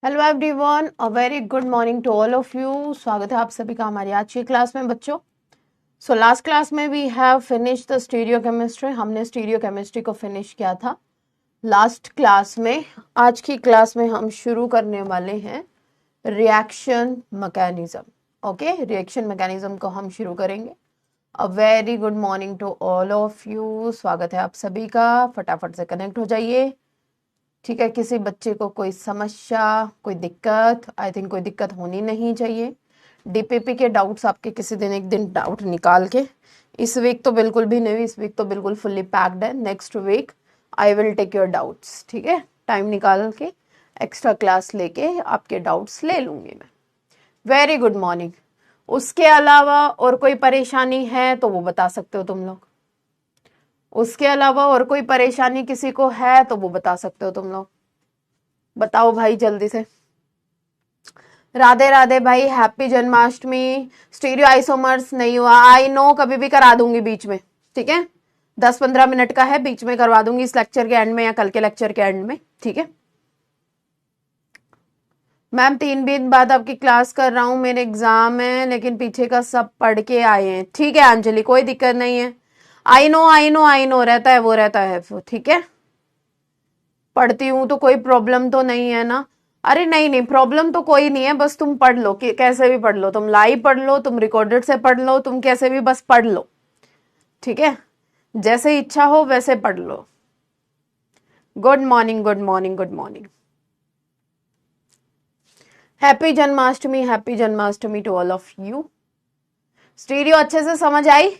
Hello everyone, a very good morning to all of you. स्वागत है आप सभी का हमारी आज की क्लास में बच्चों। सो लास्ट क्लास में we have finish the stereochemistry. हमने स्टीरियो केमिस्ट्री को फिनिश किया था लास्ट क्लास में। आज की क्लास में हम शुरू करने वाले हैं reaction mechanism. Okay, reaction mechanism को हम शुरू करेंगे। A very good morning to all of you. स्वागत है आप सभी का। फटाफट से कनेक्ट हो जाइए। ठीक है, किसी बच्चे को कोई समस्या, कोई दिक्कत, आई थिंक कोई दिक्कत होनी नहीं चाहिए। डीपीपी के डाउट्स आपके किसी दिन एक दिन डाउट निकाल के, इस वीक तो बिल्कुल भी नहीं, इस वीक तो बिल्कुल फुल्ली पैक्ड है। Next week I will take your doubts. ठीक है, टाइम निकाल के एक्स्ट्रा क्लास लेके आपके डाउट्स ले लूंगी मैं। Very good morning. उसके अलावा और कोई परेशानी है तो वो बता सकते हो तुम लोग। उसके अलावा और कोई परेशानी किसी को है तो वो बता सकते हो तुम लोग। बताओ भाई जल्दी से। राधे राधे भाई, हैप्पी जन्माष्टमी। स्टीरियो आइसोमर्स नहीं हुआ, आई नो, कभी भी करा दूंगी बीच में। ठीक है, 10-15 मिनट का है, बीच में करवा दूंगी इस लेक्चर के एंड में या कल के लेक्चर के एंड में। ठीक है मैम, 3 दिन बाद आपकी क्लास कर रहा हूँ, मेरे एग्जाम है, लेकिन पीछे का सब पढ़ के आए हैं। ठीक है अंजलि, कोई दिक्कत नहीं है। I know I know I know, रहता है वो, रहता है वो। ठीक है, पढ़ती हूँ तो कोई प्रॉब्लम तो नहीं है ना। अरे नहीं नहीं, प्रॉब्लम तो कोई नहीं है, बस तुम पढ़ लो कि कैसे भी पढ़ लो, तुम लाइव पढ़ लो, तुम रिकॉर्डेड से पढ़ लो, तुम कैसे भी बस पढ़ लो। ठीक है, जैसे इच्छा हो वैसे पढ़ लो। Good morning good morning good morning. Happy Janmashtami, happy Janmashtami to all of you. Stereo अच्छे से समझ आई?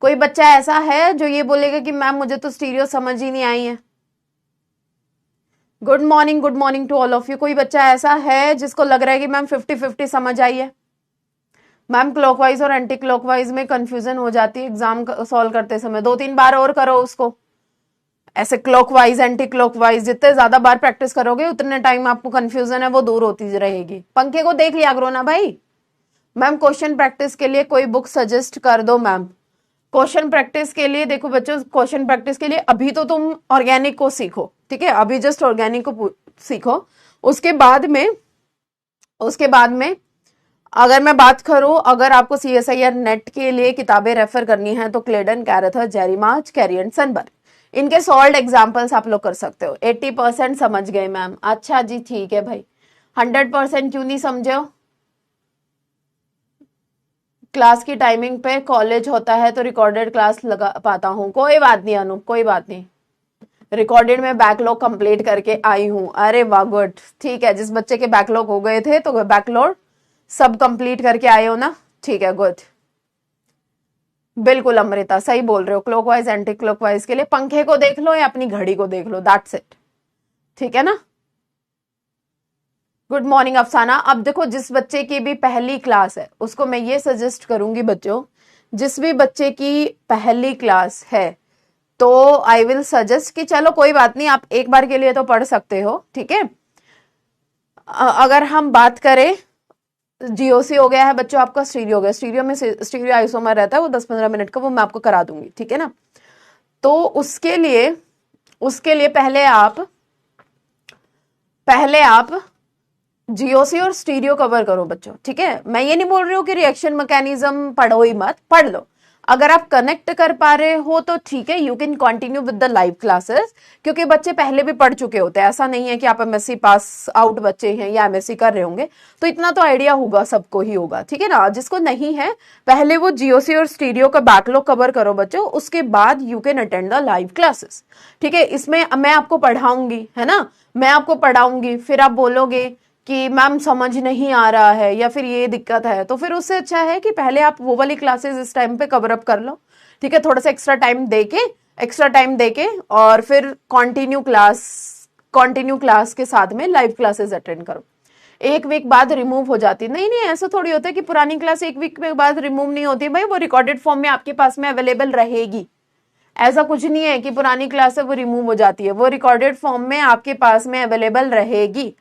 कोई बच्चा ऐसा है जो ये बोलेगा कि मैम मुझे तो स्टीरियो समझ ही नहीं आई है? Good morning to all of you. कोई बच्चा ऐसा है जिसको लग रहा है कि मैम 50-50 समझ आई है? मैम क्लॉकवाइज और एंटी क्लॉकवाइज में कंफ्यूजन हो जाती है एग्जाम सॉल्व करते समय। 2-3 बार और करो उसको, ऐसे क्लॉकवाइज एंटी क्लॉकवाइज। जितने ज्यादा बार प्रैक्टिस करोगे उतने टाइम आपको कंफ्यूजन है वो दूर होती रहेगी। पंखे को देख लिया करो ना भाई। मैम क्वेश्चन प्रैक्टिस के लिए कोई बुक सजेस्ट कर दो मैम। क्वेश्चन प्रैक्टिस के लिए देखो बच्चों, क्वेश्चन प्रैक्टिस के लिए अभी तो तुम ऑर्गेनिक को सीखो। ठीक है, अभी जस्ट ऑर्गेनिक को सीखो। उसके बाद में अगर मैं बात करूं, अगर आपको CSIR नेट के लिए किताबें रेफर करनी है तो क्लेडन, कैरेथर, जेरीमाच, कैरियन, सनबर्ग, इनके सॉल्व एग्जाम्पल्स आप लोग कर सकते हो। 80% समझ गए मैम? अच्छा जी, ठीक है भाई। 100% क्यों नहीं समझे हो? क्लास की टाइमिंग पे कॉलेज होता है तो रिकॉर्डेड क्लास लगा पाता हूँ। कोई बात नहीं अनूप, कोई बात नहीं। रिकॉर्डेड में बैकलॉग कंप्लीट करके आई हूँ। अरे वाह, गुड। ठीक है, जिस बच्चे के बैकलॉग हो गए थे तो बैकलॉग सब कंप्लीट करके आए हो ना? ठीक है, गुड। बिल्कुल अमृता, सही बोल रहे हो। क्लॉकवाइज एंटी क्लॉकवाइज के लिए पंखे को देख लो या अपनी घड़ी को देख लो, दैट्स इट। ठीक है ना? गुड मॉर्निंग अफसाना। अब देखो, जिस बच्चे की भी पहली क्लास है उसको मैं ये सजेस्ट करूंगी बच्चों, जिस भी बच्चे की पहली क्लास है तो आई विल सजेस्ट कि चलो कोई बात नहीं, आप एक बार के लिए तो पढ़ सकते हो। ठीक है, अगर हम बात करें, जीओसी हो गया है बच्चों आपका, स्टीरियो हो गया। स्टीरियो में स्टीरियो आइसोमर रहता है वो 10-15 मिनट का, वो मैं आपको करा दूंगी। ठीक है ना? तो उसके लिए पहले आप जीओसी और स्टीरियो कवर करो बच्चों। ठीक है, मैं ये नहीं बोल रही हूँ कि रिएक्शन मैकेनिज्म पढ़ो ही मत, पढ़ लो। अगर आप कनेक्ट कर पा रहे हो तो ठीक है, you can continue with the live classes, क्योंकि बच्चे पहले भी पढ़ चुके होते हैं। ऐसा नहीं है कि आप MSc पास आउट बच्चे हैं या MSc कर रहे होंगे, तो इतना तो आइडिया होगा, सबको ही होगा। ठीक है ना? जिसको नहीं है, पहले वो जीओसी और स्टीरियो का बैकलॉग कवर करो बच्चों, उसके बाद you can attend the live classes. ठीक है, इसमें मैं आपको पढ़ाऊंगी, है ना? मैं आपको पढ़ाऊंगी, फिर आप बोलोगे कि मैम समझ नहीं आ रहा है या फिर ये दिक्कत है, तो फिर उससे अच्छा है कि पहले आप वो वाली क्लासेस इस टाइम पे कवर अप कर लो। ठीक है, थोड़ा सा एक्स्ट्रा टाइम देके और फिर कंटिन्यू क्लास के साथ में लाइव क्लासेस अटेंड करो। एक वीक बाद रिमूव हो जाती, नहीं नहीं, ऐसा थोड़ी होता है कि पुरानी क्लास एक वीक के बाद रिमूव नहीं होती भाई, वो रिकॉर्डेड फॉर्म में आपके पास में अवेलेबल रहेगी। ऐसा कुछ नहीं है कि पुरानी क्लास है वो रिमूव हो जाती है, वो रिकॉर्डेड फॉर्म में आपके पास में अवेलेबल रहेगी।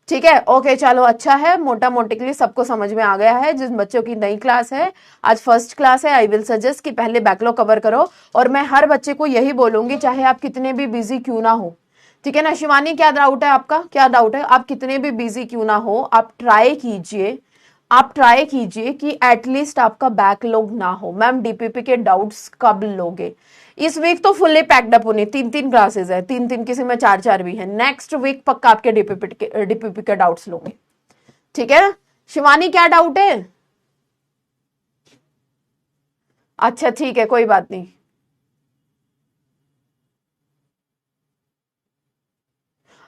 ठीक है, ओके, चलो अच्छा है, मोटा मोटिकली सबको समझ में आ गया है। जिन बच्चों की नई क्लास है, आज फर्स्ट क्लास है, आई विल सजेस्ट कि पहले बैकलॉग कवर करो। और मैं हर बच्चे को यही बोलूंगी, चाहे आप कितने भी बिजी क्यों ना हो, ठीक है ना। शिवानी क्या डाउट है आपका, क्या डाउट है? आप कितने भी बिजी क्यों ना हो, आप ट्राई कीजिए, आप ट्राई कीजिए कि एटलीस्ट आपका बैकलॉग ना हो। मैम डीपीपी के डाउट्स कब लोगे? इस वीक तो फुल्ली पैक्ड अप होने, 3-3 क्लासेस है, 3-3 किसी में 4-4 भी है। नेक्स्ट वीक पक्का आपके डीपीपी के डाउट्स लोगे, ठीक है। शिवानी क्या डाउट है? अच्छा ठीक है, कोई बात नहीं।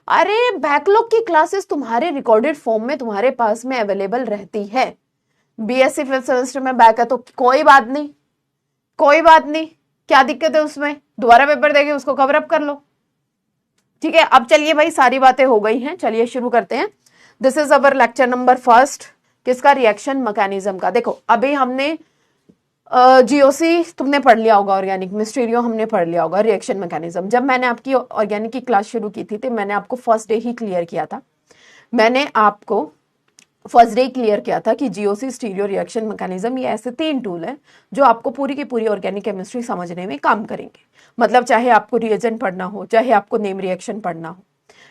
अरे बैकलॉग की क्लासेस तुम्हारे रिकॉर्डेड फॉर्म में तुम्हारे पास में अवेलेबल रहती है। बीएससी फिफ्थ सेमेस्टर में बैक है तो कोई बात नहीं, कोई बात नहीं, क्या दिक्कत है उसमें? दोबारा पेपर देके उसको कवर अप कर लो, ठीक है। अब चलिए भाई, सारी बातें हो गई हैं, चलिए शुरू करते हैं। This is our lecture number first, किसका? रिएक्शन मैकेनिज्म का। देखो अभी हमने जीओसी तुमने पढ़ लिया होगा, ऑर्गेनिक में स्टीरियो हमने पढ़ लिया होगा, रिएक्शन मैकेनिज्म। जब मैंने आपकी ऑर्गेनिक की क्लास शुरू की थी तो मैंने आपको फर्स्ट डे ही क्लियर किया था, मैंने आपको फर्स्ट डे क्लियर किया था कि जीओसी, स्टीरियो, रिएक्शन मैकेनिज्म, ये ऐसे 3 टूल हैं जो आपको पूरी की पूरी ऑर्गेनिक केमिस्ट्री समझने में काम करेंगे। मतलब चाहे आपको रिएजेंट पढ़ना हो, चाहे आपको नेम रिएक्शन पढ़ना हो,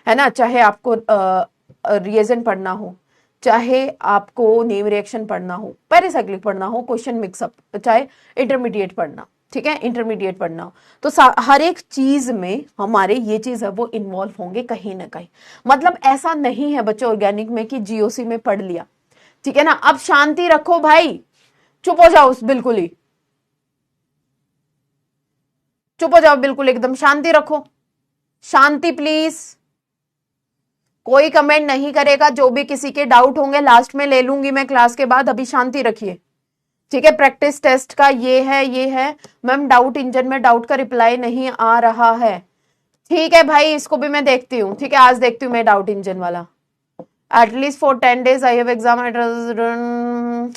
है ना, चाहे आपको रिएजेंट पढ़ना हो, चाहे आपको नेम रिएक्शन पढ़ना हो, पेरिसाइक्लिक पढ़ना हो, क्वेश्चन मिक्सअप, चाहे इंटरमीडिएट पढ़ना, ठीक है, इंटरमीडिएट पढ़ना हो, तो हर एक चीज में हमारे ये चीज है वो इन्वॉल्व होंगे कहीं ना कहीं। मतलब ऐसा नहीं है बच्चों ऑर्गेनिक में कि जीओसी में पढ़ लिया, ठीक है ना। अब शांति रखो भाई, चुप हो जाओ, बिल्कुल ही चुप हो जाओ, बिल्कुल एकदम शांति रखो, शांति प्लीज। कोई कमेंट नहीं करेगा, जो भी किसी के डाउट होंगे लास्ट में ले लूंगी मैं क्लास के बाद, अभी शांति रखिए, ठीक है। प्रैक्टिस टेस्ट का ये है। मैम डाउट इंजन में डाउट का रिप्लाई नहीं आ रहा है, ठीक है भाई, इसको भी मैं देखती हूँ, ठीक है, आज देखती हूँ मैं डाउट इंजन वाला। At least for 10 days I have exam.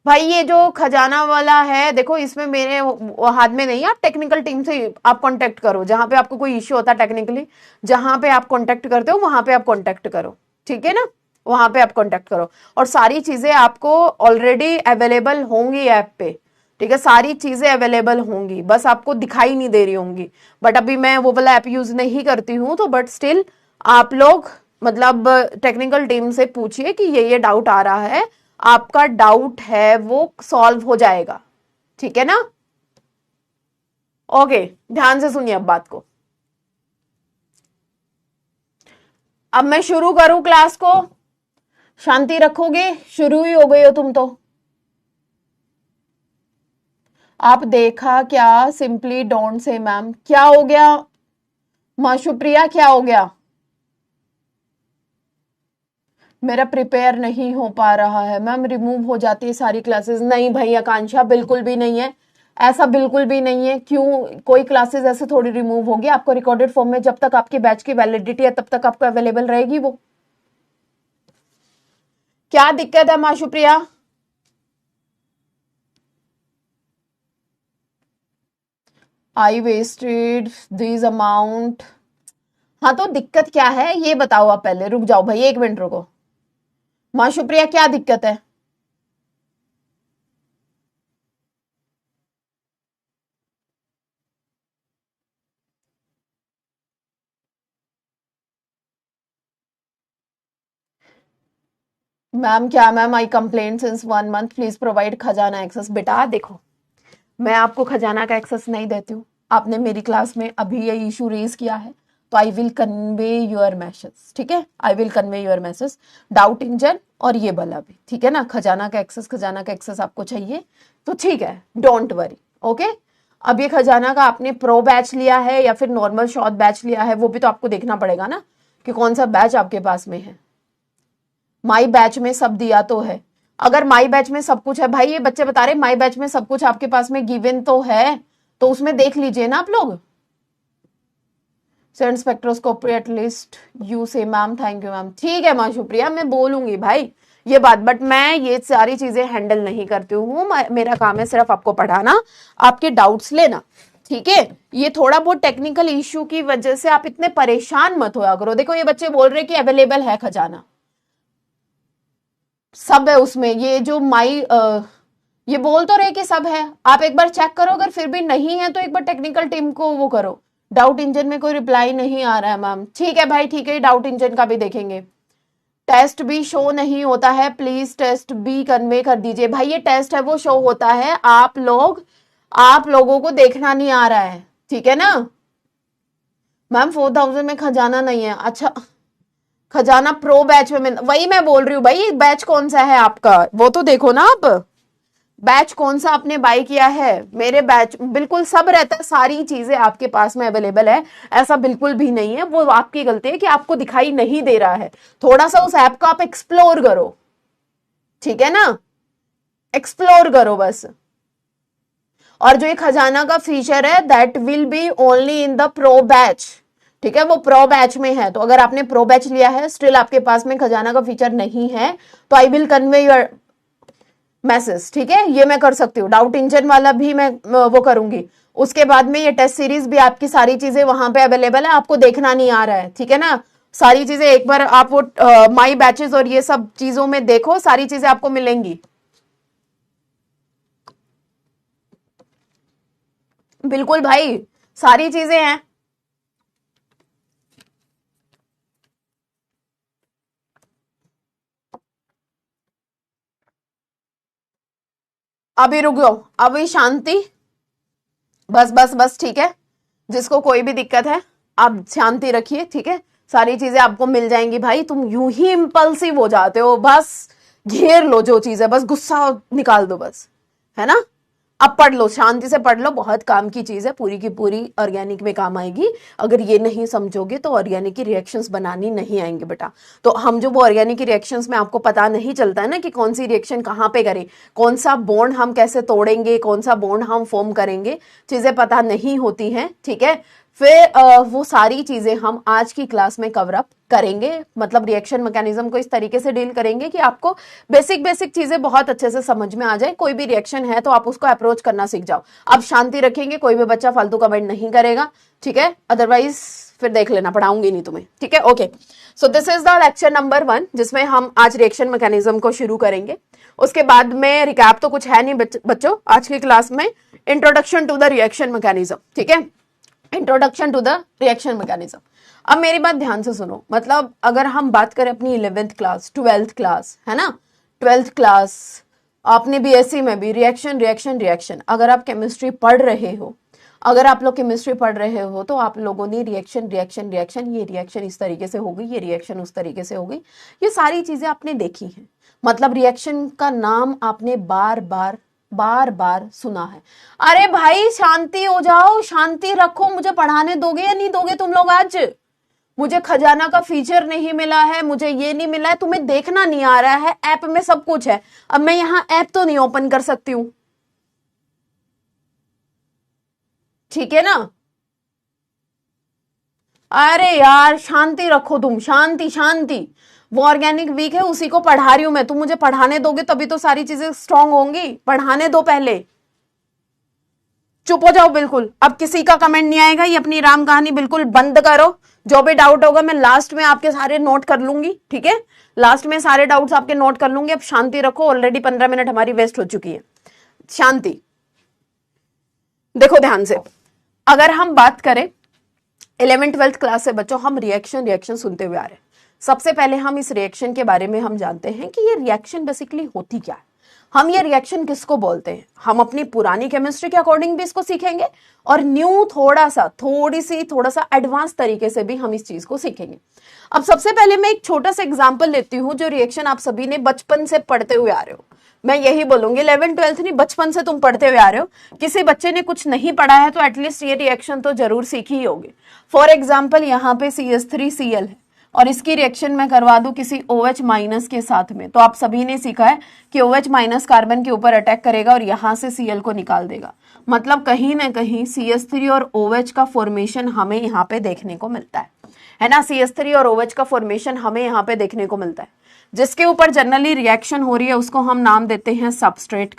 भाई ये जो खजाना वाला है, देखो इसमें मेरे हाथ में नहीं है, आप टेक्निकल टीम से आप कांटेक्ट करो, जहां पे आपको कोई इश्यू होता है टेक्निकली, जहां पे आप कांटेक्ट करते हो वहां पे आप कांटेक्ट करो, ठीक है ना, वहां पे आप कांटेक्ट करो। और सारी चीजें आपको ऑलरेडी अवेलेबल होंगी ऐप पे, ठीक है, सारी चीजें अवेलेबल होंगी, बस आपको दिखाई नहीं दे रही होंगी। बट अभी मैं वो वाला ऐप यूज नहीं करती हूँ, तो बट स्टिल आप लोग मतलब टेक्निकल टीम से पूछिए कि ये डाउट आ रहा है, आपका डाउट है वो सॉल्व हो जाएगा, ठीक है ना। ओके, ध्यान से सुनिए अब बात को। अब मैं शुरू करूं क्लास को, शांति रखोगे? शुरू ही हो गई हो तुम तो। आप देखा क्या? Simply don't say. मैम क्या हो गया? माशुप्रिया क्या हो गया? मेरा प्रिपेयर नहीं हो पा रहा है मैम, रिमूव हो जाती है सारी क्लासेस। नहीं भाई आकांक्षा, बिल्कुल भी नहीं है, ऐसा बिल्कुल भी नहीं है। क्यों? कोई क्लासेस ऐसे थोड़ी रिमूव होगी, आपको रिकॉर्डेड फॉर्म में जब तक आपके बैच की वैलिडिटी है तब तक आपको अवेलेबल रहेगी वो। क्या दिक्कत है Mashupriya? I wasted this amount. हाँ तो दिक्कत क्या है ये बताओ आप पहले, रुक जाओ भाई 1 मिनट रुको। माशुप्रिया क्या दिक्कत है? मैम क्या? Ma'am I complain since 1 month, please provide खजाना एक्सेस। बेटा देखो, मैं आपको खजाना का एक्सेस नहीं देती हूँ, आपने मेरी क्लास में अभी ये इशू रेज किया है, तो I will convey your message, ठीक है, I will convey your message. Doubt engine और ये वाला भी, ठीक है ना, खजाना का एक्सेस आपको चाहिए तो ठीक है, डोंट वरी, ओके। अब ये खजाना का आपने प्रो बैच लिया है या फिर नॉर्मल शॉर्ट बैच लिया है, वो भी तो आपको देखना पड़ेगा ना कि कौन सा बैच आपके पास में है। माई बैच में सब दिया तो है। अगर माई बैच में सब कुछ है, भाई ये बच्चे बता रहे माई बैच में सब कुछ आपके पास में गिवन तो है, तो उसमें देख लीजिए ना आप लोग। सेंड स्पेक्ट्रोस्कोपी एटलीस्ट यू से। मैम थैंक यू मैम, ठीक है माशुप्रिया, मैं बोलूंगी भाई ये बात, बट मैं ये सारी चीजें हैंडल नहीं करती हूँ, मेरा काम है सिर्फ आपको पढ़ाना, आपके डाउट्स लेना, ठीक है। ये थोड़ा बहुत टेक्निकल इश्यू की वजह से आप इतने परेशान मत होया करो। देखो ये बच्चे बोल रहे कि अवेलेबल है खजाना, सब है उसमें, ये जो ये बोल तो रहे कि सब है, आप एक बार चेक करो, अगर फिर भी नहीं है तो एक बार टेक्निकल टीम को वो करो, डाउट इंजन में कोई रिप्लाई नहीं आ रहा है मैम। ठीक है भाई, ठीक है, डाउट इंजन का भी देखेंगे। टेस्ट भी शो नहीं होता है, प्लीज टेस्ट भी कन्वे कर दीजिए। भाई ये टेस्ट है वो शो होता है, आप लोगों को देखना नहीं आ रहा है, ठीक है ना मैम। 4000 में खजाना नहीं है, अच्छा खजाना प्रो बैच में वही मैं बोल रही हूँ भाई। बैच कौन सा है आपका वो तो देखो ना आप, बैच कौन सा आपने बाय किया है। मेरे बैच बिल्कुल सब रहता है, सारी चीजें आपके पास में अवेलेबल है, ऐसा बिल्कुल भी नहीं है। वो आपकी गलती है कि आपको दिखाई नहीं दे रहा है। थोड़ा सा उस ऐप को आप एक्सप्लोर करो, ठीक है ना, एक्सप्लोर करो बस। और जो ये खजाना का फीचर है that will be only in the pro batch, ठीक है, वो प्रो बैच में है। तो अगर आपने प्रो बैच लिया है, स्टिल आपके पास में खजाना का फीचर नहीं है, तो I will convey your message, ठीक है, ये मैं कर सकती हूँ। डाउट इंजन वाला भी मैं वो करूंगी। उसके बाद में ये टेस्ट सीरीज भी आपकी सारी चीजें वहां पे अवेलेबल है, आपको देखना नहीं आ रहा है, ठीक है ना। सारी चीजें एक बार आप वो माई बैचेस और ये सब चीजों में देखो, सारी चीजें आपको मिलेंगी। बिल्कुल भाई, सारी चीजें हैं। अभी रुक जाओ, अभी शांति, बस बस बस, ठीक है। जिसको कोई भी दिक्कत है आप शांति रखिए, ठीक है, सारी चीजें आपको मिल जाएंगी। भाई तुम यूं ही इंपल्सिव हो जाते हो, बस घेर लो जो चीज है, बस गुस्सा निकाल दो बस, है ना। अब पढ़ लो, शांति से पढ़ लो, बहुत काम की चीज है, पूरी की पूरी ऑर्गेनिक में काम आएगी। अगर ये नहीं समझोगे तो ऑर्गेनिक की रिएक्शंस बनानी नहीं आएंगे बेटा। तो हम जो वो ऑर्गेनिक की रिएक्शंस में आपको पता नहीं चलता है ना कि कौन सी रिएक्शन कहाँ पे करें, कौन सा बॉन्ड हम कैसे तोड़ेंगे, कौन सा बॉन्ड हम फॉर्म करेंगे, चीजें पता नहीं होती हैं, ठीक है। फिर वो सारी चीजें हम आज की क्लास में कवर अप करेंगे। मतलब रिएक्शन मैकेनिज्म को इस तरीके से डील करेंगे कि आपको बेसिक बेसिक चीजें बहुत अच्छे से समझ में आ जाए। कोई भी रिएक्शन है तो आप उसको अप्रोच करना सीख जाओ। अब शांति रखेंगे, कोई भी बच्चा फालतू कमेंट नहीं करेगा, ठीक है, अदरवाइज फिर देख लेना, पढ़ाऊंगी नहीं तुम्हें, ठीक है। Okay, so this is the lecture number 1 जिसमें हम आज रिएक्शन मैकेनिज्म को शुरू करेंगे। उसके बाद में रिकैप तो कुछ है नहीं बच्चों आज की क्लास में, introduction to the reaction mechanism, ठीक है, introduction to the reaction mechanism. अब मेरी बात ध्यान से सुनो, मतलब अगर हम बात करें अपनी 11th क्लास 12th क्लास, है ना, 12th क्लास आपने बीएससी में भी रिएक्शन रिएक्शन रिएक्शन, अगर आप केमिस्ट्री पढ़ रहे हो, अगर आप लोग केमिस्ट्री पढ़ रहे हो तो आप लोगों ने रिएक्शन रिएक्शन रिएक्शन, ये रिएक्शन इस तरीके से हो गई, ये रिएक्शन उस तरीके से हो गई, ये सारी चीजें आपने देखी हैं। मतलब रिएक्शन का नाम आपने बार बार सुना है। अरे भाई शांति हो जाओ, शांति रखो, मुझे पढ़ाने दोगे या नहीं दोगे तुम लोग आज। मुझे खजाना का फीचर नहीं मिला है, मुझे ये नहीं मिला है, तुम्हें देखना नहीं आ रहा है, ऐप में सब कुछ है। अब मैं यहां ऐप तो नहीं ओपन कर सकती हूं, ठीक है ना। अरे यार शांति रखो तुम, शांति शांति। वो ऑर्गेनिक वीक है, उसी को पढ़ा रही हूं मैं, तुम मुझे पढ़ाने दोगे तभी तो सारी चीजें स्ट्रांग होंगी, पढ़ाने दो पहले। चुप हो जाओ बिल्कुल, अब किसी का कमेंट नहीं आएगा, ये अपनी राम कहानी बिल्कुल बंद करो। जो भी डाउट होगा मैं लास्ट में आपके सारे नोट कर लूंगी, ठीक है, लास्ट में सारे डाउट्स आपके नोट कर लूंगी। अब शांति रखो, ऑलरेडी 15 मिनट हमारी वेस्ट हो चुकी है। शांति, देखो ध्यान से, अगर हम बात करें 11th 12th क्लास से बच्चों, हम रिएक्शन रिएक्शन सुनते हुए आ रहे हैं। सबसे पहले हम इस रिएक्शन के बारे में हम जानते हैं कि ये रिएक्शन बेसिकली होती क्या है, हम ये रिएक्शन किसको बोलते हैं। हम अपनी पुरानी केमिस्ट्री के अकॉर्डिंग भी इसको सीखेंगे और न्यू थोड़ा सा एडवांस तरीके से भी हम इस चीज को सीखेंगे। अब सबसे पहले मैं एक छोटा सा एग्जांपल लेती हूँ, जो रिएक्शन आप सभी ने बचपन से पढ़ते हुए आ रहे हो। मैं यही बोलूंगी 11th 12th नहीं, बचपन से तुम पढ़ते हुए आ रहे हो। किसी बच्चे ने कुछ नहीं पढ़ा है तो एटलीस्ट ये रिएक्शन तो जरूर सीखी ही होगी। फॉर एग्जाम्पल यहाँ पे CH3Cl है और इसकी रिएक्शन मैं करवा दूं किसी OH- के साथ में, तो आप सभी ने सीखा है कि OH- कार्बन के ऊपर अटैक करेगा और यहां से Cl को निकाल देगा। मतलब कहीं ना कहीं CH3 और OH का फॉर्मेशन हमें यहाँ पे देखने को मिलता है ना, CH3 और OH का फॉर्मेशन हमें यहाँ पे देखने को मिलता है। जिसके ऊपर जनरली रिएक्शन हो रही है उसको हम नाम देते हैं सबस्ट्रेट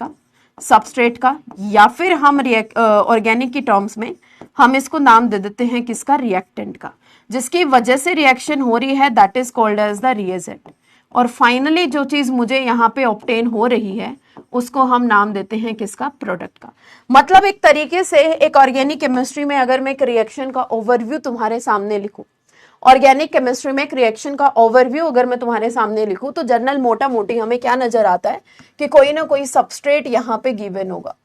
का, या फिर हम ऑर्गेनिक की टर्म्स में हम इसको नाम दे देते हैं किसका, रिएक्टेंट का। जिसकी वजह से रिएक्शन हो रही है that is called as the reagent. और फाइनली जो चीज मुझे यहाँ पे ऑब्टेन हो रही है उसको हम नाम देते हैं किसका, प्रोडक्ट का। मतलब एक तरीके से एक ऑर्गेनिक केमिस्ट्री में अगर मैं एक रिएक्शन का ओवरव्यू तुम्हारे सामने लिखूं, ऑर्गेनिक केमिस्ट्री में एक रिएक्शन का ओवरव्यू अगर मैं तुम्हारे सामने लिखूं, तो जनरल मोटा मोटी हमें क्या नजर आता है कि कोई ना कोई सबस्ट्रेट यहाँ पे गिवन होगा।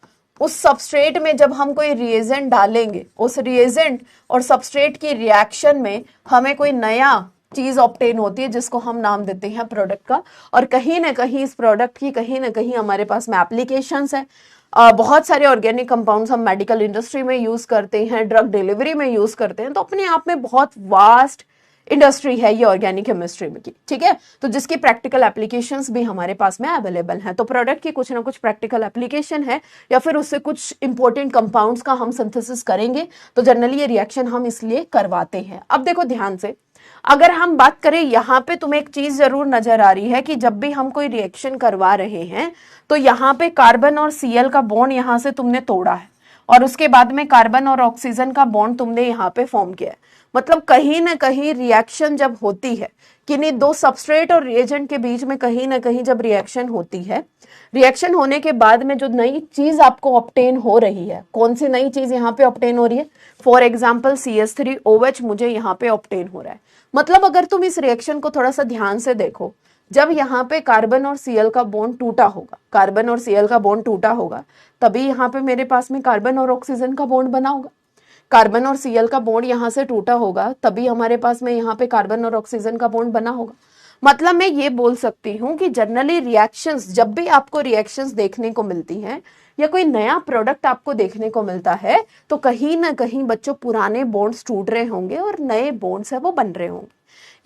उस सबस्ट्रेट में जब हम कोई रिएजेंट डालेंगे, उस रिएजेंट और सबस्ट्रेट की रिएक्शन में हमें कोई नया चीज ऑब्टेन होती है जिसको हम नाम देते हैं प्रोडक्ट का। और कहीं ना कहीं इस प्रोडक्ट की कहीं ना कहीं हमारे पास में एप्लीकेशंस है। बहुत सारे ऑर्गेनिक कंपाउंड्स हम मेडिकल इंडस्ट्री में यूज करते हैं, ड्रग डिलीवरी में यूज करते हैं। तो अपने आप में बहुत वास्ट इंडस्ट्री है ये ऑर्गेनिक केमिस्ट्री की, ठीक है। तो जिसकी प्रैक्टिकल एप्लीकेशंस भी हमारे पास में अवेलेबल हैं। तो प्रोडक्ट की कुछ ना कुछ प्रैक्टिकल एप्लीकेशन है या फिर उससे कुछ इंपॉर्टेंट कंपाउंड्स का हम सिंथेसिस करेंगे, तो जनरली ये रिएक्शन हम इसलिए करवाते हैं। अब देखो ध्यान से, अगर हम बात करें, यहाँ पे तुम्हें एक चीज जरूर नजर आ रही है कि जब भी हम कोई रिएक्शन करवा रहे हैं तो यहाँ पे कार्बन और Cl का बॉन्ड यहाँ से तुमने तोड़ा है और उसके बाद में कार्बन और ऑक्सीजन का बॉन्ड तुमने यहाँ पे फॉर्म किया है। मतलब कहीं ना कहीं रिएक्शन जब होती है, किन्हीं दो सबस्ट्रेट और रिएजेंट के बीच में कहीं ना कहीं जब रिएक्शन होती है, रिएक्शन होने के बाद में जो नई चीज आपको ऑब्टेन हो रही है, कौन सी नई चीज यहाँ पे ऑब्टेन हो रही है? फॉर एग्जाम्पल CH3OH मुझे यहाँ पे ऑब्टेन हो रहा है। मतलब अगर तुम इस रिएक्शन को थोड़ा सा ध्यान से देखो, जब यहाँ पे कार्बन और Cl का बॉन्ड टूटा होगा, कार्बन और Cl का बॉन्ड टूटा होगा, तभी यहाँ पे मेरे पास में कार्बन और ऑक्सीजन का बॉन्ड बना होगा। कार्बन और Cl का बॉन्ड यहाँ से टूटा होगा, तभी हमारे पास में यहाँ पे कार्बन और ऑक्सीजन का बॉन्ड बना होगा। मतलब मैं ये बोल सकती हूँ कि जनरली रिएक्शंस, जब भी आपको रिएक्शंस देखने को मिलती हैं या कोई नया प्रोडक्ट आपको देखने को मिलता है, तो कहीं ना कहीं बच्चों पुराने बॉन्ड्स टूट रहे होंगे और नए बॉन्ड्स है वो बन रहे होंगे।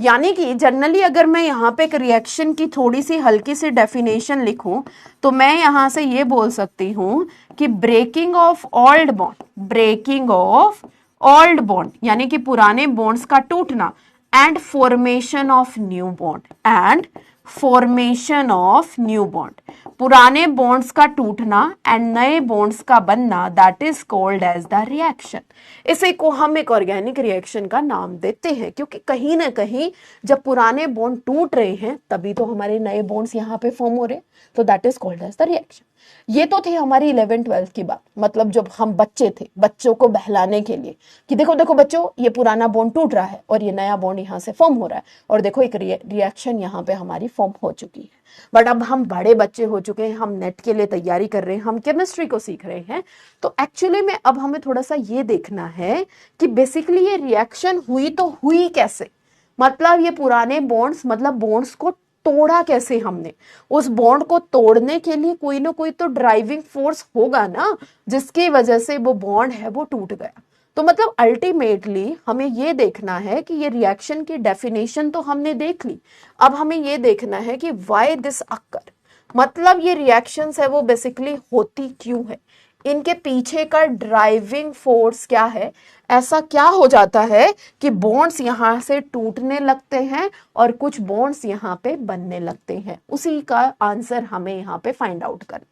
यानी कि जनरली अगर मैं यहाँ पे एक रिएक्शन की थोड़ी सी हल्की सी डेफिनेशन लिखूं, तो मैं यहाँ से ये बोल सकती हूँ कि breaking of old bond, breaking of old bond यानी कि पुराने बॉन्ड्स का टूटना, and formation of new bond, and formation of new bond, पुराने बॉन्ड्स का टूटना एंड नए बॉन्ड्स का बनना, that is called as the reaction. इसे को हम एक ऑर्गेनिक रिएक्शन का नाम देते हैं, क्योंकि कहीं ना कहीं जब पुराने बॉन्ड टूट रहे हैं तभी तो हमारे नए बॉन्ड्स यहाँ पे फॉर्म हो रहे हैं, तो that is called as the reaction. ये तो थी हमारी 11th-12th की बात, मतलब जब हम बच्चे थे, बच्चों को बहलाने के लिए कि देखो देखो बच्चों, ये पुराना बॉन्ड टूट रहा है और ये नया बॉन्ड यहाँ से फॉर्म हो रहा है, और देखो एक रिएक्शन यहाँ पे हमारी फॉर्म हो चुकी है। बट अब हम बड़े बच्चे हो चुके हैं, हम नेट के लिए तैयारी कर रहे हैं, हम केमिस्ट्री को सीख रहे हैं, तो एक्चुअली में अब हमें थोड़ा सा ये देखना है कि बेसिकली ये रिएक्शन हुई तो हुई कैसे। मतलब ये पुराने बॉन्ड्स, मतलब बॉन्ड्स को तोड़ा कैसे हमने। उस बॉन्ड को तोड़ने के लिए कोई ना कोई तो ड्राइविंग फोर्स होगा ना, जिसकी वजह से वो बॉन्ड है वो टूट गया। तो मतलब अल्टीमेटली हमें ये देखना है कि ये रिएक्शन की डेफिनेशन तो हमने देख ली, अब हमें ये देखना है कि व्हाई दिस अकर, मतलब ये रिएक्शंस है वो बेसिकली होती क्यों है, इनके पीछे का ड्राइविंग फोर्स क्या है। ऐसा क्या हो जाता है कि बॉन्ड्स यहाँ से टूटने लगते हैं और कुछ बॉन्ड्स यहाँ पे बनने लगते हैं, उसी का आंसर हमें यहाँ पे फाइंड आउट करना।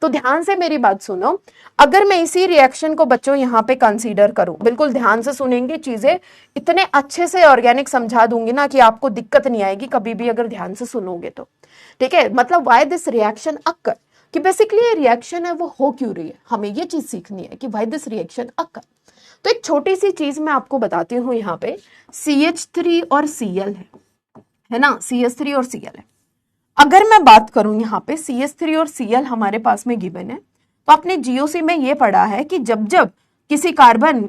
तो ध्यान से मेरी बात सुनो, अगर मैं इसी रिएक्शन को बच्चों यहाँ पे कंसीडर करूं, बिल्कुल ध्यान से सुनेंगे, चीजें इतने अच्छे से ऑर्गेनिक समझा दूंगी ना कि आपको दिक्कत नहीं आएगी कभी भी अगर ध्यान से सुनोगे तो, ठीक है। मतलब व्हाई दिस रिएक्शन अकर, कि बेसिकली ये रिएक्शन है वो हो क्यों रही है, हमें ये चीज सीखनी है कि व्हाई दिस रिएक्शन अकर। तो एक छोटी सी चीज मैं आपको बताती हूँ, यहाँ पे CH3 और Cl है ना, CH3 और Cl है। अगर मैं बात करूं यहाँ पे CH3 और Cl हमारे पास में गिवन है, तो आपने GOC में ये पढ़ा है कि जब जब किसी कार्बन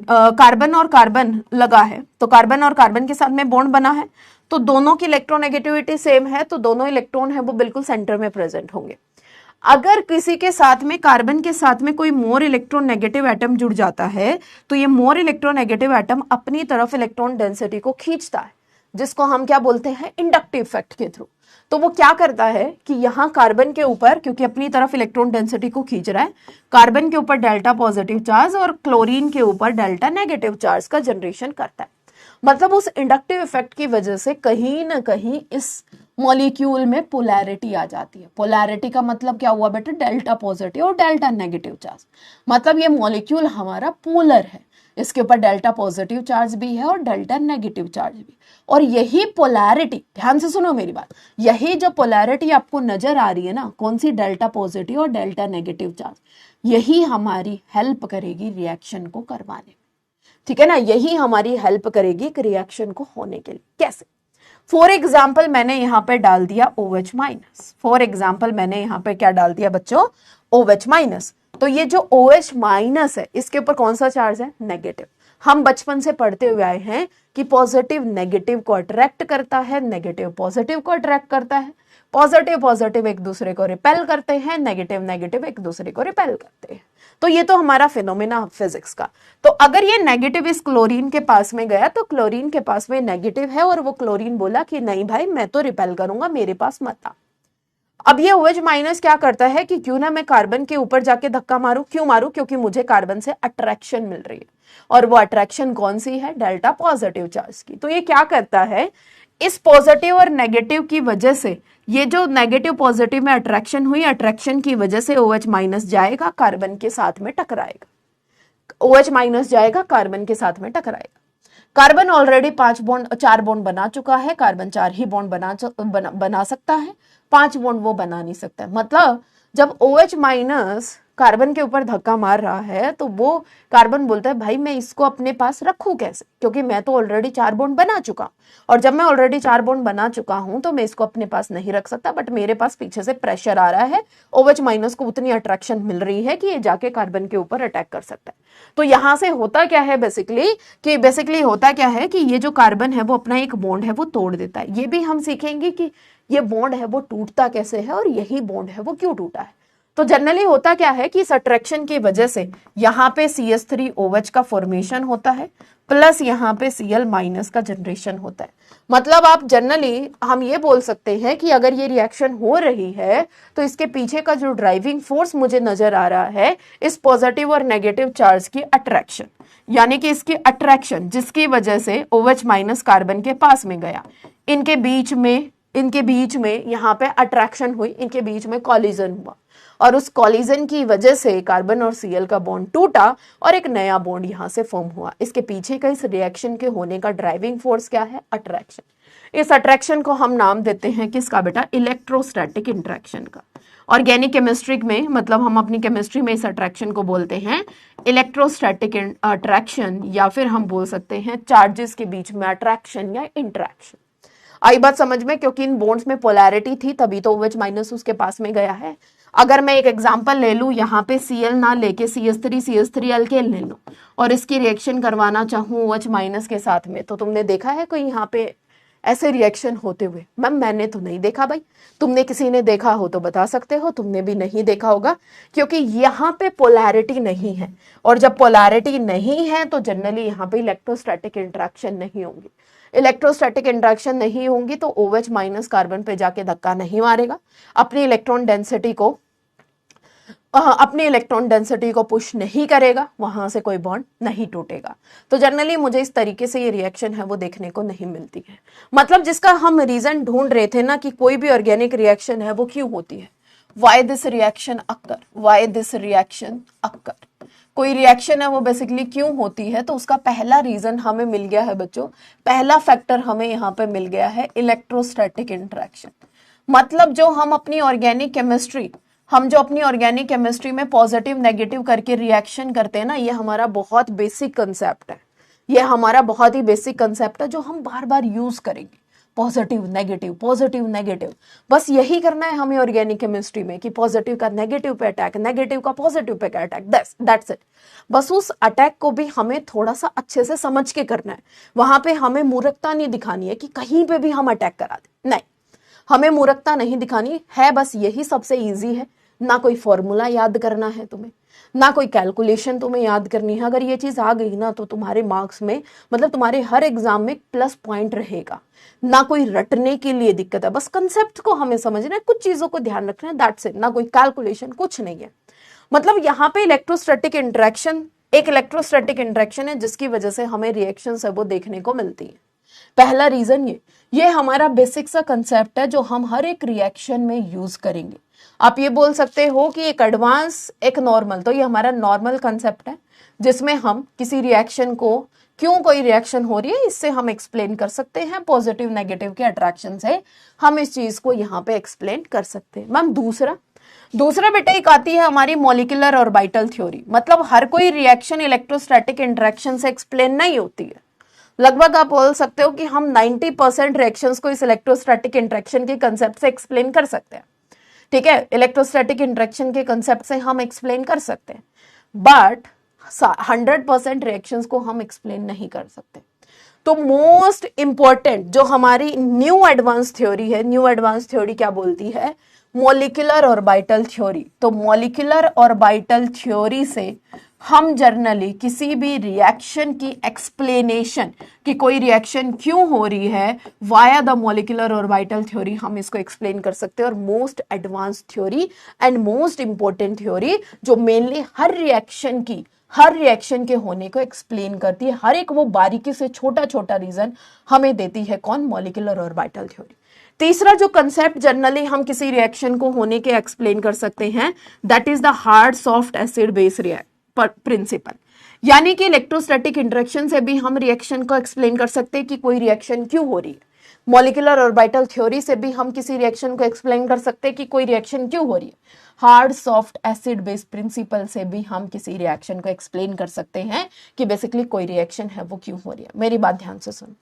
और कार्बन लगा है, तो कार्बन और कार्बन के साथ में बॉन्ड बना है, तो दोनों की इलेक्ट्रोनेगेटिविटी सेम है, तो दोनों इलेक्ट्रॉन है वो बिल्कुल सेंटर में प्रेजेंट होंगे। अगर किसी के साथ में कार्बन के साथ में कोई मोर इलेक्ट्रोनेगेटिव एटम जुड़ जाता है, तो ये मोर इलेक्ट्रोनेगेटिव एटम अपनी तरफ इलेक्ट्रॉन डेंसिटी को खींचता है, जिसको हम क्या बोलते हैं, इंडक्टिव इफेक्ट के थ्रू। तो वो क्या करता है कि यहाँ कार्बन के ऊपर, क्योंकि अपनी तरफ इलेक्ट्रॉन डेंसिटी को खींच रहा है, कार्बन के ऊपर डेल्टा पॉजिटिव चार्ज और क्लोरीन के ऊपर डेल्टा नेगेटिव चार्ज का जनरेशन करता है। मतलब उस इंडक्टिव इफेक्ट की वजह से कहीं ना कहीं इस मॉलिक्यूल में पोलैरिटी आ जाती है। पोलैरिटी का मतलब क्या हुआ बेटा, डेल्टा पॉजिटिव और डेल्टा नेगेटिव चार्ज। मतलब ये मॉलिक्यूल हमारा पोलर है, इसके ऊपर डेल्टा पॉजिटिव चार्ज भी है और डेल्टा नेगेटिव चार्ज भी। और यही पोलैरिटी, ध्यान से सुनो मेरी बात, यही जो पोलैरिटी आपको नजर आ रही है ना, कौन सी, डेल्टा पॉजिटिव और डेल्टा नेगेटिव चार्ज, यही हमारी हेल्प करेगी रिएक्शन को करवाने में, ठीक है ना, यही हमारी हेल्प करेगी एक रिएक्शन को होने के लिए। कैसे? फॉर एग्जाम्पल मैंने यहाँ पे डाल दिया OH माइनस, फॉर एग्जाम्पल मैंने यहाँ पे क्या डाल दिया बच्चों, OH माइनस। तो ये जो OH माइनस है इसके ऊपर कौन सा चार्ज है, नेगेटिव। हम बचपन से पढ़ते हुए आए हैं कि पॉजिटिव नेगेटिव को अट्रैक्ट करता है, नेगेटिव पॉजिटिव को अट्रैक्ट करता है, पॉजिटिव पॉजिटिव एक दूसरे को रिपेल करते हैं, नेगेटिव नेगेटिव एक दूसरे को रिपेल करते हैं। तो ये तो हमारा फिनोमेना फिजिक्स का। तो अगर ये नेगेटिव इस क्लोरीन के पास में गया तो क्लोरीन के पास में नेगेटिव है और वो क्लोरीन बोला कि नहीं भाई मैं तो रिपेल करूंगा, मेरे पास मत आ। अब ये OH माइनस क्या करता है कि क्यों ना मैं कार्बन के ऊपर जाके धक्का मारूं। क्यों मारूं? क्योंकि मुझे कार्बन से अट्रैक्शन मिल रही है और वो अट्रैक्शन कौन सी है, डेल्टा पॉजिटिव चार्ज की। तो ये क्या करता है, इस पॉजिटिव और नेगेटिव की वजह से, ये जो नेगेटिव पॉजिटिव में अट्रैक्शन हुई, अट्रैक्शन की वजह से OH माइनस जाएगा कार्बन के साथ में टकराएगा, OH माइनस जाएगा कार्बन के साथ में टकराएगा। कार्बन ऑलरेडी 4 बॉन्ड बना चुका है, कार्बन 4 ही बॉन्ड बना सकता है, 5 बॉन्ड वो बना नहीं सकता है। मतलब जब OH माइनस कार्बन के ऊपर धक्का मार रहा है तो वो कार्बन बोलता है भाई मैं इसको अपने पास रखूं कैसे, क्योंकि मैं तो ऑलरेडी 4 बॉन्ड बना चुका हूं, और जब मैं ऑलरेडी 4 बॉन्ड बना चुका हूं तो मैं इसको अपने पास नहीं रख सकता। बट मेरे पास पीछे से प्रेशर आ रहा है, OH माइनस को उतनी अट्रैक्शन मिल रही है कि ये जाके कार्बन के ऊपर अटैक कर सकता है। तो यहां से होता क्या है बेसिकली होता क्या है कि ये जो कार्बन है वो अपना एक बॉन्ड है वो तोड़ देता है। ये भी हम सीखेंगे कि ये बॉन्ड है वो टूटता कैसे है और यही बॉन्ड है वो क्यों टूटा है। तो जनरली होता क्या है कि इस अट्रैक्शन की वजह से यहाँ पे CH3OH का फॉर्मेशन होता है, प्लस यहाँ पे Cl माइनस का जनरेशन होता है। मतलब आप जनरली हम ये बोल सकते हैं कि अगर ये रिएक्शन हो रही है तो इसके पीछे का जो ड्राइविंग फोर्स मुझे नजर आ रहा है, इस पॉजिटिव और नेगेटिव चार्ज की अट्रैक्शन, यानी कि इसकी अट्रैक्शन जिसकी वजह से OH माइनस कार्बन के पास में गया, इनके बीच में यहाँ पे अट्रैक्शन हुई, इनके बीच में कॉलिजन हुआ और उस कॉलिजन की वजह से कार्बन और Cl का बॉन्ड टूटा और एक नया बॉन्ड यहाँ से फॉर्म हुआ। इसके पीछे का इस रिएक्शन के होने का ड्राइविंग फोर्स क्या है, अट्रैक्शन। इस अट्रैक्शन को हम नाम देते हैं किसका बेटा, इलेक्ट्रोस्टैटिक इंट्रैक्शन का। ऑर्गेनिक केमिस्ट्री में, मतलब हम अपनी केमिस्ट्री में इस अट्रैक्शन को बोलते हैं इलेक्ट्रोस्टैटिक अट्रैक्शन, या फिर हम बोल सकते हैं चार्जेस के बीच में अट्रैक्शन या इंट्रैक्शन। आई बात समझ में? क्योंकि इन बॉन्ड्स में पोलैरिटी थी तभी तो OH माइनस उसके पास में गया है। अगर मैं एक एग्जांपल ले लूं, यहाँ पे Cl ना लेके CH3 अल्केन ले लूं और इसकी रिएक्शन करवाना चाहूं OH माइनस के साथ में, तो तुमने देखा है कोई यहाँ पे ऐसे रिएक्शन होते हुए? मैम मैंने तो नहीं देखा भाई, तुमने किसी ने देखा हो तो बता सकते हो, तुमने भी नहीं देखा होगा, क्योंकि यहाँ पे पोलैरिटी नहीं है। और जब पोलैरिटी नहीं है तो जनरली यहाँ पे इलेक्ट्रोस्टैटिक इंट्रैक्शन नहीं होंगी। इलेक्ट्रोस्टैटिक इंट्रैक्शन नहीं होंगी तो OH माइनस कार्बन पे जाके धक्का नहीं मारेगा, अपनी इलेक्ट्रॉन डेंसिटी को पुश नहीं करेगा, वहां से कोई बॉन्ड नहीं टूटेगा। तो जनरली मुझे इस तरीके से ये रिएक्शन है वो देखने को नहीं मिलती है। मतलब जिसका हम रीजन ढूंढ रहे थे ना कि कोई भी ऑर्गेनिक रिएक्शन है वो क्यों होती है, वाई दिस रिएक्शन अक्कर, कोई रिएक्शन है वो बेसिकली क्यों होती है, तो उसका पहला रीजन हमें मिल गया है बच्चों, पहला फैक्टर हमें यहाँ पे मिल गया है इलेक्ट्रोस्टैटिक इंट्रैक्शन। मतलब जो हम अपनी ऑर्गेनिक केमिस्ट्री में पॉजिटिव नेगेटिव करके रिएक्शन करते हैं ना, ये हमारा बहुत बेसिक कंसेप्ट है, ये हमारा बहुत ही बेसिक कंसेप्ट है जो हम बार बार यूज करेंगे। पॉजिटिव नेगेटिव, बस यही करना है हमें ऑर्गेनिक केमिस्ट्री में कि पॉजिटिव का नेगेटिव पे अटैक, नेगेटिव का positive pay attack, that's it. बस उस अटैक को भी हमें थोड़ा सा अच्छे से समझ के करना है, वहां पे हमें मूर्खता नहीं दिखानी है कि कहीं पे भी हम अटैक करा दें, नहीं, हमें मूर्खता नहीं दिखानी है। बस यही सबसे ईजी है, ना कोई फॉर्मूला याद करना है तुम्हें, ना कोई कैलकुलेशन तुम्हें याद करनी है। अगर ये चीज आ गई ना तो तुम्हारे मार्क्स में, मतलब तुम्हारे हर एग्जाम में प्लस पॉइंट रहेगा। ना कोई रटने के लिए दिक्कत है, बस कंसेप्ट को हमें समझना है, कुछ चीजों को ध्यान रखना है, दैट्स इट। ना कोई कैलकुलेशन, कुछ नहीं है। मतलब यहाँ पे इलेक्ट्रोस्टैटिक इंट्रैक्शन एक इलेक्ट्रोस्टैटिक इंट्रैक्शन है जिसकी वजह से हमें रिएक्शंस है वो देखने को मिलती है। पहला रीजन ये हमारा बेसिक सा कंसेप्ट है जो हम हर एक रिएक्शन में यूज करेंगे। आप ये बोल सकते हो कि एक एडवांस एक नॉर्मल, तो ये हमारा नॉर्मल कंसेप्ट है जिसमें हम किसी रिएक्शन को क्यों कोई रिएक्शन हो रही है इससे हम एक्सप्लेन कर सकते हैं। पॉजिटिव नेगेटिव के अट्रैक्शन से हम इस चीज को यहाँ पे एक्सप्लेन कर सकते हैं। मैम दूसरा बेटा एक आती है हमारी मॉलिक्यूलर ऑर्बिटल थ्योरी। मतलब हर कोई रिएक्शन इलेक्ट्रोस्टैटिक इंटरेक्शन से एक्सप्लेन नहीं होती है। लगभग आप बोल सकते हो कि हम 90% रिएक्शंस को इस इलेक्ट्रोस्टैटिक इंटरेक्शन के कंसेप्ट से एक्सप्लेन कर सकते हैं। ठीक है, इलेक्ट्रोस्टैटिक इंटरेक्शन के कंसेप्ट से हम एक्सप्लेन कर सकते हैं, बट 100% रिएक्शंस को हम एक्सप्लेन नहीं कर सकते। तो मोस्ट इंपॉर्टेंट जो हमारी न्यू एडवांस थ्योरी है, न्यू एडवांस थ्योरी क्या बोलती है? Molecular orbital theory. तो मॉलिक्यूलर ऑर्बिटल थ्योरी से हम जनरली किसी भी रिएक्शन की एक्सप्लेनेशन कि कोई रिएक्शन क्यों हो रही है via the molecular orbital theory हम इसको एक्सप्लेन कर सकते हैं। और most advance theory and most important theory जो मेनली हर रिएक्शन के होने को एक्सप्लेन करती है, हर एक वो बारीकी से छोटा छोटा रीजन हमें देती है। कौन? Molecular orbital theory. तीसरा जो कंसेप्ट जनरली हम किसी रिएक्शन को होने के एक्सप्लेन कर सकते हैं, that is the hard soft acid base principle. यानी कि इलेक्ट्रोस्टैटिक इंटरेक्शन से भी हम रिएक्शन को एक्सप्लेन कर सकते हैं कि कोई रिएक्शन क्यों हो रही है। मॉलिक्यूलर ऑर्बिटल थ्योरी से भी हम किसी रिएक्शन को एक्सप्लेन कर सकते हैं कि कोई रिएक्शन क्यों हो रही है। Hard soft acid base principle से भी हम किसी रिएक्शन को एक्सप्लेन कर सकते हैं कि बेसिकली कोई रिएक्शन है वो क्यों हो रही है। मेरी बात ध्यान से सुनो,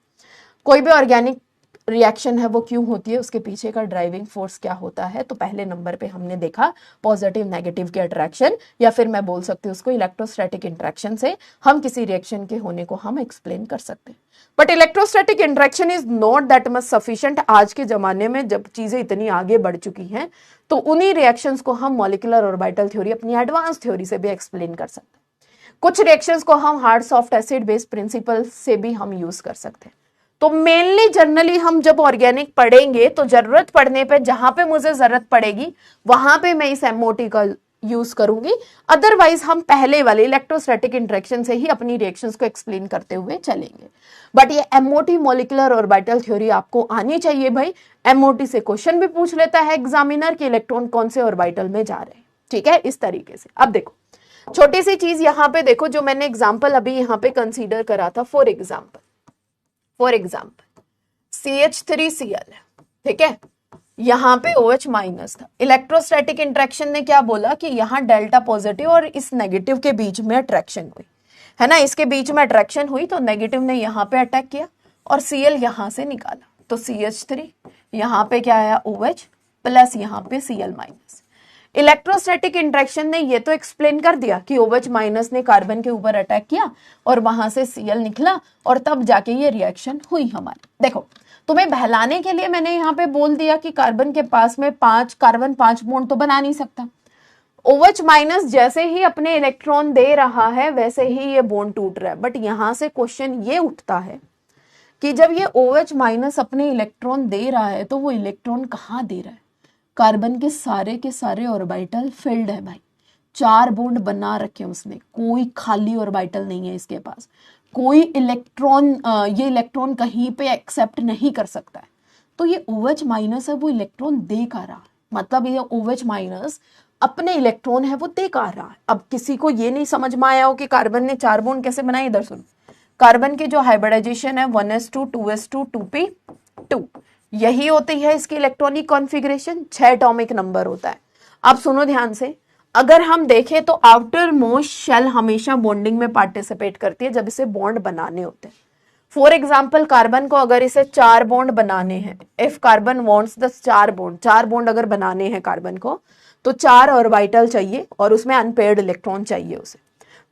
कोई भी ऑर्गेनिक रिएक्शन है वो क्यों होती है, उसके पीछे का ड्राइविंग फोर्स क्या होता है। तो पहले नंबर पे हमने देखा पॉजिटिव नेगेटिव के अट्रैक्शन, या फिर मैं बोल सकती हूँ उसको इलेक्ट्रोस्टैटिक इंटरेक्शन से हम किसी रिएक्शन के होने को हम एक्सप्लेन कर सकते हैं। But electrostatic interaction is not that much sufficient. आज के जमाने में जब चीजें इतनी आगे बढ़ चुकी हैं तो उन्हीं रिएक्शंस को हम मॉलिक्यूलर ऑर्बिटल थ्योरी अपनी एडवांस थ्योरी से भी एक्सप्लेन कर सकते हैं। कुछ रिएक्शंस को हम hard soft acid base principle से भी हम यूज कर सकते हैं। तो मेनली जनरली हम जब ऑर्गेनिक पढ़ेंगे तो जरूरत पड़ने पे, जहां पे मुझे जरूरत पड़ेगी वहां पे मैं इस एमओटी का यूज करूंगी। अदरवाइज हम पहले वाले इलेक्ट्रोस्टैटिक इंटरेक्शन से ही अपनी रिएक्शंस को एक्सप्लेन करते हुए चलेंगे। बट ये एमओटी मॉलिक्यूलर ऑर्बिटल थ्योरी आपको आनी चाहिए भाई। एमओटी से क्वेश्चन भी पूछ लेता है एग्जामिनर कि इलेक्ट्रॉन कौन से ऑर्बिटल में जा रहे हैं। ठीक है, इस तरीके से। अब देखो छोटी सी चीज यहाँ पे देखो, जो मैंने एग्जाम्पल अभी यहाँ पे कंसीडर करा था। फॉर एग्जाम्पल CH3Cl है, ठीक है, यहाँ पे OH माइनस था। इलेक्ट्रोस्टैटिक इंटरेक्शन ने क्या बोला कि यहाँ डेल्टा पॉजिटिव और इस नेगेटिव के बीच में अट्रैक्शन हुई है ना, इसके बीच में अट्रैक्शन हुई तो नेगेटिव ने यहाँ पे अटैक किया और Cl यहाँ से निकाला। तो CH3 यहाँ पे क्या आया OH प्लस यहाँ पे Cl माइनस। इलेक्ट्रोस्टैटिक इंटरेक्शन ने ये तो एक्सप्लेन कर दिया कि OH माइनस ने कार्बन के ऊपर अटैक किया और वहां से Cl निकला और तब जाके ये रिएक्शन हुई हमारी। देखो तुम्हें बहलाने के लिए मैंने यहाँ पे बोल दिया कि कार्बन के पास में कार्बन 5 बॉन्ड तो बना नहीं सकता। OH माइनस जैसे ही अपने इलेक्ट्रॉन दे रहा है वैसे ही ये बॉन्ड टूट रहा है। बट यहां से क्वेश्चन ये उठता है कि जब ये OH माइनस अपने इलेक्ट्रॉन दे रहा है तो वो इलेक्ट्रॉन कहाँ दे रहा है? कार्बन के सारे ऑर्बिटल फिल्ड है भाई, 4 बॉन्ड बना रखे हैं उसने, कोई खाली ऑर्बिटल नहीं है इसके पास। कोई इलेक्ट्रॉन ये इलेक्ट्रॉन कहीं पे एक्सेप्ट नहीं कर सकता है। तो ये OH माइनस है वो इलेक्ट्रॉन दे का रहा है, मतलब ये OH माइनस अपने इलेक्ट्रॉन है वो दे का रहा है। अब किसी को ये नहीं समझ में आया हो कि कार्बन ने 4 बॉन्ड कैसे बनाए, इधर सुनो। कार्बन की जो हाइब्रिडाइजेशन है 1s2 2s2 2p2 यही होती है इसकी इलेक्ट्रॉनिक कॉन्फ़िगरेशन। 6 एटॉमिक नंबर होता है। अब सुनो ध्यान से, अगर हम देखें तो आउटर मोस्ट शेल हमेशा बॉन्डिंग में पार्टिसिपेट करती है जब इसे बॉन्ड बनाने होते हैं। फॉर एग्जाम्पल कार्बन को अगर इसे 4 बॉन्ड बनाने हैं, if carbon wants the 4 bond अगर बनाने हैं कार्बन को तो 4 ऑर्बिटल चाहिए और उसमें अनपेयर्ड इलेक्ट्रॉन चाहिए उसे।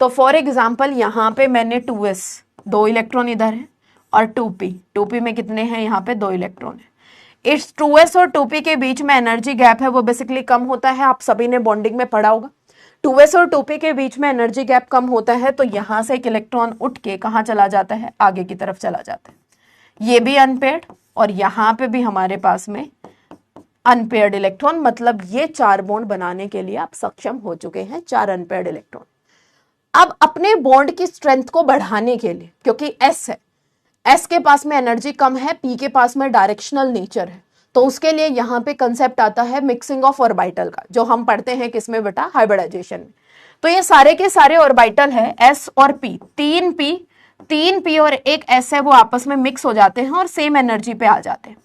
तो फॉर एग्जाम्पल यहाँ पे मैंने 2s 2 इलेक्ट्रॉन इधर है और 2p में कितने हैं, यहाँ पे 2 इलेक्ट्रॉन है। इस 2s और 2p के बीच में एनर्जी गैप है वो बेसिकली कम होता है। आप सभी ने बॉन्डिंग में पढ़ा होगा 2s और 2p के बीच में एनर्जी गैप कम होता है तो यहां से एक इलेक्ट्रॉन उठ के कहाँ चला जाता है, आगे की तरफ चला जाता है। ये भी अनपेयर्ड और यहाँ पे भी हमारे पास में अनपेयर्ड इलेक्ट्रॉन, मतलब ये 4 बॉन्ड बनाने के लिए आप सक्षम हो चुके हैं, 4 अनपेयर्ड इलेक्ट्रॉन। अब अपने बॉन्ड की स्ट्रेंथ को बढ़ाने के लिए, क्योंकि s है, S के पास में एनर्जी कम है, P के पास में डायरेक्शनल नेचर है, तो उसके लिए यहाँ पे कंसेप्ट आता है मिक्सिंग ऑफ ऑर्बिटल का, जो हम पढ़ते हैं किसमें बेटा, हाइब्रिडाइजेशन में। तो ये सारे के सारे ऑर्बिटल है S और P, तीन P और एक S है, वो आपस में मिक्स हो जाते हैं और सेम एनर्जी पे आ जाते हैं,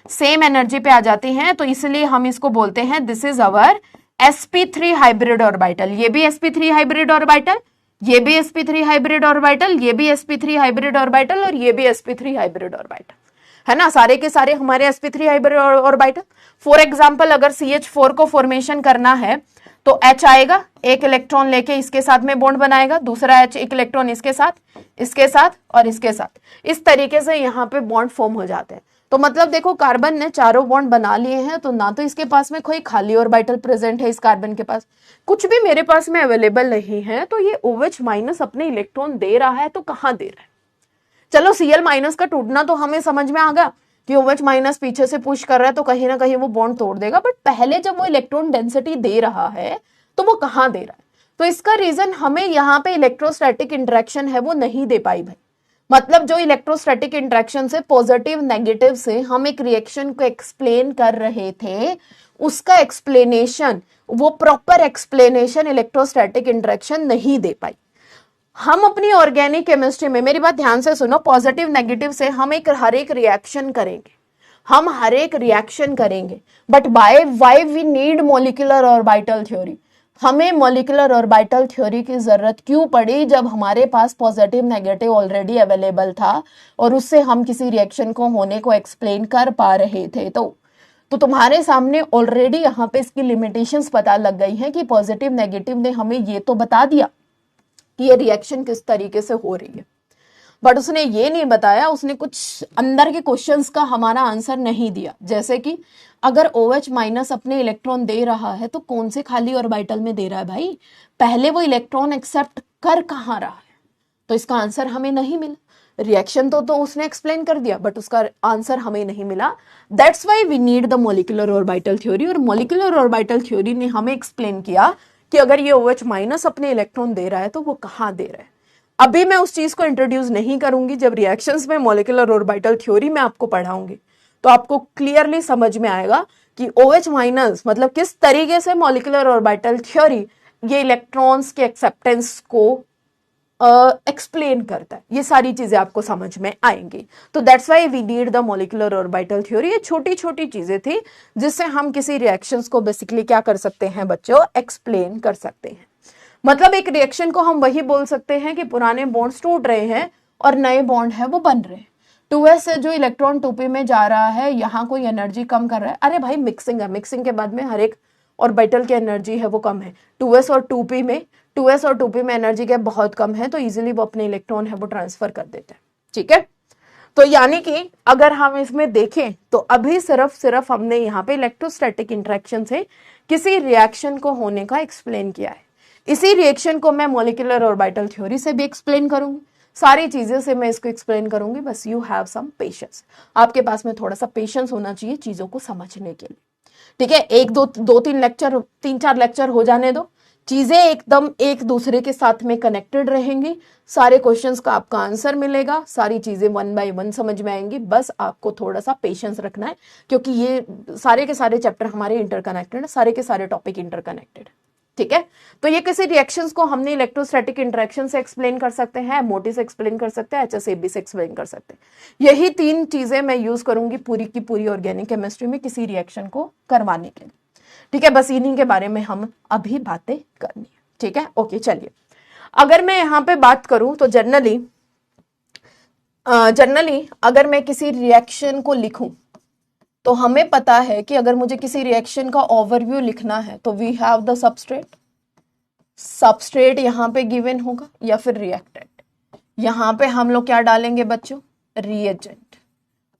सेम एनर्जी पे आ जाती हैं, तो इसलिए हम इसको बोलते हैं this is our sp3 hybrid orbital. ये भी sp3 हाइब्रिड ऑर्बिटल, ये भी sp3 हाइब्रिड ऑर्बिटल, ये भी sp3 हाइब्रिड ऑर्बिटल और ये भी sp3 हाइब्रिड ऑर्बिटल, है ना, सारे के सारे हमारे sp3 hybrid orbital. For example अगर CH4 को फॉर्मेशन करना है तो H आएगा, एक इलेक्ट्रॉन लेके इसके साथ में बॉन्ड बनाएगा, दूसरा H एक इलेक्ट्रॉन इसके साथ और इसके साथ, इस तरीके से यहाँ पे बॉन्ड फॉर्म हो जाते हैं। तो मतलब देखो कार्बन ने चारों बॉन्ड बना लिए हैं, तो ना तो इसके पास में कोई खाली ऑर्बिटल प्रेजेंट है, इस कार्बन के पास कुछ भी मेरे पास में अवेलेबल नहीं है, तो ये OH माइनस अपने इलेक्ट्रॉन दे रहा है, तो कहाँ दे रहा है। चलो Cl माइनस का टूटना तो हमें समझ में आ गया कि OH माइनस पीछे से पुश कर रहा है, तो कहीं ना कहीं वो बॉन्ड तोड़ देगा, बट पहले जब वो इलेक्ट्रॉन डेंसिटी दे रहा है तो वो कहाँ दे रहा है, तो इसका रीजन हमें यहाँ पे इलेक्ट्रोस्टैटिक इंटरेक्शन है वो नहीं दे पाई भाई। मतलब जो इलेक्ट्रोस्टैटिक इंटरेक्शन से पॉजिटिव नेगेटिव से हम एक रिएक्शन को एक्सप्लेन कर रहे थे, उसका एक्सप्लेनेशन, वो प्रॉपर एक्सप्लेनेशन इलेक्ट्रोस्टैटिक इंटरेक्शन नहीं दे पाई। हम अपनी ऑर्गेनिक केमिस्ट्री में, मेरी बात ध्यान से सुनो, पॉजिटिव नेगेटिव से हम हर एक रिएक्शन करेंगे, but why we need molecular orbital theory. हमें मॉलिक्यूलर ऑर्बिटल थ्योरी की जरूरत क्यों पड़ी, जब हमारे पास पॉजिटिव नेगेटिव ऑलरेडी अवेलेबल था और उससे हम किसी रिएक्शन को होने को एक्सप्लेन कर पा रहे थे। तो तुम्हारे सामने ऑलरेडी यहाँ पे इसकी लिमिटेशंस पता लग गई हैं कि पॉजिटिव नेगेटिव ने हमें ये तो बता दिया कि ये रिएक्शन किस तरीके से हो रही है, बट उसने ये नहीं बताया, उसने कुछ अंदर के क्वेश्चंस का हमारा आंसर नहीं दिया। जैसे कि अगर OH माइनस अपने इलेक्ट्रॉन दे रहा है तो कौन से खाली ऑर्बिटल में दे रहा है भाई, पहले वो इलेक्ट्रॉन एक्सेप्ट कर कहाँ रहा है, तो इसका आंसर हमें नहीं मिला। रिएक्शन तो उसने एक्सप्लेन कर दिया, बट उसका आंसर हमें नहीं मिला। That's why we need the molecular orbital theory, और मॉलिक्यूलर ऑर्बिटल थ्योरी ने हमें एक्सप्लेन किया कि अगर ये OH माइनस अपने इलेक्ट्रॉन दे रहा है तो वो कहाँ दे रहा है। अभी मैं उस चीज को इंट्रोड्यूस नहीं करूंगी, जब रिएक्शंस में मॉलिक्यूलर ऑर्बिटल थ्योरी में आपको पढ़ाऊंगी तो आपको क्लियरली समझ में आएगा कि OH माइनस मतलब किस तरीके से मॉलिक्यूलर ऑर्बिटल थ्योरी ये इलेक्ट्रॉन्स के एक्सेप्टेंस को एक्सप्लेन करता है। ये सारी चीजें आपको समझ में आएंगी। तो that's why we need the molecular orbital theory. ये छोटी छोटी चीजें थी जिससे हम किसी रिएक्शंस को बेसिकली क्या कर सकते हैं बच्चों, एक्सप्लेन कर सकते हैं। मतलब एक रिएक्शन को हम वही बोल सकते हैं कि पुराने बॉन्ड्स टूट रहे हैं और नए बॉन्ड है वो बन रहे हैं। 2s से जो इलेक्ट्रॉन 2p में जा रहा है, यहाँ कोई एनर्जी कम कर रहा है, अरे भाई मिक्सिंग है, मिक्सिंग के बाद में हर एक ऑर्बिटल की एनर्जी है वो कम है। 2s और 2p में एनर्जी गैप बहुत कम है, तो इजीली वो अपने इलेक्ट्रॉन है वो ट्रांसफर कर देते हैं। ठीक है, तो यानी कि अगर हम इसमें देखें तो अभी सिर्फ हमने यहाँ पे इलेक्ट्रोस्टैटिक इंटरेक्शन से किसी रिएक्शन को होने का एक्सप्लेन किया है। इसी रिएक्शन को मैं मॉलिक्यूलर ऑर्बिटल थ्योरी से भी एक्सप्लेन करूंगी, सारी चीजें से मैं इसको एक्सप्लेन करूंगी। बस यू हैव सम पेशेंस, आपके पास में थोड़ा सा पेशेंस होना चाहिए चीजों को समझने के लिए। ठीक है, तीन चार लेक्चर हो जाने दो, चीजें एकदम एक दूसरे के साथ में कनेक्टेड रहेंगी, सारे क्वेश्चंस का आपका आंसर मिलेगा, सारी चीजें 1 बाय 1 समझ में आएंगी। बस आपको थोड़ा सा पेशेंस रखना है, क्योंकि ये सारे के सारे चैप्टर हमारे इंटरकनेक्टेड है, सारे के सारे टॉपिक इंटरकनेक्टेड है। ठीक है, तो ये किसी रिएक्शंस को हमने इलेक्ट्रोस्टैटिक इंटरेक्शन से एक्सप्लेन कर सकते हैं, MOT से एक्सप्लेन कर सकते हैं, HSAB से एक्सप्लेन कर सकते हैं। यही 3 चीजें मैं यूज करूंगी पूरी की पूरी ऑर्गेनिक केमिस्ट्री में किसी रिएक्शन को करवाने के लिए। ठीक है, बस इन्हीं के बारे में हम अभी बातें करनी है। ठीक है, ओके, चलिए अगर मैं यहाँ पे बात करूं तो जनरली अगर मैं किसी रिएक्शन को लिखूं तो हमें पता है कि अगर मुझे किसी रिएक्शन का ओवरव्यू लिखना है तो वी हैव द सबस्ट्रेट यहाँ पे गिवन होगा या फिर रिएक्टेंट। यहाँ पे हम लोग क्या डालेंगे बच्चों, रिएजेंट,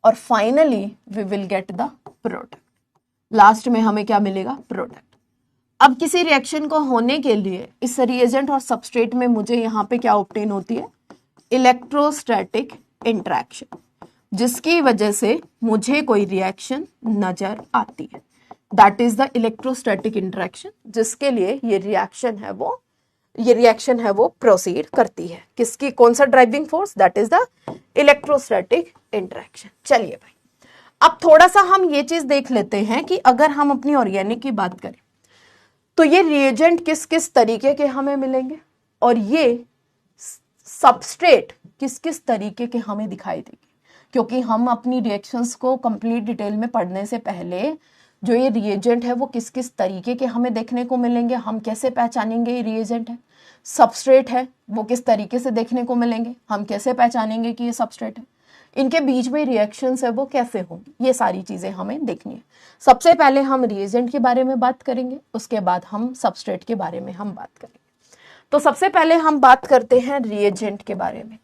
और finally we will get the product. Last में हमें क्या मिलेगा, प्रोडक्ट। अब किसी रिएक्शन को होने के लिए इस रिएजेंट और सबस्ट्रेट में मुझे यहाँ पे क्या ऑब्टेन होती है, इलेक्ट्रोस्टैटिक इंटरेक्शन, जिसकी वजह से मुझे कोई रिएक्शन नजर आती है। That is the electrostatic interaction, जिसके लिए ये रिएक्शन है वो ये रिएक्शन है वो प्रोसीड करती है। किसकी, कौन सा driving force, that is the electrostatic interaction. चलिए भाई, अब थोड़ा सा हम ये चीज देख लेते हैं कि अगर हम अपनी ऑर्गेनिक की बात करें तो ये रिएजेंट किस किस तरीके के हमें मिलेंगे और ये सबस्ट्रेट किस किस तरीके के हमें दिखाई देंगे, क्योंकि हम अपनी रिएक्शंस को कंप्लीट डिटेल में पढ़ने से पहले जो ये रिएजेंट है वो किस किस तरीके के हमें देखने को मिलेंगे, हम कैसे पहचानेंगे ये रिएजेंट है, सबस्ट्रेट है वो किस तरीके से देखने को मिलेंगे, हम कैसे पहचानेंगे कि ये सबस्ट्रेट है, इनके बीच में रिएक्शंस है वो कैसे होंगी, ये सारी चीजें हमें देखनी है। सबसे पहले हम रिएजेंट के बारे में बात करेंगे, उसके बाद हम सबस्ट्रेट के बारे में हम बात करेंगे। तो सबसे पहले हम बात करते हैं रिएजेंट के बारे में।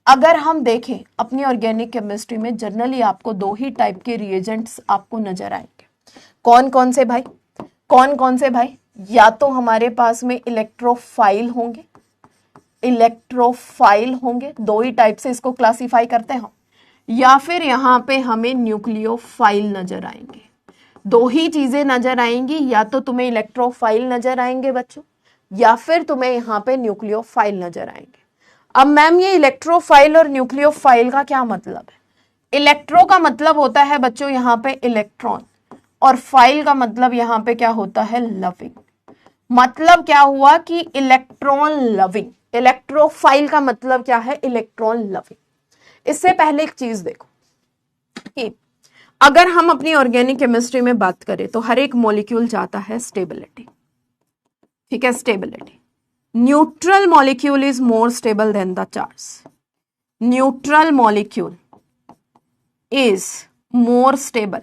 अगर हम देखें अपनी ऑर्गेनिक केमिस्ट्री में जनरली आपको दो ही टाइप के रिएजेंट्स आपको नजर आएंगे। कौन कौन से भाई, कौन कौन से भाई, या तो हमारे पास में इलेक्ट्रोफाइल होंगे, इलेक्ट्रोफाइल होंगे, दो ही टाइप से इसको क्लासिफाई करते हैं हम, या फिर यहाँ पे हमें न्यूक्लियोफाइल नजर आएंगे। दो ही चीजें नजर आएंगी, या तो तुम्हें इलेक्ट्रोफाइल नजर आएंगे बच्चों, या फिर तुम्हें यहाँ पे न्यूक्लियोफाइल नजर आएंगे। अब मैम ये इलेक्ट्रोफाइल और न्यूक्लियोफाइल का क्या मतलब है? इलेक्ट्रो का मतलब होता है बच्चों यहाँ पे इलेक्ट्रॉन, और फाइल का मतलब यहाँ पे क्या होता है, लविंग। मतलब क्या हुआ कि इलेक्ट्रॉन लविंग, इलेक्ट्रोफाइल का मतलब क्या है, इलेक्ट्रॉन लविंग। इससे पहले एक चीज देखो कि अगर हम अपनी ऑर्गेनिक केमिस्ट्री में बात करें तो हर एक मॉलिक्यूल चाहता है स्टेबिलिटी, ठीक है, stability. Neutral molecule is more stable than the charge, neutral molecule is more stable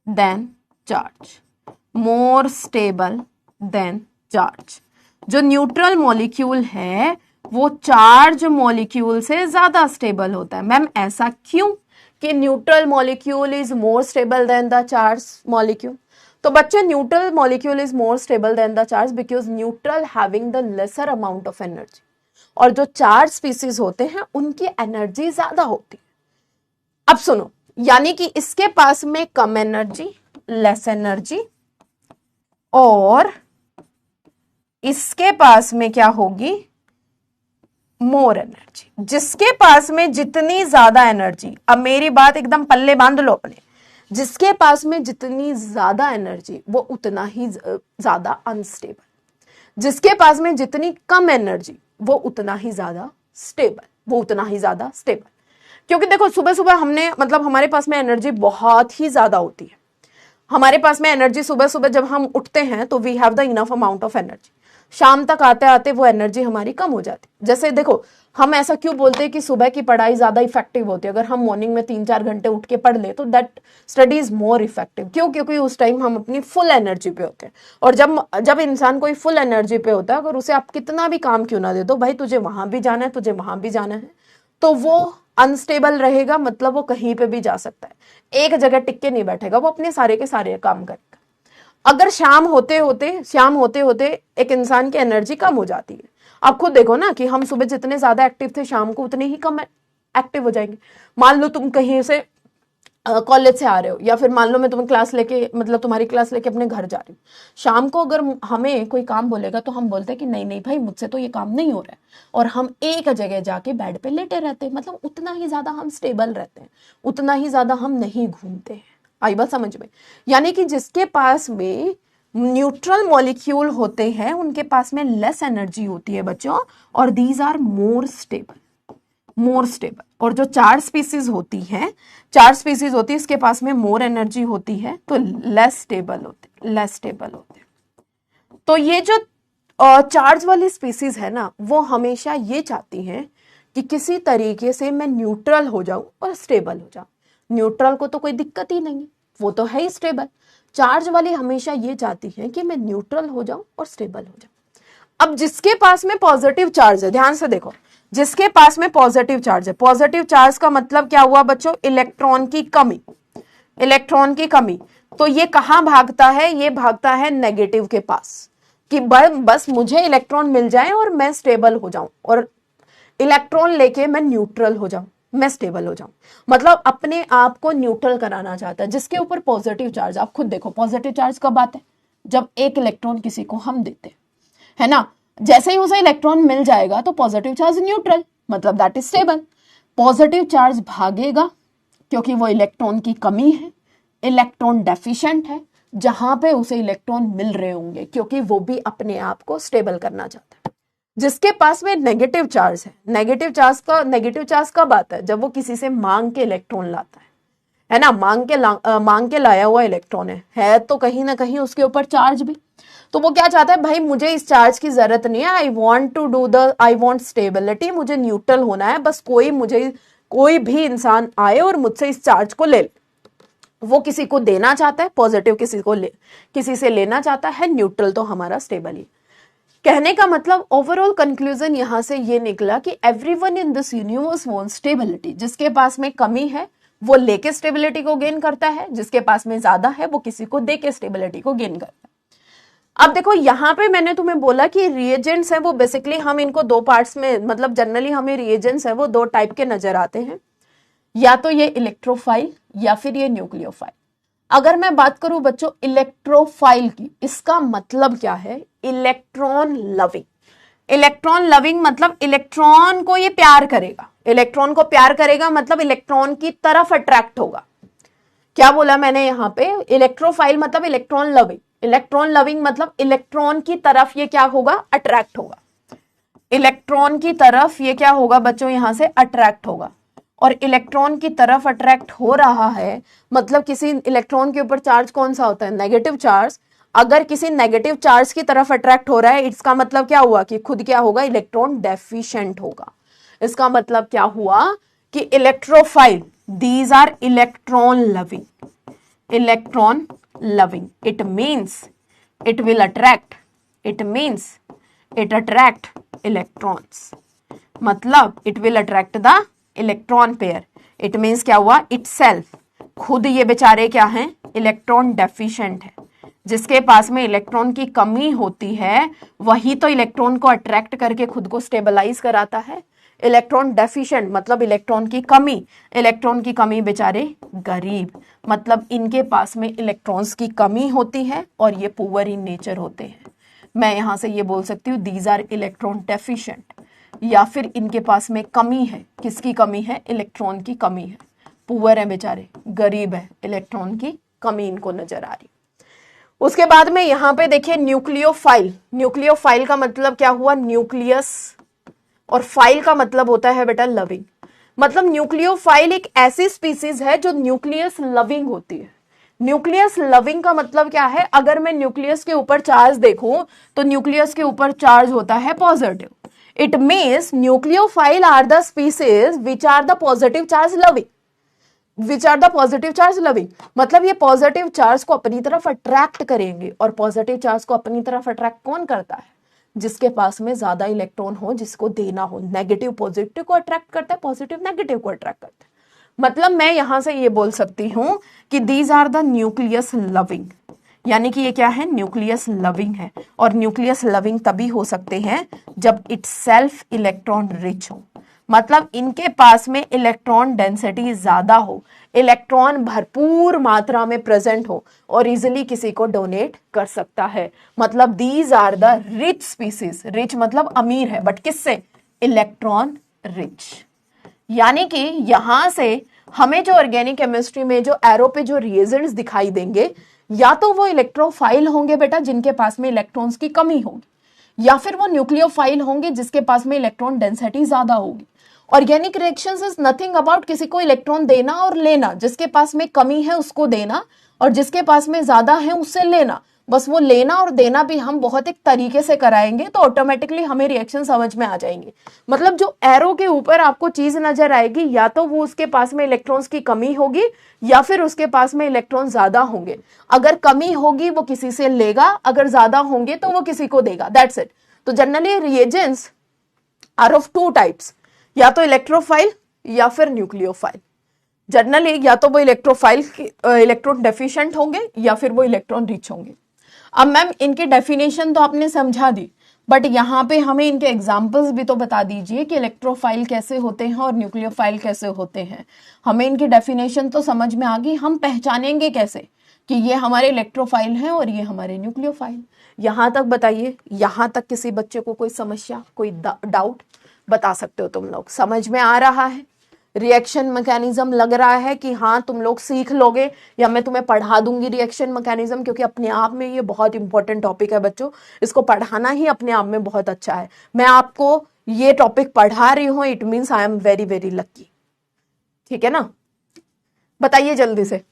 then charge, more stable then charge. जो न्यूट्रल मॉलिक्यूल है वो चार्ज मॉलिक्यूल से ज्यादा स्टेबल होता है। मैम ऐसा क्यों कि neutral molecule is more stable than the charge molecule? तो बच्चे neutral molecule is more stable than the charge because neutral having the lesser amount of energy, और जो चार्ज स्पीसीज होते हैं उनकी एनर्जी ज्यादा होती है। अब सुनो, यानी कि इसके पास में कम एनर्जी, लेस एनर्जी, और इसके पास में क्या होगी, मोर एनर्जी। जिसके पास में जितनी ज्यादा एनर्जी, अब मेरी बात एकदम पल्ले बांध लो अपने, जिसके पास में जितनी ज्यादा एनर्जी वो उतना ही ज्यादा अनस्टेबल, जिसके पास में जितनी कम एनर्जी वो उतना ही ज्यादा स्टेबल, वो उतना ही ज्यादा स्टेबल। क्योंकि देखो सुबह सुबह हमने मतलब हमारे पास में एनर्जी बहुत ही ज्यादा होती है, हमारे पास में एनर्जी सुबह सुबह जब हम उठते हैं तो we have the enough amount of energy, शाम तक आते आते वो एनर्जी हमारी कम हो जाती है। जैसे देखो हम ऐसा क्यों बोलते हैं कि सुबह की पढ़ाई ज्यादा इफेक्टिव होती है, अगर हम मॉर्निंग में 3-4 घंटे उठ के पढ़ ले तो that study is more effective. क्यों? क्योंकि उस टाइम हम अपनी फुल एनर्जी पे होते हैं, और जब इंसान कोई फुल एनर्जी पे होता है, अगर उसे आप कितना भी काम क्यों ना दे दो, भाई तुझे वहां भी जाना है, तुझे वहां भी जाना है, तो वो अनस्टेबल रहेगा, मतलब वो कहीं पे भी जा सकता है, एक जगह टिक के नहीं बैठेगा, वो अपने सारे के सारे काम करेगा। अगर शाम होते होते एक इंसान की एनर्जी कम हो जाती है, आप खुद देखो ना कि हम सुबह जितने ज्यादा एक्टिव थे शाम को उतने ही कम एक्टिव हो जाएंगे। मान लो तुम कहीं से कॉलेज से आ रहे हो, या फिर मान लो मैं तुम्हें क्लास लेके मतलब तुम्हारी क्लास लेके अपने घर जा रही हूँ, शाम को अगर हमें कोई काम बोलेगा तो हम बोलते हैं कि नहीं नहीं भाई मुझसे तो ये काम नहीं हो रहा है, और हम एक जगह जाके बेड पे लेटे रहते हैं, मतलब उतना ही ज्यादा हम स्टेबल रहते हैं, उतना ही ज्यादा हम नहीं घूमते हैं। आई बात समझ में? यानी कि जिसके पास में न्यूट्रल मॉलिक्यूल होते हैं उनके पास में लेस एनर्जी होती है बच्चों, और these are more stable, more stable. और जो चार्ज स्पीसीज होती है, चार्ज स्पीसीज होती है इसके पास में मोर एनर्जी होती है, तो लेस स्टेबल होते, लेस स्टेबल होते। तो ये जो चार्ज वाली स्पीसीज है ना, वो हमेशा ये चाहती हैं कि किसी तरीके से मैं न्यूट्रल हो जाऊं और स्टेबल हो जाऊं। न्यूट्रल को तो कोई दिक्कत ही नहीं, वो तो है ही स्टेबल। चार्ज वाली हमेशा ये चाहती है कि मैं न्यूट्रल हो जाऊं और स्टेबल हो जाऊं। अब जिसके पास में पॉजिटिव चार्ज है, ध्यान से देखो, जिसके पास में पॉजिटिव चार्ज है, पॉजिटिव चार्ज का मतलब क्या हुआ बच्चों, इलेक्ट्रॉन की कमी, इलेक्ट्रॉन की कमी। तो ये कहां भागता है, ये भागता है नेगेटिव के पास, कि बस मुझे इलेक्ट्रॉन मिल जाए और मैं स्टेबल हो जाऊं, और इलेक्ट्रॉन लेके मैं न्यूट्रल हो जाऊं, मैं स्टेबल हो जाऊं, मतलब अपने आप को न्यूट्रल कराना चाहता है। जिसके ऊपर पॉजिटिव चार्ज, आप खुद देखो पॉजिटिव चार्ज कब आता है, जब एक इलेक्ट्रॉन किसी को हम देते हैं, है ना। जैसे ही उसे इलेक्ट्रॉन मिल जाएगा तो पॉजिटिव चार्ज न्यूट्रल, मतलब that is stable. Positive charge भागेगा क्योंकि वो इलेक्ट्रॉन की कमी है, इलेक्ट्रॉन डेफिशिएंट है, जहां पे उसे इलेक्ट्रॉन मिल रहे होंगे, क्योंकि वो भी अपने आप को स्टेबल करना चाहता है। जिसके पास में नेगेटिव चार्ज है, नेगेटिव चार्ज कब आता है? जब वो किसी से मांग के इलेक्ट्रॉन लाता है ना, मांग के लाया हुआ इलेक्ट्रॉन है तो कहीं ना कहीं उसके ऊपर चार्ज भी, तो वो क्या चाहता है, भाई मुझे इस चार्ज की जरूरत नहीं है, आई वॉन्ट स्टेबिलिटी, मुझे न्यूट्रल होना है, बस कोई भी इंसान आए और मुझसे इस चार्ज को ले। वो किसी को देना चाहता है, पॉजिटिव किसी से लेना चाहता है, न्यूट्रल तो हमारा स्टेबल ही। कहने का मतलब ओवरऑल कंक्लूजन यहां से ये निकला कि everyone in this universe wants stability. जिसके पास में कमी है वो लेके स्टेबिलिटी को गेन करता है, जिसके पास में ज्यादा है वो किसी को देके स्टेबिलिटी को गेन करता है। अब देखो यहाँ पे मैंने तुम्हें बोला कि रिएजेंट्स है वो बेसिकली हम इनको दो पार्ट्स में, मतलब जनरली हमें रिएजेंट्स है वो दो टाइप के नजर आते हैं, या तो ये इलेक्ट्रोफाइल या फिर ये न्यूक्लियोफाइल। अगर मैं बात करूं बच्चों इलेक्ट्रोफाइल की, इसका मतलब क्या है? Electron loving. इलेक्ट्रॉन लविंग मतलब इलेक्ट्रॉन को ये प्यार करेगा, इलेक्ट्रॉन को प्यार करेगा मतलब इलेक्ट्रॉन की तरफ अट्रैक्ट होगा। क्या बोला मैंने यहाँ पे? इलेक्ट्रोफाइल मतलब इलेक्ट्रॉन लविंग, इलेक्ट्रॉन लविंग मतलब इलेक्ट्रॉन की तरफ ये क्या होगा? अट्रैक्ट होगा। इलेक्ट्रॉन की तरफ ये क्या होगा बच्चों? यहां से अट्रैक्ट होगा। और इलेक्ट्रॉन की तरफ अट्रैक्ट हो रहा है मतलब किसी इलेक्ट्रॉन के ऊपर चार्ज कौन सा होता है? Negative charge. अगर किसी नेगेटिव चार्ज की तरफ अट्रैक्ट हो रहा है, इसका मतलब क्या हुआ कि खुद क्या होगा? इलेक्ट्रॉन डेफिशिएंट होगा। इसका मतलब क्या हुआ कि electrophile, these are electron loving, electron loving, it means it will attract, it means it attract electrons, मतलब it will attract the electron pair, it means क्या हुआ? itself, खुद ये बेचारे क्या हैं? इलेक्ट्रॉन डेफिशिएंट है। जिसके पास में इलेक्ट्रॉन की कमी होती है वही तो इलेक्ट्रॉन को अट्रैक्ट करके खुद को स्टेबलाइज कराता है। इलेक्ट्रॉन डेफिशिएंट मतलब इलेक्ट्रॉन की कमी, इलेक्ट्रॉन की कमी बेचारे गरीब, मतलब इनके पास में इलेक्ट्रॉन्स की कमी होती है और ये पुअर इन नेचर होते हैं। मैं यहां से ये बोल सकती हूँ दीज आर इलेक्ट्रॉन डेफिशिएंट, या फिर इनके पास में कमी है। किसकी कमी है? इलेक्ट्रॉन की कमी है। पुअर है बेचारे, गरीब है, इलेक्ट्रॉन की कमी इनको नजर आ रही। उसके बाद में यहाँ पे देखिए न्यूक्लियोफाइल। न्यूक्लियोफाइल का मतलब क्या हुआ? न्यूक्लियस, और फाइल का मतलब होता है बेटा लविंग। मतलब न्यूक्लियोफाइल एक ऐसी स्पीसीज है जो न्यूक्लियस लविंग होती है। न्यूक्लियस लविंग का मतलब क्या है? अगर मैं न्यूक्लियस के ऊपर चार्ज देखूं तो न्यूक्लियस के ऊपर चार्ज होता है positive. It means nucleophile are the species which are the positive charge loving, which are the positive charge loving. मतलब ये पॉजिटिव चार्ज को अपनी तरफ अट्रैक्ट करेंगे, और पॉजिटिव चार्ज को अपनी तरफ अट्रैक्ट कौन करता है? जिसके पास में ज्यादा इलेक्ट्रॉन हो, जिसको देना हो। नेगेटिव पॉजिटिव को अट्रैक्ट करता है, पॉजिटिव नेगेटिव को अट्रैक्ट करता है। मतलब मैं यहां से ये बोल सकती हूं कि these are the nucleus loving, यानी कि ये क्या है? न्यूक्लियस लविंग है। और न्यूक्लियस लविंग तभी हो सकते हैं जब इटसेल्फ इलेक्ट्रॉन रिच हो, मतलब इनके पास में इलेक्ट्रॉन डेंसिटी ज्यादा हो, इलेक्ट्रॉन भरपूर मात्रा में प्रेजेंट हो और इजिली किसी को डोनेट कर सकता है। मतलब these are the rich species. Rich मतलब अमीर है, बट किससे? Electron rich. यानी कि यहां से हमें जो ऑर्गेनिक केमिस्ट्री में जो एरो पे जो रिएजेंट्स दिखाई देंगे, या तो वो इलेक्ट्रोफाइल होंगे बेटा जिनके पास में इलेक्ट्रॉन्स की कमी होगी, या फिर वो न्यूक्लियोफाइल होंगे जिसके पास में इलेक्ट्रॉन डेंसिटी ज्यादा होगी। Organic reactions is nothing about किसी को इलेक्ट्रॉन देना और लेना, जिसके पास में कमी है उसको देना और जिसके पास में ज्यादा है उससे लेना। बस वो लेना और देना भी हम बहुत एक तरीके से कराएंगे तो ऑटोमेटिकली हमें रिएक्शन समझ में आ जाएंगे। मतलब जो एरो के ऊपर आपको चीज नजर आएगी, या तो वो उसके पास में इलेक्ट्रॉन्स की कमी होगी या फिर उसके पास में इलेक्ट्रॉन ज्यादा होंगे। अगर कमी होगी वो किसी से लेगा, अगर ज्यादा होंगे तो वो किसी को देगा, दैट्स इट। तो generally reagents are of two types, या तो इलेक्ट्रोफाइल या फिर न्यूक्लियोफाइल। जनरली या तो वो इलेक्ट्रोफाइल इलेक्ट्रॉन डेफिशिएंट होंगे या फिर वो इलेक्ट्रॉन रिच होंगे। अब मैम इनकी डेफिनेशन तो आपने समझा दी, बट यहाँ पे हमें इनके एग्जाम्पल्स भी तो बता दीजिए कि इलेक्ट्रोफाइल कैसे होते हैं और न्यूक्लियोफाइल कैसे होते हैं। हमें इनकी डेफिनेशन तो समझ में आ गई, हम पहचानेंगे कैसे? कि ये हमारे इलेक्ट्रोफाइल हैं और ये हमारे न्यूक्लियोफाइल। यहां तक बताइए, यहां तक किसी बच्चे को कोई समस्या, कोई डाउट बता सकते हो तुम लोग? समझ में आ रहा है? रिएक्शन मैकेनिज्म लग रहा है कि हाँ तुम लोग सीख लोगे, या मैं तुम्हें पढ़ा दूंगी रिएक्शन मैकेनिज्म? क्योंकि अपने आप में ये बहुत इंपॉर्टेंट टॉपिक है बच्चों, इसको पढ़ाना ही अपने आप में बहुत अच्छा है। मैं आपको ये टॉपिक पढ़ा रही हूं, it means I am very very lucky. ठीक है ना? बताइए जल्दी से।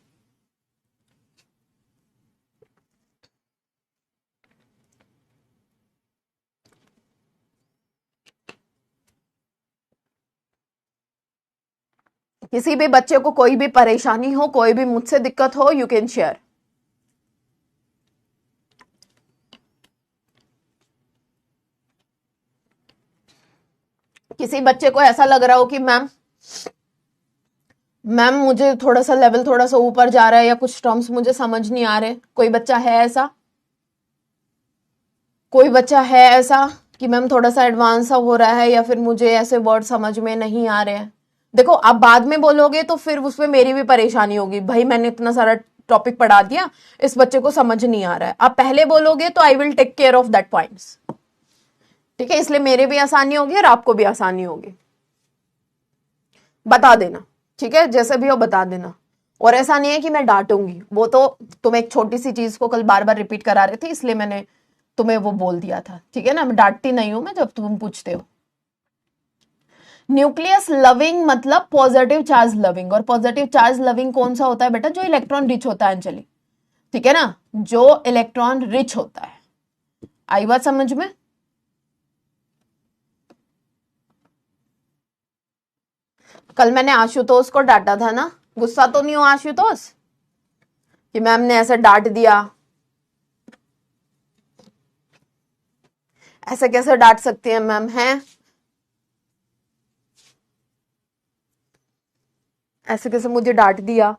किसी भी बच्चे को कोई भी परेशानी हो, कोई भी मुझसे दिक्कत हो, यू कैन शेयर। किसी बच्चे को ऐसा लग रहा हो कि मैम मुझे थोड़ा सा लेवल थोड़ा सा ऊपर जा रहा है, या कुछ टर्म्स मुझे समझ नहीं आ रहे, कोई बच्चा है ऐसा? कोई बच्चा है ऐसा कि मैम थोड़ा सा एडवांस सा हो रहा है, या फिर मुझे ऐसे वर्ड समझ में नहीं आ रहे हैं? देखो, आप बाद में बोलोगे तो फिर उसमें मेरी भी परेशानी होगी, भाई मैंने इतना सारा टॉपिक पढ़ा दिया, इस बच्चे को समझ नहीं आ रहा है। आप पहले बोलोगे तो I will take care of that points. ठीक है, इसलिए मेरे भी आसानी होगी और आपको भी आसानी होगी। बता देना, ठीक है, जैसे भी हो बता देना। और ऐसा नहीं है कि मैं डांटूंगी, वो तो तुम एक छोटी सी चीज को कल बार बार रिपीट करा रहे थे, इसलिए मैंने तुम्हें वो बोल दिया था। ठीक है ना? मैं डांटती नहीं हूं मैं जब तुम पूछते हो। न्यूक्लियस लविंग मतलब पॉजिटिव चार्ज लविंग, और पॉजिटिव चार्ज लविंग कौन सा होता है बेटा? जो इलेक्ट्रॉन रिच होता है अंजलि। ठीक है ना? जो इलेक्ट्रॉन रिच होता है। आई बात समझ में? कल मैंने आशुतोष को डांटा था ना, गुस्सा तो नहीं हो आशुतोष कि मैम ने ऐसे डांट दिया? ऐसे कैसे डांट सकती है मैम? है ऐसे कैसे मुझे डांट दिया?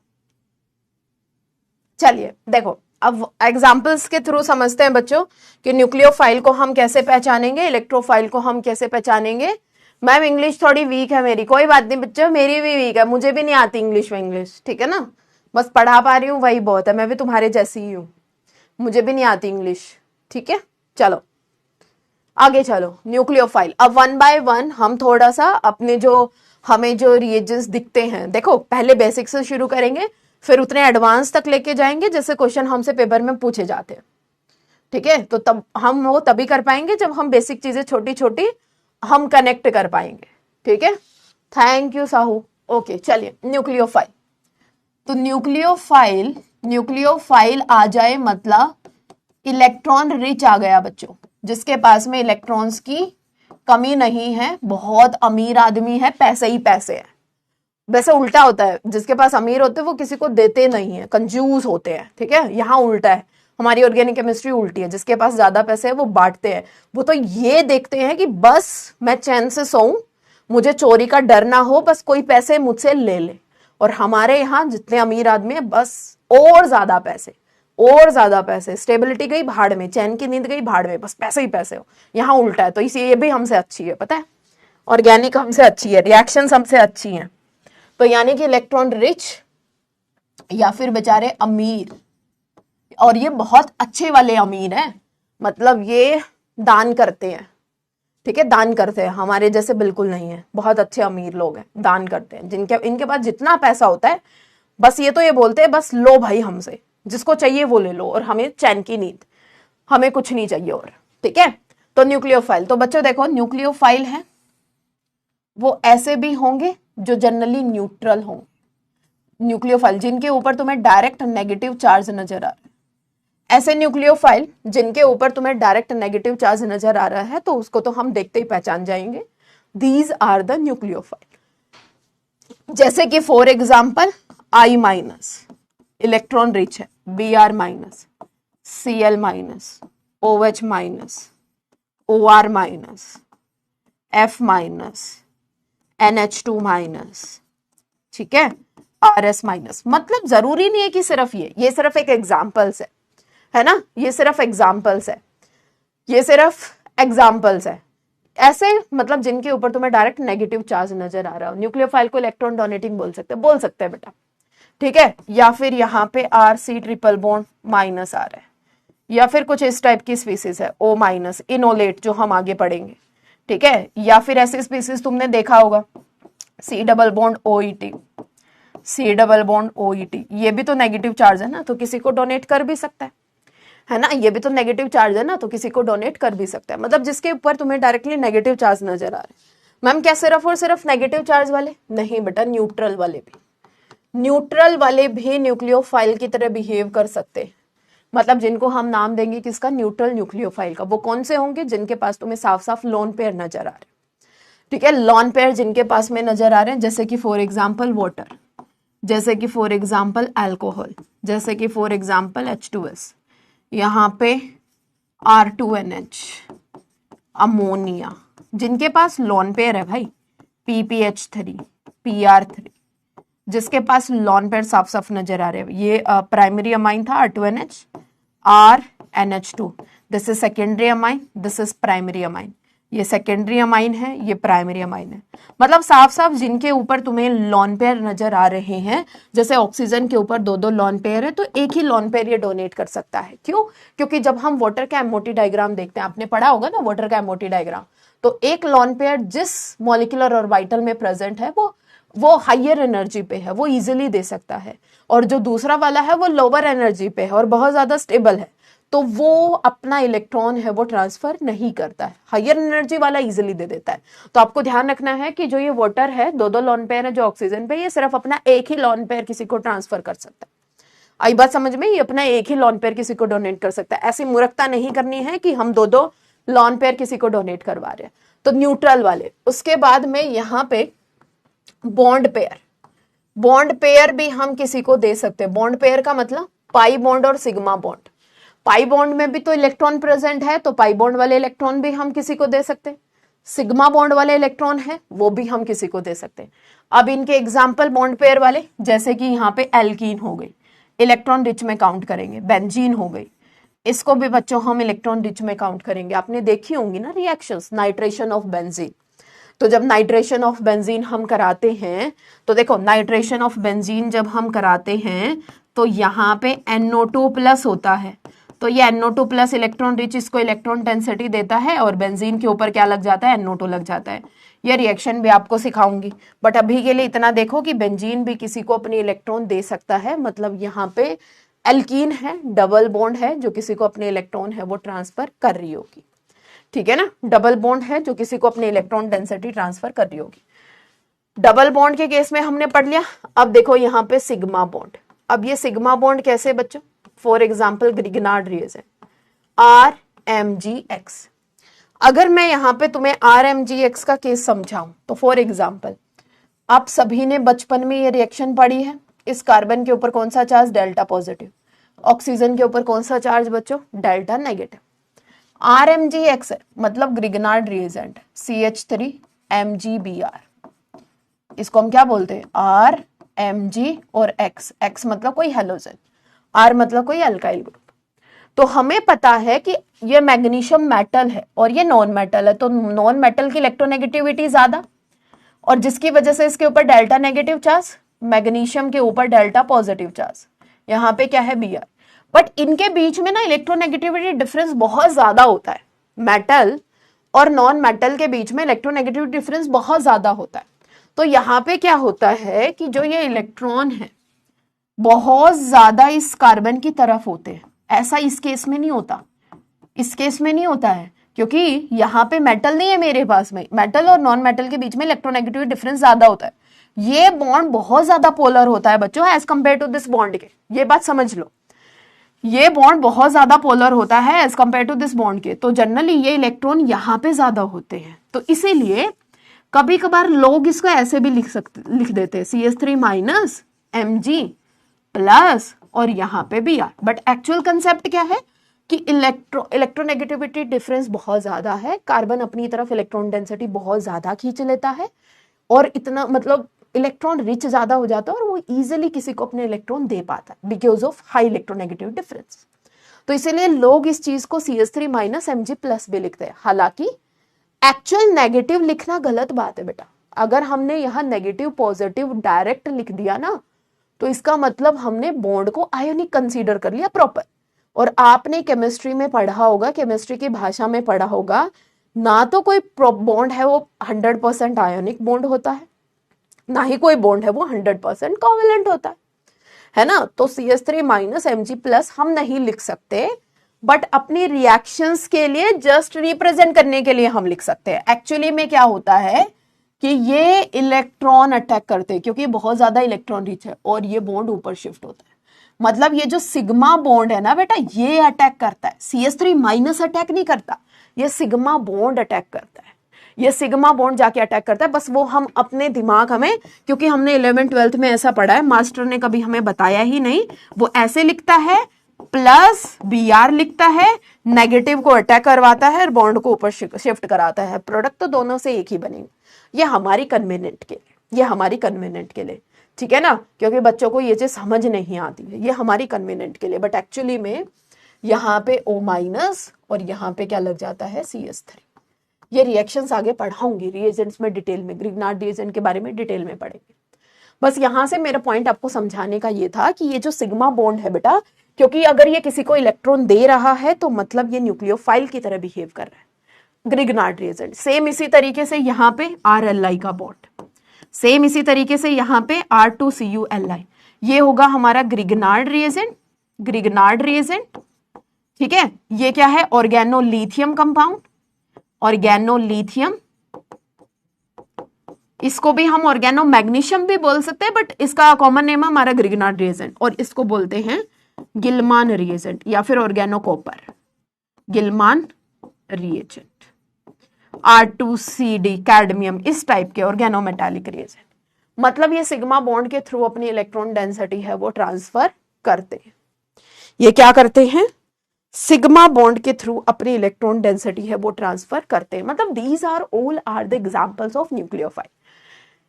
चलिए देखो, अब एग्जाम्पल्स के थ्रू समझते हैं बच्चों कि न्यूक्लियोफाइल को हम कैसे पहचानेंगे, इलेक्ट्रोफाइल को हम कैसे पहचानेंगे। मैम इंग्लिश थोड़ी वीक है मेरी, कोई बात नहीं बच्चों, मेरी भी वीक है, मुझे भी नहीं आती इंग्लिश में इंग्लिश। ठीक है ना? बस पढ़ा पा रही हूँ वही बहुत है, मैं भी तुम्हारे जैसी ही हूँ, मुझे भी नहीं आती इंग्लिश। ठीक है, चलो आगे चलो। न्यूक्लियोफाइल, अब वन बाय वन हम थोड़ा सा अपने जो हमें जो रिएजेंट्स दिखते हैं, देखो पहले बेसिक से शुरू करेंगे, फिर उतने एडवांस तक लेके जाएंगे जैसे क्वेश्चन हमसे पेपर में पूछे जाते हैं। ठीक है? तो तब हम वो तभी कर पाएंगे जब हम बेसिक चीजें छोटी छोटी हम कनेक्ट कर पाएंगे। ठीक है? Thank you Sahu. ओके चलिए, न्यूक्लियोफाइल। तो न्यूक्लियोफाइल आ जाए मतलब इलेक्ट्रॉन रिच आ गया बच्चों, जिसके पास में इलेक्ट्रॉन्स की कमी नहीं है, बहुत अमीर आदमी है, पैसे ही पैसे है। वैसे उल्टा होता है, जिसके पास अमीर होते हैं वो किसी को देते नहीं है, कंजूस होते हैं। ठीक है? यहाँ उल्टा है, हमारी ऑर्गेनिक केमिस्ट्री उल्टी है, जिसके पास ज्यादा पैसे है वो बांटते हैं। वो तो ये देखते हैं कि बस मैं चैन से सोऊं, मुझे चोरी का डर ना हो, बस कोई पैसे मुझसे ले ले। और हमारे यहाँ जितने अमीर आदमी है, बस और ज्यादा पैसे, और ज्यादा पैसे, स्टेबिलिटी गई भाड़ में, चैन की नींद गई भाड़ में, बस पैसे ही पैसे हो। यहाँ उल्टा है, तो इसी ये भी हमसे अच्छी है, पता है, ऑर्गेनिक हमसे अच्छी है, रिएक्शन हमसे अच्छी है। तो यानी कि इलेक्ट्रॉन रिच या फिर बेचारे अमीर, और ये बहुत अच्छे वाले अमीर हैं, मतलब ये दान करते हैं। ठीक है? दान करते हैं, हमारे जैसे बिल्कुल नहीं है, बहुत अच्छे अमीर लोग हैं, दान करते हैं, जिनके इनके पास जितना पैसा होता है, बस ये तो ये बोलते हैं बस लो भाई हमसे, जिसको चाहिए वो ले लो, और हमें चैन की नींद, हमें कुछ नहीं चाहिए और। ठीक है? तो न्यूक्लियोफाइल, तो बच्चों देखो न्यूक्लियोफाइल है वो ऐसे भी होंगे जो जनरली न्यूट्रल हों। न्यूक्लियोफाइल जिनके ऊपर तुम्हें डायरेक्ट नेगेटिव चार्ज नजर आ रहा है, ऐसे न्यूक्लियोफाइल जिनके ऊपर तुम्हें डायरेक्ट नेगेटिव चार्ज नजर आ रहा है, तो उसको तो हम देखते ही पहचान जाएंगे, दीज आर द न्यूक्लियोफाइल। जैसे कि for example I minus electron rich है, B R minus, C L minus, O H minus, O R minus, F minus, NH2 minus. ठीक है? RS minus. मतलब जरूरी नहीं है कि सिर्फ ये सिर्फ एक एग्जाम्पल्स है ना, ये सिर्फ एग्जाम्पल्स है, ये सिर्फ एग्जाम्पल्स है। ऐसे मतलब जिनके ऊपर तुम्हें डायरेक्ट नेगेटिव चार्ज नजर आ रहा हो, न्यूक्लियोफाइल को इलेक्ट्रॉन डोनेटिंग बोल सकते हैं बेटा। ठीक है, या फिर यहाँ पे RC ट्रिपल बॉन्ड माइनस आ रहा है, या फिर कुछ इस टाइप की स्पीसीज है O माइनस, इनोलेट, जो हम आगे पढ़ेंगे। ठीक है, या फिर ऐसी स्पीसीज तुमने देखा होगा C double bond OET, C double bond OET, ये भी तो नेगेटिव चार्ज है ना, तो किसी को डोनेट कर भी सकता है ना, ये भी तो नेगेटिव चार्ज है ना, तो किसी को डोनेट कर भी सकता है। मतलब जिसके ऊपर तुम्हें डायरेक्टली नेगेटिव चार्ज नजर आ रहे हैं। मैम क्या सिर्फ और सिर्फ नेगेटिव चार्ज वाले? नहीं बेटा, न्यूट्रल वाले भी, न्यूट्रल वाले भी न्यूक्लियोफाइल की तरह बिहेव कर सकते हैं। मतलब जिनको हम नाम देंगे किसका? न्यूट्रल न्यूक्लियोफाइल का। वो कौन से होंगे? जिनके पास तुम्हें साफ साफ लोन पेयर नजर आ रहे हैं। ठीक है, लॉन पेयर जिनके पास में नजर आ रहे हैं, जैसे कि फॉर एग्जाम्पल वाटर, जैसे कि फॉर एग्जाम्पल अल्कोहल, जैसे कि फॉर एग्जाम्पल H2S, यहाँ पे R2NH, अमोनिया, जिनके पास लॉन पेयर है भाई, PPH3, PR3, जिसके पास लॉन पेयर साफ साफ नजर आ रहे हैं। ये प्राइमरी अमाइन था R2NH, RNH2, this is secondary amine, this is primary amine. ये सेकेंडरी अमाइन है, ये प्राइमरी अमाइन है। मतलब साफ साफ जिनके ऊपर तुम्हें लॉन पेयर नजर आ रहे हैं, जैसे ऑक्सीजन के ऊपर दो दो लॉन पेयर है, तो एक ही लॉन पेयर ये डोनेट कर सकता है। क्यों? क्योंकि जब हम वाटर का एमओटी डायग्राम देखते हैं, आपने पढ़ा होगा ना वाटर का एमओटी डायग्राम, तो एक लॉन पेयर जिस मॉलिक्यूलर ऑर्बिटल में प्रेजेंट है वो हाइयर एनर्जी पे है, वो इजीली दे सकता है, और जो दूसरा वाला है वो लोअर एनर्जी पे है और बहुत ज्यादा स्टेबल है, तो वो अपना इलेक्ट्रॉन है वो ट्रांसफर नहीं करता है। हाइयर एनर्जी वाला इजीली दे देता है। तो आपको ध्यान रखना है कि जो ये वाटर है, दो दो लॉन पेयर है जो ऑक्सीजन पे, ये सिर्फ अपना एक ही लॉन पेयर किसी को ट्रांसफर कर सकता है। आई बात समझ में? ये अपना एक ही लॉन पेयर किसी को डोनेट कर सकता है। ऐसी मूर्खता नहीं करनी है कि हम दो दो लॉन पेयर किसी को डोनेट करवा रहे हैं। तो न्यूट्रल वाले। उसके बाद में यहाँ पे बॉन्ड पेयर, बॉन्ड पेयर भी हम किसी को दे सकते हैं। बॉन्ड पेयर का मतलब पाई बॉन्ड और सिग्मा बॉन्ड। पाई बॉन्ड में भी तो इलेक्ट्रॉन प्रेजेंट है, तो पाई बॉन्ड वाले इलेक्ट्रॉन भी हम किसी को दे सकते हैं। सिग्मा बॉन्ड वाले इलेक्ट्रॉन है, वो भी हम किसी को दे सकते हैं। अब इनके एग्जाम्पल बॉन्ड पेयर वाले, जैसे कि यहाँ पे एल्कीन हो गई, इलेक्ट्रॉन रिच में काउंट करेंगे। बेंजीन हो गई, इसको भी बच्चों हम इलेक्ट्रॉन रिच में काउंट करेंगे। आपने देखी होंगी ना रिएक्शंस, नाइट्रेशन ऑफ बेंजीन। तो जब नाइट्रेशन ऑफ बेंजीन हम कराते हैं, तो देखो नाइट्रेशन ऑफ बेंजीन जब हम कराते हैं तो यहाँ पे NO2 प्लस होता है, तो ये NO2 प्लस इलेक्ट्रॉन रिच इसको इलेक्ट्रॉन डेंसिटी देता है, और बेंजीन के ऊपर क्या लग जाता है? NO2 लग जाता है। ये रिएक्शन भी आपको सिखाऊंगी, बट अभी के लिए इतना देखो कि बेंजीन भी किसी को अपने इलेक्ट्रॉन दे सकता है। मतलब यहाँ पे एल्कीन है, डबल बॉन्ड है, जो किसी को अपने इलेक्ट्रॉन है वो ट्रांसफर कर रही होगी। ठीक है ना, डबल बॉन्ड है जो किसी को अपने इलेक्ट्रॉन डेंसिटी ट्रांसफर कर रही होगी। डबल बॉन्ड के केस में हमने पढ़ लिया। अब देखो यहाँ पे सिग्मा बॉन्ड। अब ये सिग्मा बॉन्ड कैसे बच्चों? For example Grignard reagent RMgX। अगर मैं यहाँ पे तुम्हें RMgX का केस समझाऊं, तो फॉर एग्जाम्पल आप सभी ने बचपन में ये रिएक्शन पढ़ी है। इस कार्बन के ऊपर कौन सा चार्ज? Delta positive. ऑक्सीजन के ऊपर कौन सा चार्ज बच्चों? Delta negative. RMgX मतलब ग्रिगनार्ड रिएजेंट CH3MgBr, इसको हम क्या बोलते हैं? RMg और X मतलब कोई हेलोजन, R मतलब कोई अल्काइल ग्रुप। तो हमें पता है कि ये मैग्नीशियम मेटल है और ये नॉन मेटल है, तो नॉन मेटल की इलेक्ट्रोनेगेटिविटी ज्यादा, और जिसकी वजह से इसके ऊपर डेल्टा नेगेटिव चार्ज, मैग्नीशियम के ऊपर डेल्टा पॉजिटिव चार्ज, यहाँ पे क्या है? Br। बट इनके बीच में ना इलेक्ट्रोनेगेटिविटी डिफरेंस बहुत ज्यादा होता है। मेटल और नॉन मेटल के बीच में इलेक्ट्रोनेगेटिविटी डिफरेंस बहुत ज्यादा होता है। तो यहाँ पे क्या होता है कि जो ये इलेक्ट्रॉन है बहुत ज्यादा इस कार्बन की तरफ होते हैं। ऐसा इस केस में नहीं होता, इस केस में नहीं होता है, क्योंकि यहाँ पे मेटल नहीं है मेरे पास में। मेटल और नॉन मेटल के बीच में इलेक्ट्रोनेगेटिविटी डिफरेंस ज्यादा होता है। ये बॉन्ड बहुत ज्यादा पोलर होता है बच्चों as compare to this bond के। ये बात समझ लो, ये बॉन्ड बहुत ज्यादा पोलर होता है as compare to this bond के। तो जनरली ये इलेक्ट्रॉन यहाँ पे ज्यादा होते हैं। तो इसीलिए कभी कभार लोग इसको ऐसे भी लिख देते हैं CH3 माइनस Mg प्लस और यहाँ पे Br। बट एक्चुअल कंसेप्ट क्या है कि इलेक्ट्रोनेगेटिविटी डिफरेंस बहुत ज्यादा है। कार्बन अपनी तरफ इलेक्ट्रॉन डेंसिटी बहुत ज्यादा खींच लेता है, और इतना मतलब इलेक्ट्रॉन रिच ज्यादा हो जाता है, और वो इजीली किसी को अपने इलेक्ट्रॉन दे पाता है because of high electronegative difference. तो इसीलिए लोग इस चीज को CH3 माइनस Mg प्लस भी लिखते हैं। हालांकि एक्चुअल नेगेटिव लिखना गलत बात है बेटा। अगर हमने यहाँ नेगेटिव पॉजिटिव डायरेक्ट लिख दिया ना, तो इसका मतलब हमने बॉन्ड को आयोनिक कंसीडर कर लिया प्रॉपर। और आपने केमिस्ट्री में पढ़ा होगा, केमिस्ट्री की भाषा में पढ़ा होगा, ना तो कोई बॉन्ड है वो 100% आयोनिक बॉन्ड होता है, ना ही कोई बॉन्ड है वो 100% कोवेलेंट होता है ना। तो CH3 माइनस Mg+ हम नहीं लिख सकते, बट अपनी रिएक्शंस के लिए जस्ट रिप्रेजेंट करने के लिए हम लिख सकते हैं। एक्चुअली में क्या होता है कि ये इलेक्ट्रॉन अटैक करते हैं, क्योंकि बहुत ज्यादा इलेक्ट्रॉन रिच है और ये बॉन्ड ऊपर शिफ्ट होता है। मतलब ये जो सिग्मा बॉन्ड है ना बेटा, ये अटैक करता है, CH3 माइनस अटैक नहीं करता, ये सिग्मा बॉन्ड अटैक करता है। ये सिग्मा बॉन्ड जाके अटैक करता है। बस वो हम अपने दिमाग हमें, क्योंकि हमने 11th-12th में ऐसा पढ़ा है, मास्टर ने कभी हमें बताया ही नहीं, वो ऐसे लिखता है प्लस Br लिखता है, नेगेटिव को अटैक करवाता है और बॉन्ड को ऊपर शिफ्ट कराता है। प्रोडक्ट तो दोनों से एक ही बनेंगे। ये हमारी कन्वीनियंट के लिए, ये हमारी कन्वीनियंट के लिए, ठीक है ना, क्योंकि बच्चों को ये चीज समझ नहीं आती है, ये हमारी कन्वीनियंट के लिए। बट एक्चुअली में यहाँ पे O- और यहाँ पे क्या लग जाता है CH3। ये रिएक्शंस आगे पढ़ाऊंगी रिएजेंट्स में डिटेल में, ग्रिग्नार्ड रिएजेंट के बारे में डिटेल में पढ़ेंगे। बस यहां से मेरा पॉइंट आपको समझाने का ये था कि ये जो सिग्मा बॉन्ड है बेटा, क्योंकि अगर ये किसी को इलेक्ट्रॉन दे रहा है तो मतलब ये न्यूक्लियोफाइल की तरह बिहेव कर रहा है। ग्रिग्नार्ड रिएजेंट सेम इसी तरीके से यहाँ पे RLi का बॉन्ड, सेम इसी तरीके से यहाँ पे R2CuLi, ये होगा हमारा ग्रिग्नार्ड रिएजेंट, ग्रिग्नार्ड रिएजेंट, ठीक है। ये क्या है, ऑर्गेनोलिथियम कंपाउंड, ऑर्गेनोलिथियम, इसको भी हम ऑर्गेनो मैग्नीशियम भी बोल सकते हैं, बट इसका कॉमन नेम है हमारा ग्रिग्नार्ड रिएजेंट, और इसको बोलते हैं गिलमान रिएजेंट या फिर organo copper, Gilman reagent. R2CD cadmium, इस टाइप के ऑर्गेनो मेटालिक रिएजेंट। मतलब ये सिग्मा बॉन्ड के थ्रू अपनी इलेक्ट्रॉन डेंसिटी है वो ट्रांसफर करते हैं। ये क्या करते हैं, सिग्मा बॉन्ड के थ्रू अपनी इलेक्ट्रॉन डेंसिटी है वो ट्रांसफर करते हैं। मतलब these are all are the examples of nucleophile.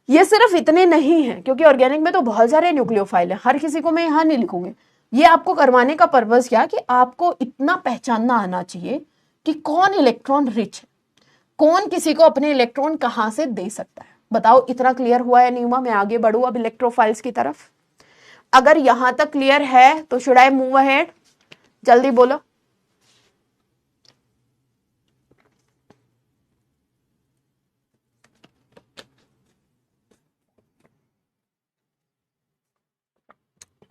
ये सिर्फ इतने नहीं है, क्योंकि ऑर्गेनिक में तो बहुत सारे न्यूक्लियोफाइल है, हर किसी को मैं यहां नहीं लिखूंगी। ये आपको करवाने का पर्पस क्या, कि आपको इतना पहचानना आना चाहिए कि कौन इलेक्ट्रॉन रिच है, कौन किसी को अपने इलेक्ट्रॉन कहां से दे सकता है। बताओ इतना क्लियर हुआ है नहीं हुआ? मैं आगे बढ़ू अब इलेक्ट्रोफाइल्स की तरफ। अगर यहां तक क्लियर है तो शुड आई मूव अहेड? जल्दी बोलो।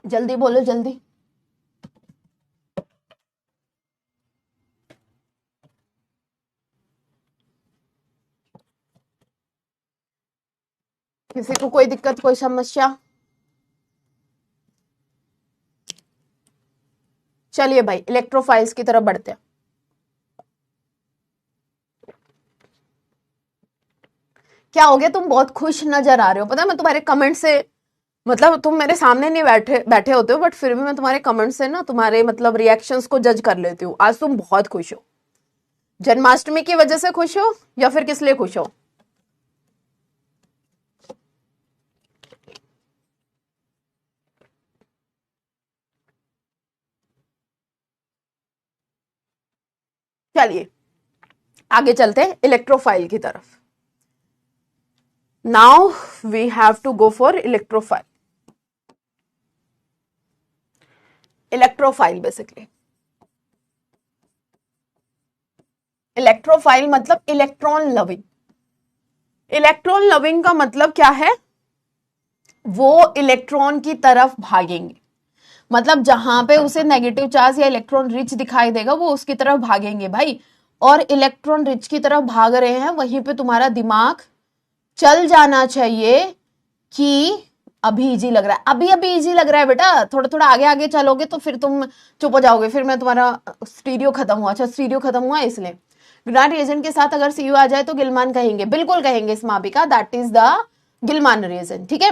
जल्दी बोलो जल्दी। किसी को कोई दिक्कत, कोई समस्या? चलिए भाई इलेक्ट्रोफाइल्स की तरफ बढ़ते हैं। क्या हो गया, तुम बहुत खुश नजर आ रहे हो। पता है मैं तुम्हारे कमेंट से, मतलब तुम मेरे सामने नहीं बैठे होते हो, बट फिर भी मैं तुम्हारे कमेंट से ना तुम्हारे मतलब रिएक्शंस को जज कर लेती हूँ। आज तुम बहुत खुश हो। जन्माष्टमी की वजह से खुश हो या फिर किस लिए खुश हो? चलिए आगे चलते हैं इलेक्ट्रोफाइल की तरफ। Now we have to go for electrophile. Electrophile basically, electrophile मतलब इलेक्ट्रॉन लविंग। इलेक्ट्रॉन लविंग का मतलब क्या है, वो इलेक्ट्रॉन की तरफ भागेंगे। मतलब जहां पे उसे नेगेटिव चार्ज या इलेक्ट्रॉन रिच दिखाई देगा वो उसकी तरफ भागेंगे भाई। और इलेक्ट्रॉन रिच की तरफ भाग रहे हैं, वहीं पे तुम्हारा दिमाग चल जाना चाहिए कि अभी इजी लग रहा है, अभी अभी इजी लग रहा है बेटा। थोड़ा थोड़ा आगे आगे चलोगे तो फिर तुम चुप हो जाओगे, फिर मैं तुम्हारा स्टीरियो खत्म हुआ। अच्छा स्टीरियो खत्म हुआ इसलिए ग्रिग्नार्ड रिएजेंट के साथ अगर सीयू आ जाए तो गिलमान कहेंगे, बिल्कुल कहेंगे स्माबिका, दैट इज द गिलमान रिएजेंट, ठीक है।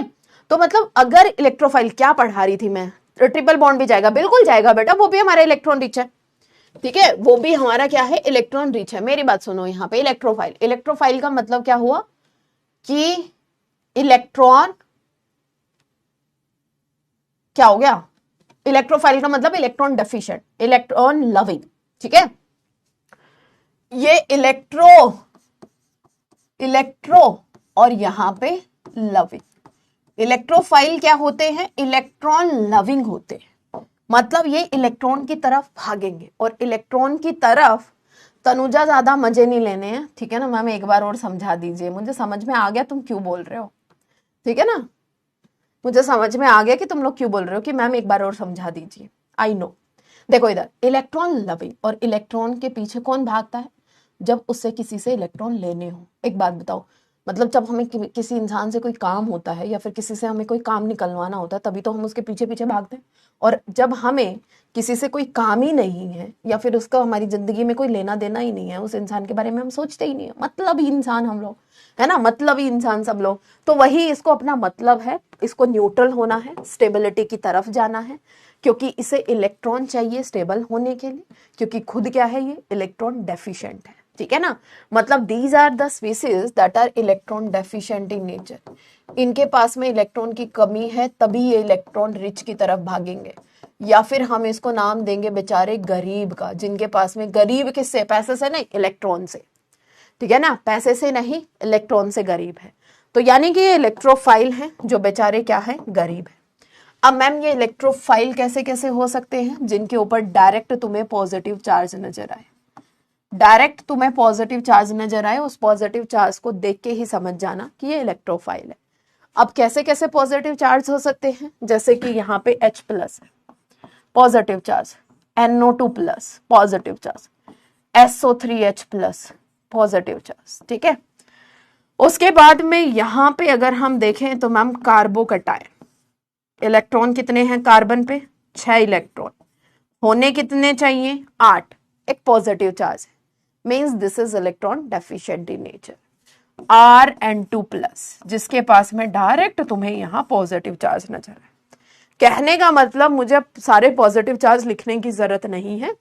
तो मतलब अगर इलेक्ट्रोफाइल, क्या पढ़ा रही थी मैं, ट्रिपल बॉन्ड भी जाएगा, बिल्कुल जाएगा बेटा, वो भी हमारा इलेक्ट्रॉन रिच है, ठीक है, वो भी हमारा क्या है, इलेक्ट्रॉन रिच है। मेरी बात सुनो, यहाँ पे इलेक्ट्रोफाइल, इलेक्ट्रोफाइल का मतलब क्या हुआ कि इलेक्ट्रॉन, क्या हो गया, इलेक्ट्रोफाइल का मतलब इलेक्ट्रॉन डेफिशिएंट, इलेक्ट्रॉन लविंग, ठीक है। ये इलेक्ट्रो और यहां पे लविंग, इलेक्ट्रोफाइल क्या होते हैं? इलेक्ट्रॉन लविंग होते हैं, मतलब ये इलेक्ट्रॉन की तरफ भागेंगे। और इलेक्ट्रॉन की तरफ तनुजा ज्यादा मजे नहीं लेने हैं, ठीक है ना मैम? एक बार और समझा दीजिए, मुझे समझ में आ गया तुम क्यों बोल रहे हो, ठीक है ना? मुझे समझ में आ गया कि तुम लोग क्यों बोल रहे हो कि मैम एक बार और समझा दीजिए। I know. देखो इधर, इलेक्ट्रॉन लविंग, और इलेक्ट्रॉन के पीछे कौन भागता है? जब उससे किसी से इलेक्ट्रॉन लेने हो। एक बात बताओ, मतलब जब हमें किसी इंसान से कोई काम होता है या फिर किसी से हमें कोई काम निकलवाना होता है, तभी तो हम उसके पीछे पीछे भागते हैं। और जब हमें किसी से कोई काम ही नहीं है या फिर उसका हमारी जिंदगी में कोई लेना देना ही नहीं है, उस इंसान के बारे में हम सोचते ही नहीं है। मतलब ही इंसान हम लोग, है ना? मतलब ही इंसान सब लोग। तो वही इसको अपना मतलब है, इसको न्यूट्रल होना है, स्टेबिलिटी की तरफ जाना है, क्योंकि इसे इलेक्ट्रॉन चाहिए स्टेबल होने के लिए, क्योंकि खुद क्या है? ये इलेक्ट्रॉन डेफिशिएंट है, ठीक है ना? मतलब these are the species that are electron deficient in nature. इनके पास में इलेक्ट्रॉन की कमी है, तभी ये इलेक्ट्रॉन रिच की तरफ भागेंगे। या फिर हम इसको नाम देंगे बेचारे गरीब का, जिनके पास में, गरीब किससे? पैसे से नहीं, इलेक्ट्रॉन से, ठीक है ना? पैसे से नहीं, इलेक्ट्रॉन से गरीब है। तो यानी कि ये इलेक्ट्रोफाइल है जो बेचारे क्या है? गरीब है। अब मैम ये इलेक्ट्रोफाइल कैसे कैसे हो सकते हैं? जिनके ऊपर डायरेक्ट तुम्हें पॉजिटिव चार्ज नजर आए। डायरेक्ट तुम्हें पॉजिटिव चार्ज नजर आए, उस पॉजिटिव चार्ज को देख के ही समझ जाना कि ये इलेक्ट्रोफाइल है। अब कैसे कैसे पॉजिटिव चार्ज हो सकते हैं? जैसे कि यहाँ पे H प्लस है, positive charge, NO2 plus, positive charge, SO3H plus, positive charge, ठीक है? उसके बाद में यहाँ पे अगर हम देखें तो मैम कार्बोकटायन, इलेक्ट्रॉन कितने हैं कार्बन पे? 6 इलेक्ट्रॉन, होने कितने चाहिए? 8। एक पॉजिटिव चार्ज है, means this is electron deficient in nature. Rn2 plus, जिसके पास में डायरेक्ट तुम्हें यहाँ पॉजिटिव चार्ज नजर है। कहने का मतलब मुझे सारे पॉजिटिव चार्ज लिखने की जरूरत नहीं है,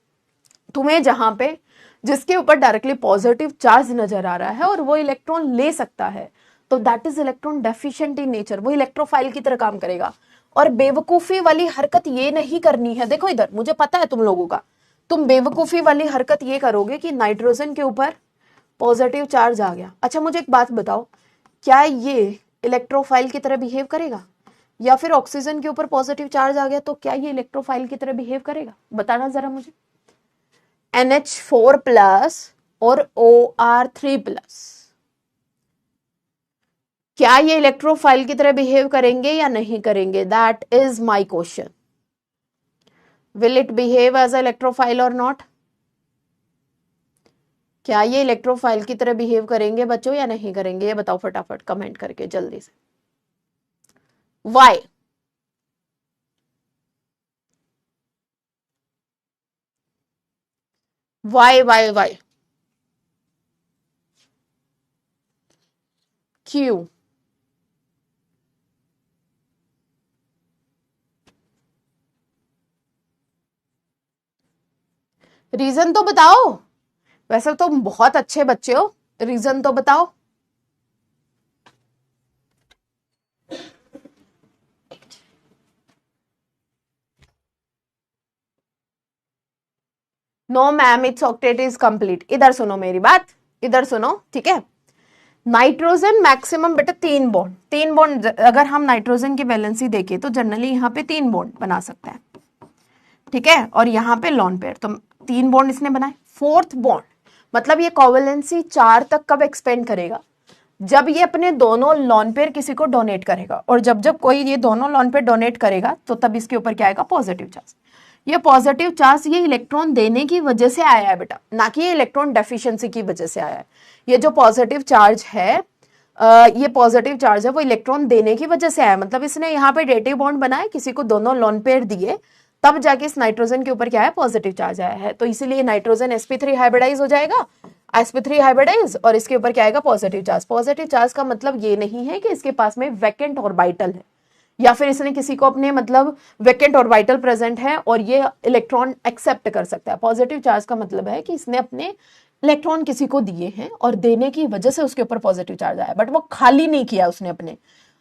तुम्हें जहां पे जिसके ऊपर डायरेक्टली पॉजिटिव चार्ज नजर आ रहा है और वो इलेक्ट्रॉन ले सकता है, तो that is electron deficient in nature, वो इलेक्ट्रोफाइल की तरह काम करेगा। और बेवकूफी वाली हरकत ये नहीं करनी है। देखो इधर, मुझे पता है तुम लोगों का, तुम बेवकूफी वाली हरकत ये करोगे कि नाइट्रोजन के ऊपर पॉजिटिव चार्ज आ गया। अच्छा मुझे एक बात बताओ, क्या ये इलेक्ट्रोफाइल की तरह बिहेव करेगा? या फिर ऑक्सीजन के ऊपर पॉजिटिव चार्ज आ गया तो क्या ये इलेक्ट्रोफाइल की तरह बिहेव करेगा? बताना जरा मुझे। NH4 प्लस और OR3 प्लस, क्या ये इलेक्ट्रोफाइल की तरह बिहेव करेंगे या नहीं करेंगे? That is my question. Will it behave as a electrophile और नॉट? क्या ये इलेक्ट्रोफाइल की तरह बिहेव करेंगे बच्चों या नहीं करेंगे? ये बताओ फटाफट कमेंट करके जल्दी से। वाई? Why why why? क्यों? रीजन तो बताओ। वैसे तुम बहुत अच्छे बच्चे हो, रीजन तो बताओ। No ma'am, it's octet is complete. इधर सुनो मेरी बात, इधर सुनो, ठीक है? नाइट्रोजन मैक्सिमम बेटा 3 बॉन्ड, 3 बॉन्ड। अगर हम नाइट्रोजन की वैलेंसी देखें तो जनरली यहाँ पे 3 बॉन्ड बना सकता है, ठीक है? और यहाँ पे लॉन पेयर, तो 3 बॉन्ड इसने बनाए। 4th बॉन्ड मतलब ये कोवेलेंसी 4 तक कब एक्सपेंड करेगा? जब ये अपने दोनों लॉन पेयर किसी को डोनेट करेगा, और जब जब कोई ये दोनों लॉन पेयर डोनेट करेगा तो तब इसके ऊपर क्या आएगा? Positive charge. ये पॉजिटिव चार्ज ये इलेक्ट्रॉन देने की वजह से आया है बेटा, ना कि ये इलेक्ट्रॉन डेफिशिएंसी की वजह से आया है। ये जो पॉजिटिव चार्ज है, ये पॉजिटिव चार्ज है वो इलेक्ट्रॉन देने की वजह से आया। मतलब इसने यहाँ पे डेटिव बॉन्ड बनाए, किसी को दोनों लॉन पेयर दिए, तब जाके इस नाइट्रोजन के ऊपर क्या है? पॉजिटिव चार्ज आया है। तो इसीलिए नाइट्रोजन sp3 हाइब्रिडाइज हो जाएगा, sp3 हाइब्रिडाइज, और इसके ऊपर क्या आएगा? Positive charge. पॉजिटिव चार्ज का मतलब ये नहीं है कि इसके पास में वैकेंट ऑर्बिटल है, या फिर इसने किसी को अपने मतलब वैकेंट ऑर्बिटल प्रेजेंट है और ये इलेक्ट्रॉन एक्सेप्ट कर सकता है। पॉजिटिव चार्ज का मतलब है कि इसने अपने इलेक्ट्रॉन किसी को दिए हैं और देने की वजह से उसके ऊपर पॉजिटिव चार्ज आया, बट वो खाली नहीं किया उसने,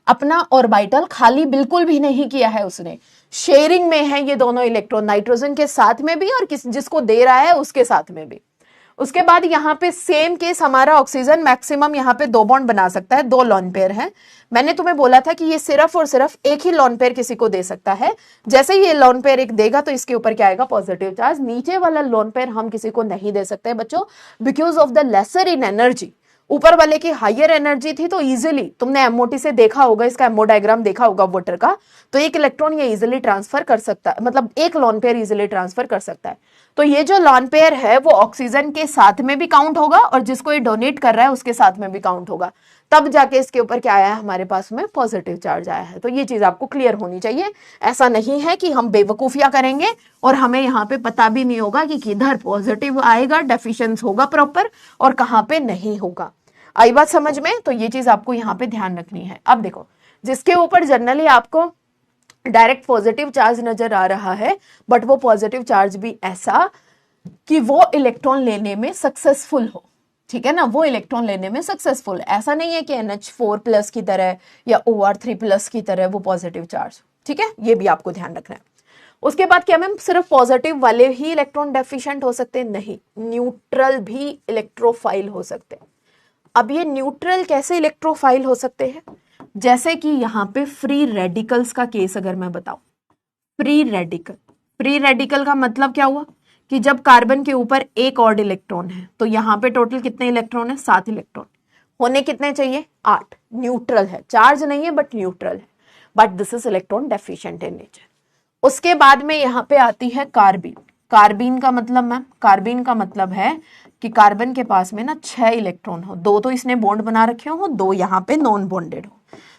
अपना ऑर्बिटल खाली बिल्कुल भी नहीं किया है उसने। शेयरिंग में है ये दोनों इलेक्ट्रॉन, नाइट्रोजन के साथ में भी और जिसको दे रहा है उसके साथ में भी। उसके बाद यहाँ पे सेम केस हमारा ऑक्सीजन मैक्सिमम यहाँ पे 2 बॉन्ड बना सकता है, 2 लोन पेयर है। मैंने तुम्हें बोला था कि ये सिर्फ और सिर्फ एक ही लोन पेयर किसी को दे सकता है। जैसे ये लोन पेयर एक देगा तो इसके ऊपर क्या आएगा, पॉजिटिव चार्ज। नीचे वाला लोन पेयर हम किसी को नहीं दे सकते बच्चों, because of the lesser in energy. ऊपर वाले की हायर एनर्जी थी तो इजीली, तुमने एमओटी से देखा होगा, इसका एमओ डायग्राम देखा होगा वाटर का, तो एक इलेक्ट्रॉन ये इजीली ट्रांसफर कर सकता है, मतलब एक लोन पेयर इजीली ट्रांसफर कर सकता है। तो ये जो लोन पेयर है वो ऑक्सीजन के साथ में भी काउंट होगा और जिसको ये डोनेट कर रहा है उसके साथ में भी काउंट होगा, तब जाके इसके ऊपर क्या आया है हमारे पास में, पॉजिटिव चार्ज आया है। तो ये चीज आपको क्लियर होनी चाहिए। ऐसा नहीं है कि हम बेवकूफिया करेंगे और हमें यहाँ पे पता भी नहीं होगा कि किधर पॉजिटिव आएगा, डेफिशिएंस होगा प्रॉपर, और कहाँ पे नहीं होगा। आई बात समझ में? तो ये चीज आपको यहाँ पे ध्यान रखनी है। अब देखो, जिसके ऊपर जनरली आपको डायरेक्ट पॉजिटिव चार्ज नजर आ रहा है, बट वो पॉजिटिव चार्ज भी ऐसा कि वो इलेक्ट्रॉन लेने में सक्सेसफुल हो, ठीक है ना, वो इलेक्ट्रॉन लेने में सक्सेसफुल। ऐसा नहीं है कि NH4 प्लस की तरह या OR3 प्लस की तरह वो पॉजिटिव चार्ज, ठीक है, ये भी आपको ध्यान रखना है। उसके बाद क्या मैम, सिर्फ पॉजिटिव वाले ही इलेक्ट्रॉन डेफिशिएंट हो सकते हैं? नहीं, न्यूट्रल भी इलेक्ट्रोफाइल हो सकते हैं। अब ये न्यूट्रल कैसे इलेक्ट्रोफाइल हो सकते हैं? जैसे कि यहाँ पे फ्री रेडिकल्स का केस अगर मैं बताऊं, फ्री रेडिकल का मतलब क्या हुआ कि जब कार्बन के ऊपर एक और इलेक्ट्रॉन है तो यहाँ पे टोटल कितने इलेक्ट्रॉन है, 7 इलेक्ट्रॉन। होने कितने चाहिए, 8। न्यूट्रल है, चार्ज नहीं है बट न्यूट्रल है, but this is electron deficient in nature. उसके बाद में यहाँ पे आती है कार्बीन। कार्बीन का मतलब मैम, कार्बीन का मतलब है कि कार्बन के पास में ना 6 इलेक्ट्रॉन हो, 2 तो इसने बॉन्ड बना रखे हो, 2 यहाँ पे नॉन बॉन्डेड हो,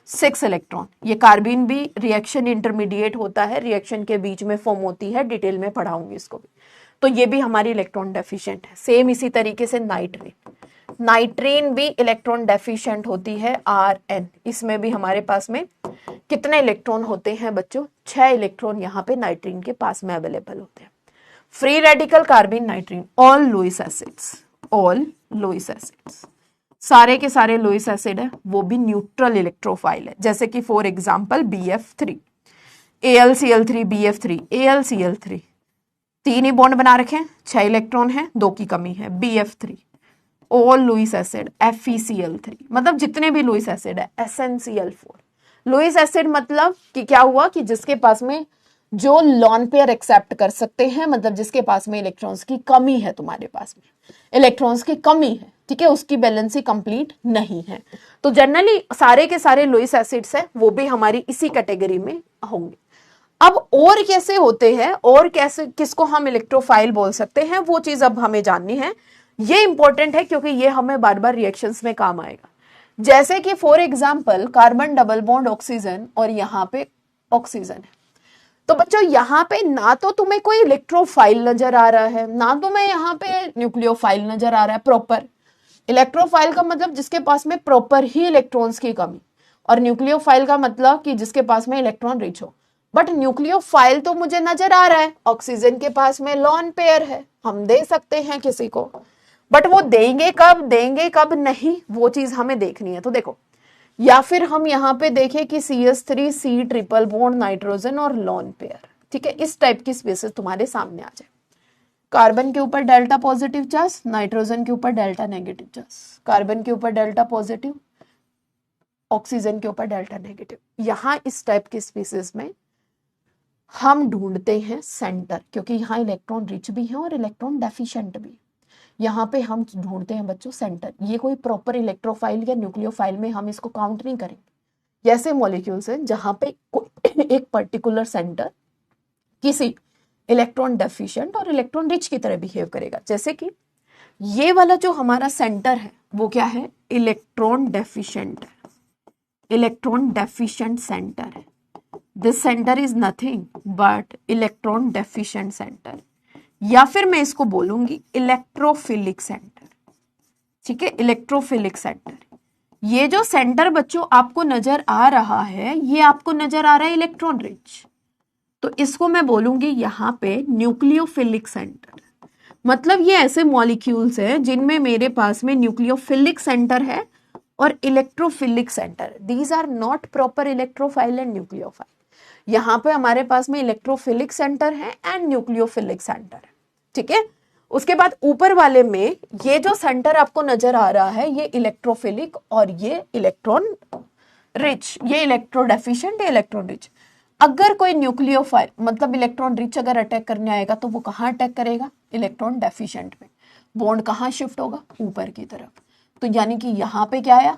6 इलेक्ट्रॉन। ये कार्बीन भी रिएक्शन इंटरमीडिएट होता है, रिएक्शन के बीच में फॉर्म होती है, डिटेल में पढ़ाऊंगी इसको भी। तो ये भी हमारी इलेक्ट्रॉन डेफिशिएंट है। सेम इसी तरीके से नाइट्रीन भी इलेक्ट्रॉन डेफिशिएंट होती है, Rn। इसमें भी हमारे पास में कितने इलेक्ट्रॉन होते हैं बच्चों, 6 इलेक्ट्रॉन यहाँ पे नाइट्रीन के पास में अवेलेबल होते हैं। Free radical carbon, nitrene, all Lewis acids, सारे के सारे लुईस एसिड है, वो भी न्यूट्रल इलेक्ट्रोफाइल है। जैसे कि for example BF3, AlCl3, BF3, AlCl3, 3 he bond बना रखे हैं, 6 इलेक्ट्रॉन है, 2 की कमी है। BF3, all Lewis acid, FeCl3, मतलब जितने भी लुईस एसिड है। SnCl4, लुईस एसिड मतलब कि क्या हुआ कि जिसके पास में जो लॉन पेयर एक्सेप्ट कर सकते हैं, मतलब जिसके पास में इलेक्ट्रॉन्स की कमी है, तुम्हारे पास में इलेक्ट्रॉन्स की कमी है, ठीक है, उसकी बैलेंसी कंप्लीट नहीं है। तो जनरली सारे के सारे लुईस एसिड्स है वो भी हमारी इसी कैटेगरी में होंगे। अब और कैसे होते हैं और कैसे किसको हम इलेक्ट्रोफाइल बोल सकते हैं, वो चीज अब हमें जाननी है। ये इंपॉर्टेंट है क्योंकि ये हमें बार बार रिएक्शंस में काम आएगा। जैसे कि for example carbon double bond oxygen और यहाँ पे ऑक्सीजन है, तो बच्चों यहाँ पे ना तो तुम्हें कोई इलेक्ट्रोफाइल नजर आ रहा है, ना तुम्हें यहाँ पे न्यूक्लियोफाइल नजर आ रहा है प्रॉपर। इलेक्ट्रोफाइल का मतलब जिसके पास में प्रॉपर ही इलेक्ट्रॉन्स की कमी, और न्यूक्लियोफाइल का मतलब कि जिसके पास में इलेक्ट्रॉन रिच हो। बट न्यूक्लियोफाइल तो मुझे नजर आ रहा है, ऑक्सीजन के पास में लॉन पेयर है, हम दे सकते हैं किसी को, बट वो देंगे कब नहीं, वो चीज हमें देखनी है। तो देखो, या फिर हम यहाँ पे देखें कि CH3 C triple bond nitrogen और लॉन पेयर, ठीक है, इस टाइप की स्पेसेस तुम्हारे सामने आ जाए। कार्बन के ऊपर डेल्टा पॉजिटिव चार्ज, नाइट्रोजन के ऊपर डेल्टा नेगेटिव चार्ज, कार्बन के ऊपर डेल्टा पॉजिटिव, ऑक्सीजन के ऊपर डेल्टा नेगेटिव। यहाँ इस टाइप की स्पीसीज में हम ढूंढते हैं सेंटर, क्योंकि यहाँ इलेक्ट्रॉन रिच भी है और इलेक्ट्रॉन डेफिशिएंट भी। यहाँ पे हम ढूंढते हैं बच्चों सेंटर। ये कोई प्रॉपर इलेक्ट्रोफाइल या न्यूक्लियोफाइल में हम इसको काउंट नहीं करेंगे। ऐसे मॉलिक्यूल्स हैं जहां पे एक पर्टिकुलर सेंटर किसी इलेक्ट्रॉन डेफिशिएंट और इलेक्ट्रॉन रिच की तरह बिहेव करेगा। जैसे कि ये वाला जो हमारा सेंटर है वो क्या है, इलेक्ट्रॉन डेफिशिएंट है, इलेक्ट्रॉन डेफिशिएंट सेंटर है। This centre is nothing but electron deficient centre, या फिर मैं इसको बोलूंगी इलेक्ट्रोफिलिक सेंटर, ठीक है, इलेक्ट्रोफिलिक सेंटर। ये जो सेंटर बच्चों आपको नजर आ रहा है, ये आपको नजर आ रहा है इलेक्ट्रॉन रिच, तो इसको मैं बोलूंगी यहाँ पे न्यूक्लियोफिलिक सेंटर। मतलब ये ऐसे मॉलिक्यूल्स हैं जिनमें मेरे पास में न्यूक्लियोफिलिक सेंटर है और electrophilic centre. These are not proper electrophile and nucleophile. यहाँ पे हमारे पास में इलेक्ट्रोफिलिक सेंटर है एंड न्यूक्लियोफिलिक सेंटर है, ठीक है। उसके बाद ऊपर वाले में ये जो सेंटर आपको नजर आ रहा है ये इलेक्ट्रोफिलिक और ये इलेक्ट्रॉन रिच, ये इलेक्ट्रो डेफिशिएंट, ये इलेक्ट्रॉन रिच। अगर कोई न्यूक्लियोफाइल मतलब इलेक्ट्रॉन रिच अगर अटैक करने आएगा तो वो कहाँ अटैक करेगा? इलेक्ट्रॉन डेफिशिएंट में। बॉन्ड कहाँ शिफ्ट होगा? ऊपर की तरफ। तो यानी कि यहाँ पे क्या आया?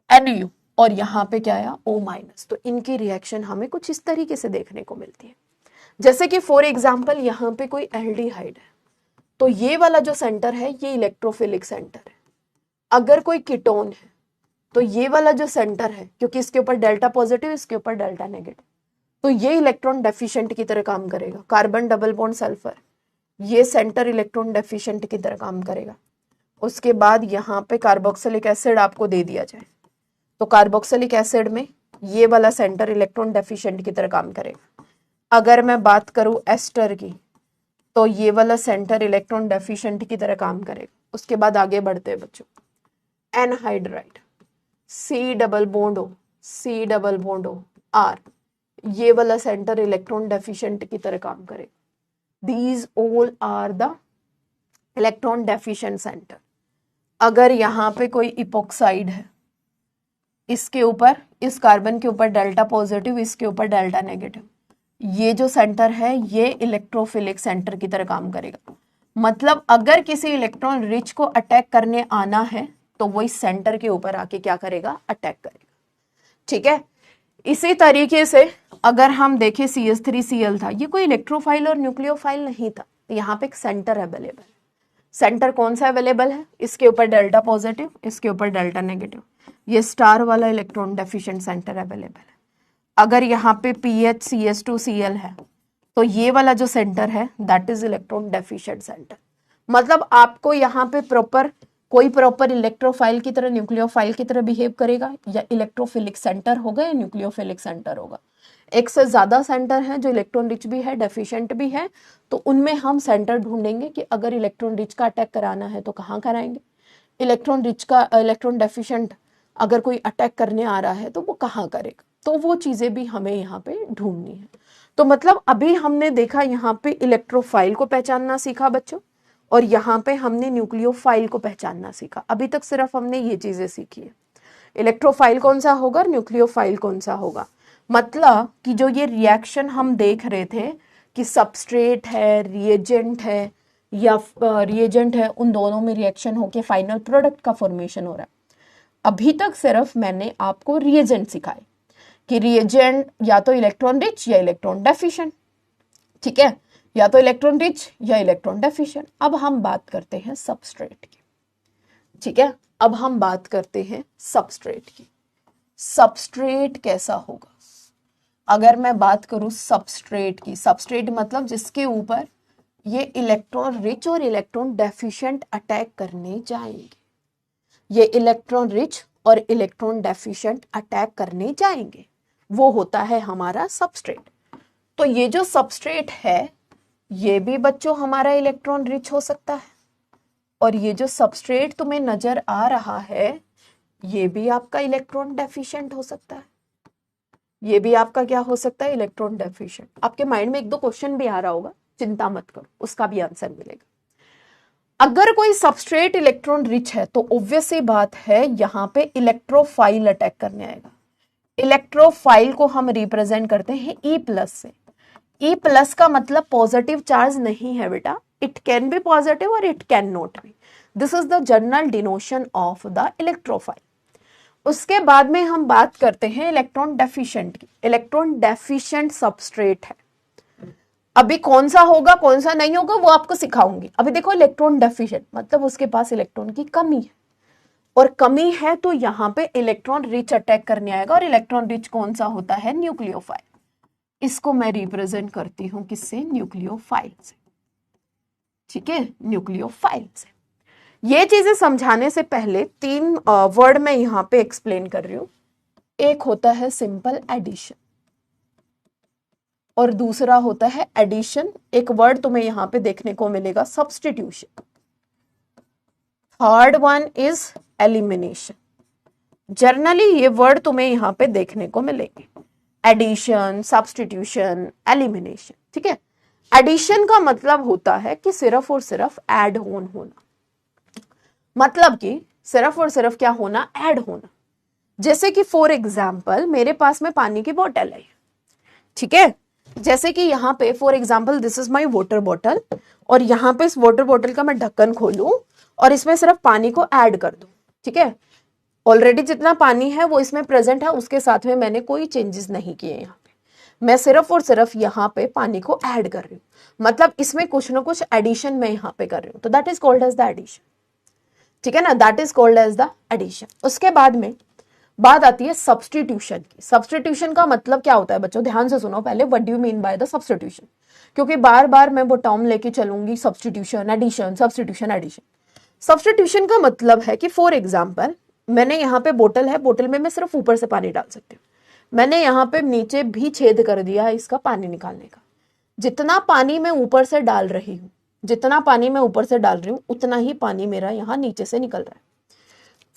NU, और यहाँ पे क्या आया? O-। तो इनकी रिएक्शन हमें कुछ इस तरीके से देखने को मिलती है। जैसे कि फॉर एग्जाम्पल यहाँ पे कोई एल्डिहाइड है तो ये वाला जो सेंटर है ये इलेक्ट्रोफिलिक सेंटर है। अगर कोई कीटोन है तो ये वाला जो सेंटर है, क्योंकि इसके ऊपर डेल्टा पॉजिटिव इसके ऊपर डेल्टा नेगेटिव, तो ये इलेक्ट्रॉन डेफिशिएंट की तरह काम करेगा। कार्बन डबल बॉन्ड सल्फर, ये सेंटर इलेक्ट्रॉन डेफिशिएंट की तरह काम करेगा। उसके बाद यहाँ पे कार्बोक्सिलिक एसिड आपको दे दिया जाए तो कार्बोक्सिलिक एसिड में ये वाला सेंटर इलेक्ट्रॉन डेफिशिएंट की तरह काम करेगा। अगर मैं बात करूं एस्टर की तो ये वाला सेंटर इलेक्ट्रॉन डेफिशिएंट की तरह काम करेगा। उसके बाद आगे बढ़ते हैं बच्चों, anhydride, C double bond O, C double bond O R, ये वाला सेंटर इलेक्ट्रॉन डेफिशिएंट की तरह काम करेगा। These all are the electron deficient centre. अगर यहाँ पे कोई इपोक्साइड है, इसके ऊपर, इस कार्बन के ऊपर डेल्टा पॉजिटिव, इसके ऊपर डेल्टा नेगेटिव, ये जो सेंटर है ये इलेक्ट्रोफिलिक सेंटर की तरह काम करेगा। मतलब अगर किसी इलेक्ट्रॉन रिच को अटैक करने आना है तो वो इस सेंटर के ऊपर आके क्या करेगा? अटैक करेगा। ठीक है। इसी तरीके से अगर हम देखें CH3Cl था, ये कोई इलेक्ट्रोफाइल और न्यूक्लियोफाइल नहीं था, यहाँ पे एक सेंटर अवेलेबल है। सेंटर कौन सा अवेलेबल है? इसके ऊपर डेल्टा पॉजिटिव, इसके ऊपर डेल्टा नेगेटिव, ये स्टार वाला इलेक्ट्रॉन डेफिशिएंट सेंटर अवेलेबल है। अगर यहाँ पे PHCH2Cl है तो ये वाला जो सेंटर है that is electron deficient centre. मतलब आपको यहाँ पे कोई प्रॉपर इलेक्ट्रोफाइल की तरह न्यूक्लियोफाइल की तरह बिहेव करेगा, या इलेक्ट्रोफिलिक सेंटर होगा या न्यूक्लियोफिलिक सेंटर होगा। एक से ज्यादा सेंटर है जो इलेक्ट्रॉन रिच भी है डेफिशिएंट भी है, तो उनमें हम सेंटर ढूंढेंगे कि अगर इलेक्ट्रॉन रिच का अटैक कराना है तो कहाँ कराएंगे, इलेक्ट्रॉन रिच का, इलेक्ट्रॉन डेफिशिएंट अगर कोई अटैक करने आ रहा है तो वो कहाँ करेगा। तो वो चीजें भी हमें यहाँ पे ढूंढनी है। तो मतलब अभी हमने देखा यहाँ पे इलेक्ट्रोफाइल को पहचानना सीखा बच्चों, और यहाँ पे हमने न्यूक्लियोफाइल को पहचानना सीखा। अभी तक सिर्फ हमने ये चीजें सीखी है, इलेक्ट्रोफाइल कौन सा होगा, न्यूक्लियोफाइल कौन सा होगा। मतलब कि जो ये रिएक्शन हम देख रहे थे कि सबस्ट्रेट है, रिएजेंट है या रिएजेंट है, उन दोनों में रिएक्शन होके फाइनल प्रोडक्ट का फॉर्मेशन हो रहा है। अभी तक सिर्फ मैंने आपको रिएजेंट सिखाए कि रिएजेंट या तो इलेक्ट्रॉन रिच या इलेक्ट्रॉन डेफिशिएंट, ठीक है, या तो इलेक्ट्रॉन रिच या इलेक्ट्रॉन डेफिशिएंट। अब हम बात करते हैं सबस्ट्रेट की, ठीक है। अब हम बात करते हैं सबस्ट्रेट की। सबस्ट्रेट कैसा होगा? अगर मैं बात करूं सबस्ट्रेट की, सबस्ट्रेट मतलब जिसके ऊपर ये इलेक्ट्रॉन रिच और इलेक्ट्रॉन डेफिशिएंट अटैक करने जाएंगे, ये इलेक्ट्रॉन रिच और इलेक्ट्रॉन डेफिशिएंट अटैक करने जाएंगे, वो होता है हमारा सबस्ट्रेट। तो ये जो सबस्ट्रेट है ये भी बच्चों हमारा इलेक्ट्रॉन रिच हो सकता है, और ये जो सबस्ट्रेट तुम्हें नजर आ रहा है ये भी आपका इलेक्ट्रॉन डेफिशिएंट हो सकता है, ये भी आपका क्या हो सकता है, इलेक्ट्रॉन डेफिशिएंट। आपके माइंड में एक दो क्वेश्चन भी आ रहा होगा, चिंता मत करो, उसका भी आंसर मिलेगा। अगर कोई सबस्ट्रेट इलेक्ट्रॉन रिच है तो ऑब्वियस सी बात है यहाँ पे इलेक्ट्रोफाइल अटैक करने आएगा। इलेक्ट्रोफाइल को हम रिप्रेजेंट करते हैं E+ से। E+ का मतलब पॉजिटिव चार्ज नहीं है बेटा, इट कैन बी पॉजिटिव और it can not be, this is the general डिनोशन of the electrophile. उसके बाद में हम बात करते हैं इलेक्ट्रॉन डेफिशिएंट की। इलेक्ट्रॉन डेफिशिएंट सबस्ट्रेट है, अभी कौन सा होगा कौन सा नहीं होगा वो आपको सिखाऊंगी। अभी देखो इलेक्ट्रॉन डेफिशिएंट मतलब उसके पास इलेक्ट्रॉन की कमी है, और कमी है तो यहाँ पे इलेक्ट्रॉन रिच अटैक करने आएगा, और इलेक्ट्रॉन रिच कौन सा होता है, न्यूक्लियोफाइल। इसको मैं रिप्रेजेंट करती हूँ किससे, न्यूक्लियोफाइल से, ठीक है, न्यूक्लियोफाइल से। ये चीजें समझाने से पहले 3 वर्ड में यहाँ पे एक्सप्लेन कर रही हूँ। एक होता है सिंपल एडिशन और दूसरा होता है एडिशन, एक वर्ड तुम्हें यहाँ पे देखने को मिलेगा substitution, third one is elimination. Generally ये वर्ड तुम्हें यहाँ पे देखने को मिलेंगे, एडिशन, सब्स्टिट्यूशन, एलिमिनेशन, ठीक है। एडिशन का मतलब होता है कि सिर्फ और सिर्फ ऐड ऑन होना, मतलब कि सिर्फ और सिर्फ क्या होना, ऐड होना। जैसे कि फॉर एग्जाम्पल मेरे पास में पानी की बोतल है, ठीक है, जैसे कि यहाँ पे for example this is my water bottle, और यहाँ पे इस वाटर बॉटल का मैं ढक्कन खोलूं और इसमें सिर्फ पानी को ऐड कर दूं, ठीक है। ऑलरेडी जितना पानी है वो इसमें प्रेजेंट है, उसके साथ में मैंने कोई चेंजेस नहीं किए। यहाँ पे मैं सिर्फ और सिर्फ यहाँ पे पानी को ऐड कर रही हूँ, मतलब इसमें कुछ ना कुछ एडिशन मैं यहाँ पे कर रही हूँ, तो that is called as the addition, ठीक है ना, that is called as the addition. उसके बाद में बात आती है सब्सटीट्यूशन की। सब्सटीट्यूशन का मतलब क्या होता है बच्चों, ध्यान से सुनो पहले, what do you mean by the substitution, क्योंकि बार बार मैं वो टर्म लेके चलूंगी, substitution addition, substitution addition. Substitution का मतलब है कि फॉर एग्जाम्पल मैंने यहाँ पे बोतल है, बोतल में मैं सिर्फ ऊपर से पानी डाल सकती हूँ, मैंने यहाँ पे नीचे भी छेद कर दिया है इसका पानी निकालने का। जितना पानी मैं ऊपर से डाल रही हूँ, जितना पानी मैं ऊपर से डाल रही हूँ उतना ही पानी मेरा यहाँ नीचे से निकल रहा है।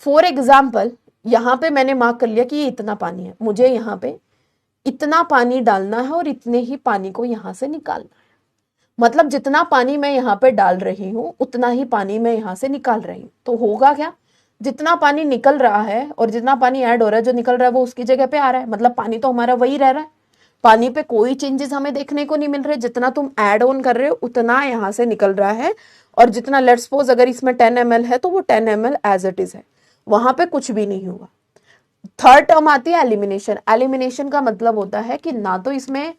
फॉर एग्जाम्पल यहाँ पे मैंने मार्क कर लिया कि ये इतना पानी है, मुझे यहाँ पे इतना पानी डालना है और इतने ही पानी को यहाँ से निकालना है, मतलब जितना पानी मैं यहाँ पे डाल रही हूँ उतना ही पानी मैं यहाँ से निकाल रही हूँ। तो होगा क्या, जितना पानी निकल रहा है और जितना पानी ऐड हो रहा है, जो निकल रहा है वो उसकी जगह पे आ रहा है, मतलब पानी तो हमारा वही रह रहा है, पानी पे कोई चेंजेस हमें देखने को नहीं मिल रहे। जितना तुम ऐड ऑन कर रहे हो उतना यहाँ से निकल रहा है, और जितना लेट्स सपोज अगर इसमें 10 ml है तो वो 10 ml एज इट इज है, वहां पे कुछ भी नहीं हुआ। थर्ड टर्म आती है एलिमिनेशन। एलिमिनेशन का मतलब होता है कि ना तो इसमें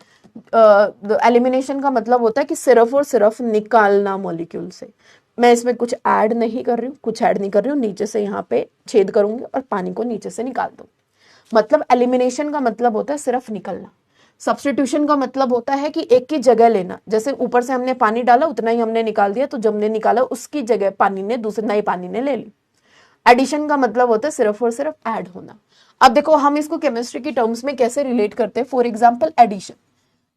एलिमिनेशन का मतलब होता है कि सिर्फ और सिर्फ निकालना मॉलिक्यूल से, मैं इसमें कुछ ऐड नहीं कर रही हूँ, कुछ ऐड नहीं कर रही हूँ, नीचे से यहाँ पे छेद करूंगी और पानी को नीचे से निकाल दूंगी। मतलब एलिमिनेशन का मतलब होता है सिर्फ निकलना। सब्स्टिट्यूशन का मतलब होता है कि एक की जगह लेना, जैसे ऊपर से हमने पानी डाला उतना ही हमने निकाल दिया, तो जब हमने निकाला उसकी जगह पानी ने दूसरे नए पानी ने ले ली। एडिशन का मतलब होता है सिर्फ और सिर्फ ऐड होना। अब देखो हम इसको केमिस्ट्री की टर्म्स में कैसे रिलेट करते हैं। फॉर एग्जाम्पल एडिशन,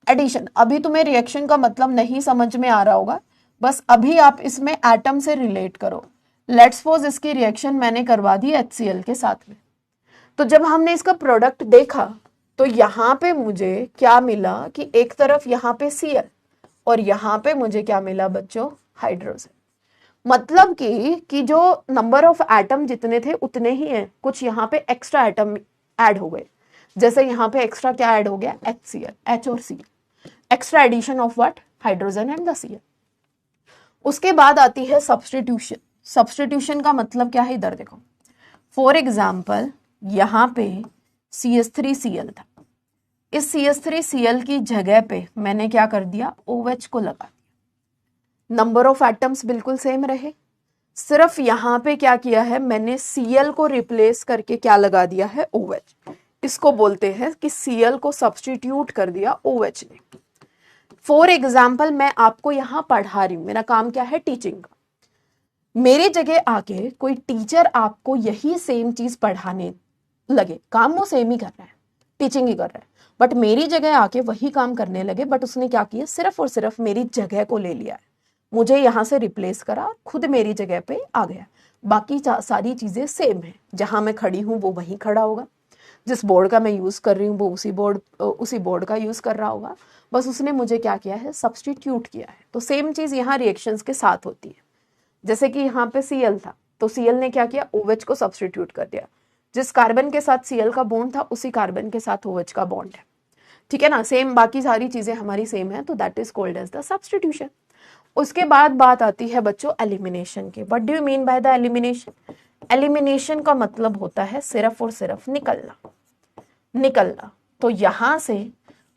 एडिशन अभी तुम्हें रिएक्शन का मतलब नहीं समझ में आ रहा होगा, बस अभी आप इसमें एटम से रिलेट करो। लेट्स सपोज इसकी रिएक्शन मैंने करवा दी HCl के साथ में, तो जब हमने इसका प्रोडक्ट देखा तो यहाँ पे मुझे क्या मिला कि एक तरफ यहाँ पे Cl और यहाँ पे मुझे क्या मिला बच्चों, हाइड्रोजन। मतलब कि जो नंबर ऑफ एटम जितने थे उतने ही हैं, कुछ यहाँ पे एक्स्ट्रा एटम ऐड हो गए। जैसे यहाँ पे एक्स्ट्रा क्या ऐड हो गया, HCl, H और Cl, extra addition of what, hydrogen and the Cl। उसके बाद आती है सब्स्टिट्यूशन। सब्स्टिट्यूशन का मतलब क्या है, इधर देखो। फॉर एग्जाम्पल यहाँ पे CH3Cl था, इस CH3Cl की जगह पे मैंने क्या कर दिया, OH को लगा दिया। नंबर ऑफ एटम्स बिल्कुल सेम रहे, सिर्फ यहाँ पे क्या किया है, मैंने Cl को रिप्लेस करके क्या लगा दिया है, OH। इसको बोलते हैं कि Cl को सब्स्टिट्यूट कर दिया OH ने। फॉर एग्जाम्पल मैं आपको यहाँ पढ़ा रही हूँ, मेरा काम क्या है, टीचिंग का। मेरी जगह आके कोई टीचर आपको यही सेम चीज पढ़ाने लगे, काम वो सेम ही कर रहा है, टीचिंग ही कर रहा है, बट मेरी जगह आके वही काम करने लगे, बट उसने क्या किया, सिर्फ और सिर्फ मेरी जगह को ले लिया है, मुझे यहाँ से रिप्लेस करा, खुद मेरी जगह पे आ गया। बाकी सारी चीजें सेम है, जहां मैं खड़ी हूँ वो वहीं खड़ा होगा, जिस बोर्ड का मैं यूज कर रही हूँ वो उसी बोर्ड का यूज कर रहा होगा, बस उसने मुझे क्या किया है, सब्स्टिट्यूट किया है। तो सेम चीज यहाँ रिएक्शंस के साथ होती है। जैसे कि यहाँ पे Cl था तो Cl ने क्या किया, OH को सब्स्टिट्यूट कर दिया, जिस कार्बन के साथ Cl का बॉन्ड था उसी कार्बन के साथ OH का बॉन्ड है, ठीक है ना, सेम, बाकी सारी चीजें हमारी सेम है, तो that is called as the substitution. उसके बाद बात आती है बच्चों एलिमिनेशन के। What do you mean by the elimination? Elimination का मतलब होता है सिर्फ और सिर्फ निकलना, निकलना। तो यहां से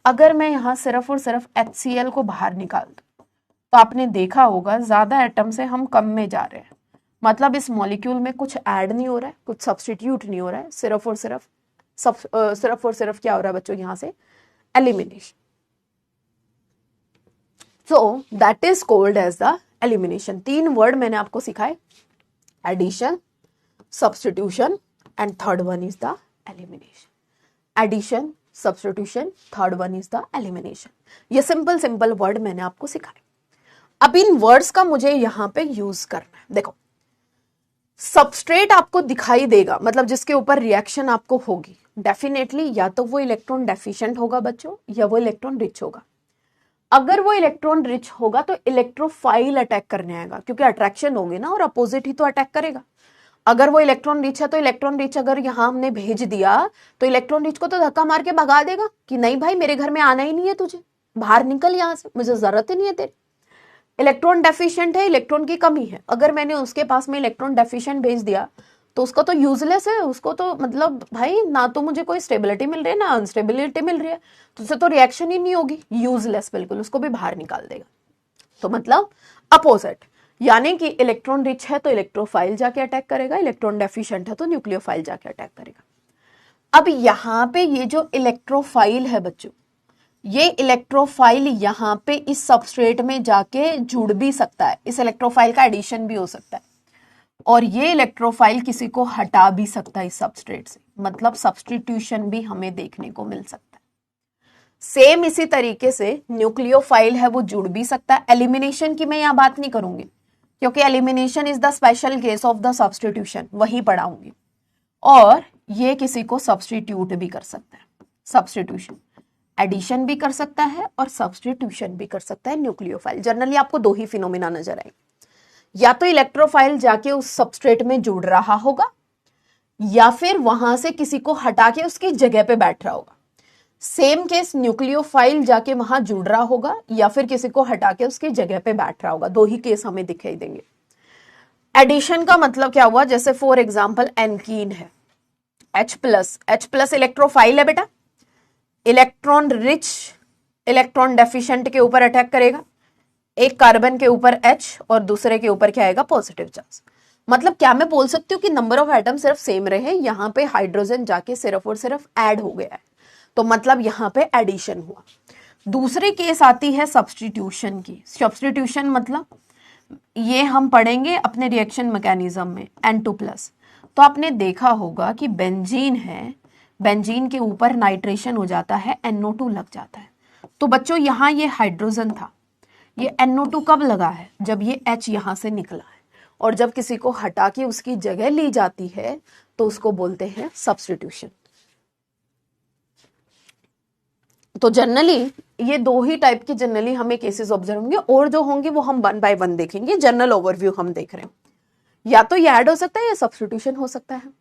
अगर मैं यहाँ सिर्फ और सिर्फ HCl को बाहर निकाल दूं तो आपने देखा होगा ज्यादा एटम से हम कम में जा रहे हैं, मतलब इस मॉलिक्यूल में कुछ ऐड नहीं हो रहा है, कुछ सब्स्टिट्यूट नहीं हो रहा है, सिर्फ और सिर्फ क्या हो रहा है बच्चों, यहाँ से elimination. So that is called as the elimination. 3 word मैंने आपको सिखाए, addition, substitution and third one is the elimination. Addition, substitution, third one is the elimination. ये सिंपल वर्ड मैंने आपको सिखाए। अब इन वर्ड्स का मुझे यहां पे यूज करना है। देखो सबस्ट्रेट आपको दिखाई देगा, मतलब जिसके ऊपर रिएक्शन आपको होगी, डेफिनेटली या तो वो इलेक्ट्रॉन डेफिशिएंट होगा बच्चों, या वो इलेक्ट्रॉन रिच होगा। अगर वो इलेक्ट्रॉन रिच होगा तो इलेक्ट्रोफाइल अटैक करने आएगा, क्योंकि अट्रैक्शन होगी ना, और अपोजिट ही तो अटैक करेगा। अगर वो इलेक्ट्रॉन रिच है तो इलेक्ट्रॉन रिच अगर यहां हमने भेज दिया तो इलेक्ट्रॉन रिच को तो धक्का मार के भगा देगा कि नहीं भाई मेरे घर में आना ही नहीं है, तुझे बाहर निकल यहां से, मुझे जरूरत ही नहीं है तेरी। इलेक्ट्रॉन डेफिशिएंट है, इलेक्ट्रॉन की कमी है, अगर मैंने उसके पास में इलेक्ट्रॉन डेफिशिएंट भेज दिया तो उसका तो यूजलेस है, उसको तो मतलब भाई ना तो मुझे कोई स्टेबिलिटी मिल रही है ना अनस्टेबिलिटी मिल रही है, तो उससे तो रिएक्शन ही नहीं होगी, यूजलेस बिल्कुल, उसको भी बाहर निकाल देगा। तो मतलब अपोजिट, यानी कि इलेक्ट्रॉन रिच है तो इलेक्ट्रोफाइल जाके अटैक करेगा, इलेक्ट्रॉन डेफिशिएंट है तो न्यूक्लियोफाइल जाके अटैक करेगा। अब यहां पे ये जो इलेक्ट्रोफाइल है बच्चों, ये इलेक्ट्रोफाइल यहां पे इस सबस्ट्रेट में जाके जुड़ भी सकता है, इस इलेक्ट्रोफाइल का एडिशन भी हो सकता है, और ये इलेक्ट्रोफाइल किसी को हटा भी सकता है इस सबस्ट्रेट से, मतलब सब्सटीट्यूशन भी हमें देखने को मिल सकता है। सेम इसी तरीके से न्यूक्लियोफाइल है वो जुड़ भी सकता है। एलिमिनेशन की मैं यहां बात नहीं करूंगी, क्योंकि elimination is the special case of the substitution, वही पढ़ाऊंगी। और ये किसी को सब्सटीट्यूट भी कर सकता है, सब्सटीट्यूशन, एडिशन भी कर सकता है और सब्सटीट्यूशन भी कर सकता है न्यूक्लियोफाइल। जनरली आपको दो ही फिनोमिना नजर आएंगे, या तो इलेक्ट्रोफाइल जाके उस सबस्ट्रेट में जुड़ रहा होगा, या फिर वहां से किसी को हटा के उसकी जगह पे बैठ रहा होगा। सेम केस न्यूक्लियोफाइल जाके वहां जुड़ रहा होगा या फिर किसी को हटा के उसकी जगह पे बैठ रहा होगा, दो ही केस हमें दिखाई देंगे। एडिशन का मतलब क्या हुआ, जैसे फॉर एग्जांपल एनकीन है, H+ इलेक्ट्रोफाइल है बेटा, इलेक्ट्रॉन रिच इलेक्ट्रॉन डेफिशिएंट के ऊपर अटैक करेगा, एक कार्बन के ऊपर H और दूसरे के ऊपर क्या आएगा, पॉजिटिव चार्ज। मतलब क्या मैं बोल सकती हूँ कि नंबर ऑफ एटम सिर्फ सेम रहे, यहाँ पे हाइड्रोजन जाके सिर्फ और सिर्फ ऐड हो गया है, तो मतलब यहाँ पे एडिशन हुआ। दूसरी केस आती है सब्सटीट्यूशन की। सब्सटीट्यूशन मतलब ये हम पढ़ेंगे अपने रिएक्शन मैकेनिज्म में, N2+। तो आपने देखा होगा कि बेंजीन है, बेंजीन के ऊपर नाइट्रेशन हो जाता है, NO2 लग जाता है। तो बच्चों यहाँ ये हाइड्रोजन था, ये NO2 कब लगा है, जब ये H यहां से निकला है, और जब किसी को हटा के उसकी जगह ली जाती है तो उसको बोलते हैं सब्सटीट्यूशन। तो जनरली ये दो ही टाइप के जनरली हमें केसेस ऑब्जर्व होंगे, और जो होंगे वो हम 1 बाय 1 देखेंगे, जनरल ओवरव्यू हम देख रहे हैं। या तो ये ऐड हो सकता है या सब्सटीट्यूशन हो सकता है।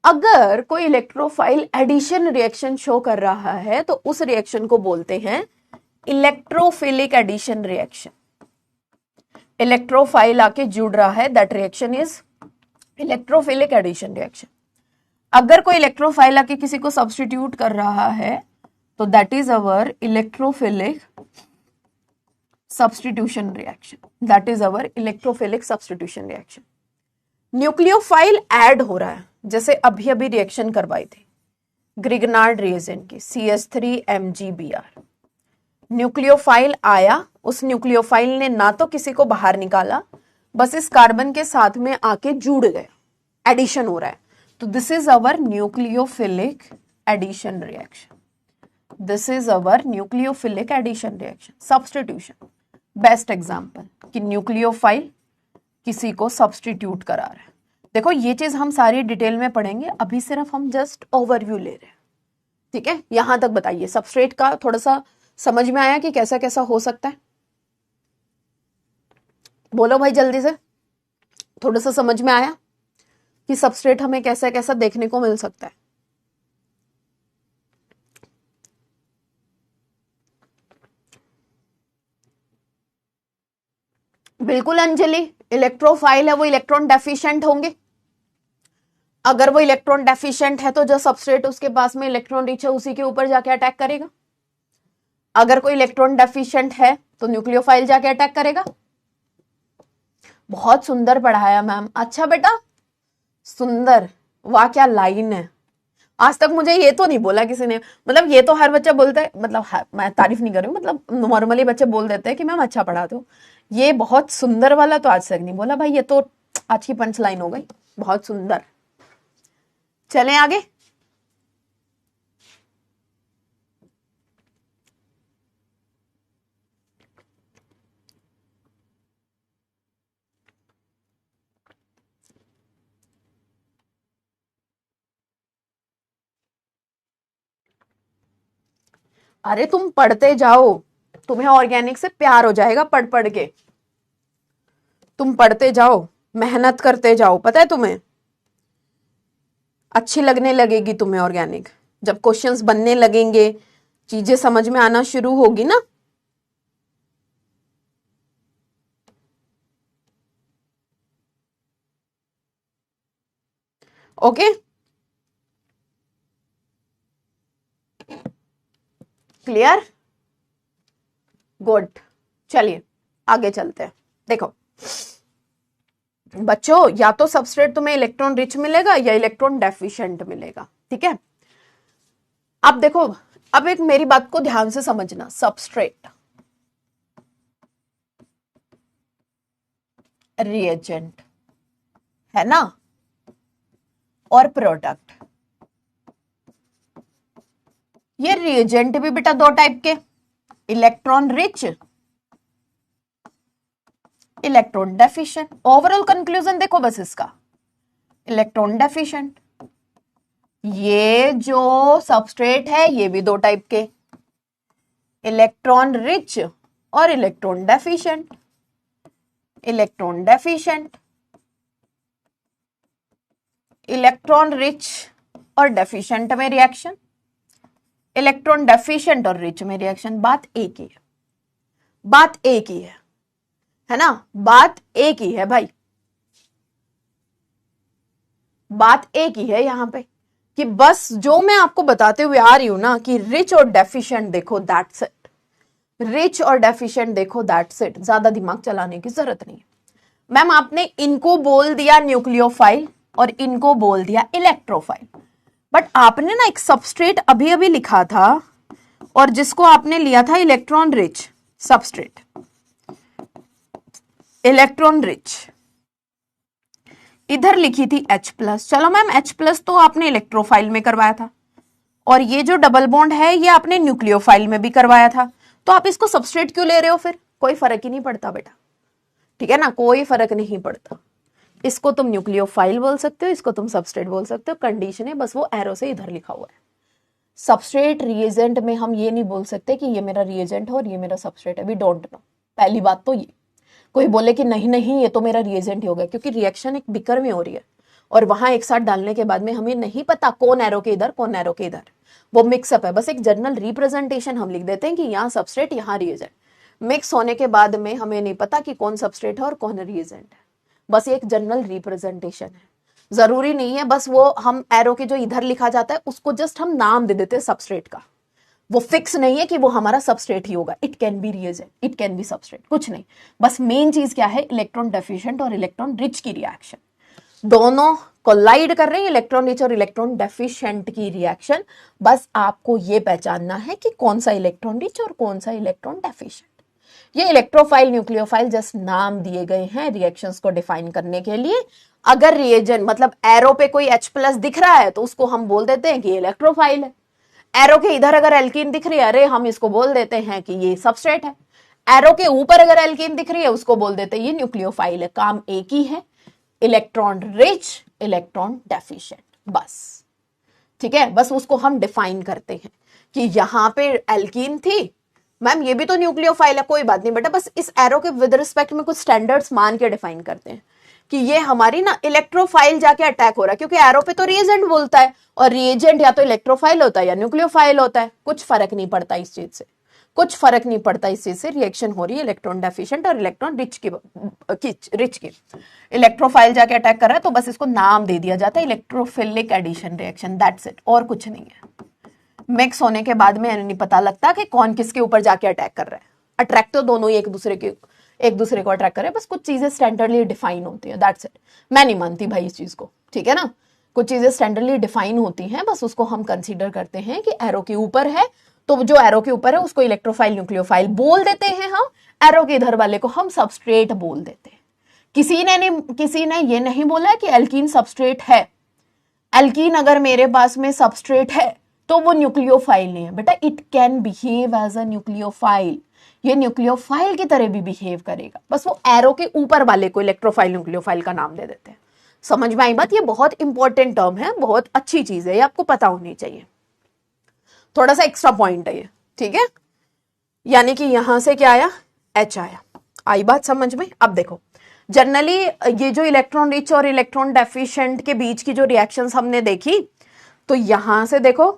अगर कोई इलेक्ट्रोफाइल एडिशन रिएक्शन शो कर रहा है तो उस रिएक्शन को बोलते हैं इलेक्ट्रोफिलिक एडिशन रिएक्शन। इलेक्ट्रोफाइल आके जुड़ रहा है, that reaction is electrophilic addition reaction. अगर कोई इलेक्ट्रोफाइल आके किसी को सब्सटीट्यूट कर रहा है तो that is our electrophilic substitution reaction, that is our electrophilic substitution reaction. Nucleophile add हो रहा है, जैसे अभी अभी रिएक्शन करवाई थी ग्रिगनार्ड रिएजेंट की, CH3MgBr। न्यूक्लियोफाइल आया, उस न्यूक्लियोफाइल ने ना तो किसी को बाहर निकाला, बस इस कार्बन के साथ में आके जुड़ गया, एडिशन हो रहा है। तो this is our nucleophilic addition reaction, this is our nucleophilic addition reaction. Substitution best example कि न्यूक्लियोफाइल किसी को सब्सटीट्यूट करा रहा है। देखो ये चीज हम सारी डिटेल में पढ़ेंगे, अभी सिर्फ हम जस्ट ओवरव्यू ले रहे हैं, ठीक है। यहां तक बताइए सबस्ट्रेट का थोड़ा सा समझ में आया कि कैसा कैसा हो सकता है, बोलो भाई जल्दी से, थोड़ा सा समझ में आया कि सबस्ट्रेट हमें कैसा कैसा देखने को मिल सकता है। बिल्कुल अंजलि, इलेक्ट्रोफाइल है वो इलेक्ट्रॉन डेफिशिएंट होंगे। अगर वो इलेक्ट्रॉन डेफिशिएंट है तो जो सबस्ट्रेट उसके पास में इलेक्ट्रॉन रिच है उसी के ऊपर जाके अटैक करेगा। अगर कोई इलेक्ट्रॉन डेफिशिएंट है तो न्यूक्लियोफाइल जाके अटैक करेगा। बहुत सुंदर पढ़ाया मैम, अच्छा बेटा सुंदर, वाह क्या लाइन है। आज तक मुझे ये तो नहीं बोला किसी ने, मतलब ये तो हर बच्चा बोलता है, मतलब मैं तारीफ नहीं कर रही हूँ, मतलब नॉर्मली बच्चे बोल देते हैं कि मैम अच्छा पढ़ाते हो, ये बहुत सुंदर वाला तो आज तक नहीं बोला भाई, ये तो आज की पंच लाइन हो गई, बहुत सुंदर। चलें आगे। अरे तुम पढ़ते जाओ, तुम्हें ऑर्गेनिक से प्यार हो जाएगा पढ़ पढ़ के, तुम पढ़ते जाओ, मेहनत करते जाओ, पता है तुम्हें अच्छी लगने लगेगी तुम्हें ऑर्गेनिक। जब क्वेश्चंस बनने लगेंगे, चीजें समझ में आना शुरू होगी ना, ओके क्लियर, गुड। चलिए आगे चलते हैं। देखो बच्चों, या तो सबस्ट्रेट तुम्हें इलेक्ट्रॉन रिच मिलेगा या इलेक्ट्रॉन डेफिशिएंट मिलेगा, ठीक है। अब देखो, अब एक मेरी बात को ध्यान से समझना, सबस्ट्रेट, रिएजेंट है ना, और प्रोडक्ट। ये रिएजेंट भी बेटा दो टाइप के, electron rich, electron deficient. Overall conclusion देखो बस इसका, इलेक्ट्रॉन डेफिशिएंट। ये जो सबस्ट्रेट है ये भी दो टाइप के, इलेक्ट्रॉन रिच और electron deficient. Electron deficient, electron rich और डेफिशिएंट में रिएक्शन, इलेक्ट्रॉन डेफिशिएंट और रिच में रिएक्शन। बात एक ही है, बात एक ही है ना, बात एक ही है भाई, बात एक ही है यहां पे, कि बस जो मैं आपको बताते हुए आ रही हूं ना कि रिच और डेफिशिएंट देखो, दैट्स इट। रिच और डेफिशिएंट देखो, दैट्स इट, ज्यादा दिमाग चलाने की जरूरत नहीं है। मैम आपने इनको बोल दिया न्यूक्लियोफाइल और इनको बोल दिया इलेक्ट्रोफाइल, बट आपने ना एक सबस्ट्रेट अभी अभी लिखा था और जिसको आपने लिया था electron rich substrate, electron rich, इधर लिखी थी H+। चलो मैम H+ तो आपने इलेक्ट्रोफाइल में करवाया था, और ये जो डबल बॉन्ड है ये आपने न्यूक्लियोफाइल में भी करवाया था, तो आप इसको सबस्ट्रेट क्यों ले रहे हो फिर? कोई फर्क ही नहीं पड़ता बेटा, ठीक है ना, कोई फर्क नहीं पड़ता। इसको तुम न्यूक्लियोफाइल बोल सकते हो, इसको तुम सबस्ट्रेट बोल सकते हो, कंडीशन है बस वो एरो से इधर लिखा हुआ है। सबस्ट्रेट रिएजेंट में हम ये नहीं बोल सकते कि ये मेरा रिएजेंट है और ये मेरा सबस्ट्रेट है, वी डोंट नो। पहली बात तो ये, कोई बोले कि नहीं नहीं ये तो मेरा रिएजेंट ही होगा, क्योंकि रिएक्शन एक बिकर में हो रही है और वहां एक साथ डालने के बाद में हमें नहीं पता कौन एरो के इधर कौन एरो के इधर, वो मिक्सअप है। बस एक जनरल रिप्रेजेंटेशन हम लिख देते हैं कि यहाँ सबस्ट्रेट यहाँ रिएजेंट, मिक्स होने के बाद में हमें नहीं पता कि कौन सबस्ट्रेट है और कौन रिएजेंट है, बस एक जनरल रिप्रेजेंटेशन है। जरूरी नहीं है बस वो हम एरो के जो इधर लिखा जाता है उसको जस्ट हम नाम दे देते हैं सबस्ट्रेट का, वो फिक्स नहीं है कि वो हमारा सबस्ट्रेट ही होगा। It can be reagent, it can be substrate, कुछ नहीं। बस मेन चीज क्या है, इलेक्ट्रॉन डेफिशिएंट और इलेक्ट्रॉन रिच की रिएक्शन, दोनों कोलाइड कर रहे हैं, इलेक्ट्रॉन रिच और इलेक्ट्रॉन डेफिशिएंट की रिएक्शन। बस आपको ये पहचानना है कि कौन सा इलेक्ट्रॉन रिच और कौन सा इलेक्ट्रॉन डेफिशिएंट। ये इलेक्ट्रोफाइल न्यूक्लियोफाइल जस्ट नाम दिए गए हैं रिएक्शंस को डिफाइन करने के लिए। अगर रिएजेंट मतलब एरो पे कोई H+ दिख रहा है तो उसको हम बोल देते हैं कि इलेक्ट्रोफाइल है। एरो के इधर अगर एल्कीन दिख रही है, अरे हम इसको बोल देते हैं कि ये सबस्ट्रेट है। एरो के ऊपर अगर एल्कीन दिख रही है उसको बोल देते हैं ये न्यूक्लियोफाइल है। काम एक ही है, इलेक्ट्रॉन रिच, इलेक्ट्रॉन डेफिशिएंट, बस, ठीक है। बस उसको हम डिफाइन करते हैं कि यहां पे एल्कीन थी, मैम ये भी तो न्यूक्लियोफाइल है, कोई बात नहीं बेटा, बस इस एरो के विद रिस्पेक्ट में कुछ स्टैंडर्ड्स मान के डिफाइन करते हैं कि ये हमारी ना इलेक्ट्रोफाइल जाके अटैक हो रहा है, क्योंकि एरो पे तो रिएजेंट बोलता है और रिएजेंट या तो इलेक्ट्रोफाइल होता है या न्यूक्लियोफाइल होता है, कुछ फर्क नहीं पड़ता इस चीज से, कुछ फर्क नहीं पड़ता इस चीज से। रिएक्शन हो रही है इलेक्ट्रॉन डेफिशिएंट और इलेक्ट्रॉन रिच की, इलेक्ट्रोफाइल जाके अटैक कर रहा है तो बस इसको नाम दे दिया जाता है electrophilic addition reaction, that's it, और कुछ नहीं है। मिक्स होने के बाद में नहीं पता लगता कि कौन किसके ऊपर जाके अटैक कर रहा है। अट्रैक्ट तो दोनों ही एक दूसरे को अट्रैक्ट कर रहे हैं, बस कुछ चीजें स्टैंडर्डली डिफाइन होती है, दैट्स इट। मैं नहीं मानती भाई इस चीज को, ठीक है ना, कुछ चीजें स्टैंडर्डली डिफाइन होती हैं, बस उसको हम कंसीडर करते हैं कि एरो के ऊपर है तो जो एरो के ऊपर है उसको इलेक्ट्रोफाइल न्यूक्लियोफाइल बोल देते हैं हम, एरो के इधर वाले को हम सबस्ट्रेट बोल देते हैं। किसी ने ये नहीं बोला कि एल्कीन सबस्ट्रेट है। एल्कीन अगर मेरे पास में सबस्ट्रेट है तो वो न्यूक्लियोफाइल नहीं है बेटा, it can behave as a nucleophile, ये न्यूक्लियोफाइल की तरह भी बिहेव करेगा, बस वो एरो के ऊपर वाले को इलेक्ट्रोफाइल न्यूक्लियोफाइल का नाम दे देते हैं। समझ में आई बात? ये बहुत इंपॉर्टेंट टर्म है, बहुत अच्छी चीज है, ये आपको पता होनी चाहिए, थोड़ा सा एक्स्ट्रा पॉइंट है ये, ठीक है। यानी कि यहां से क्या आया, H आया। आई बात समझ में? अब देखो जनरली ये जो इलेक्ट्रॉन रिच और इलेक्ट्रॉन डेफिशिएंट के बीच की जो रिएक्शंस हमने देखी, तो यहां से देखो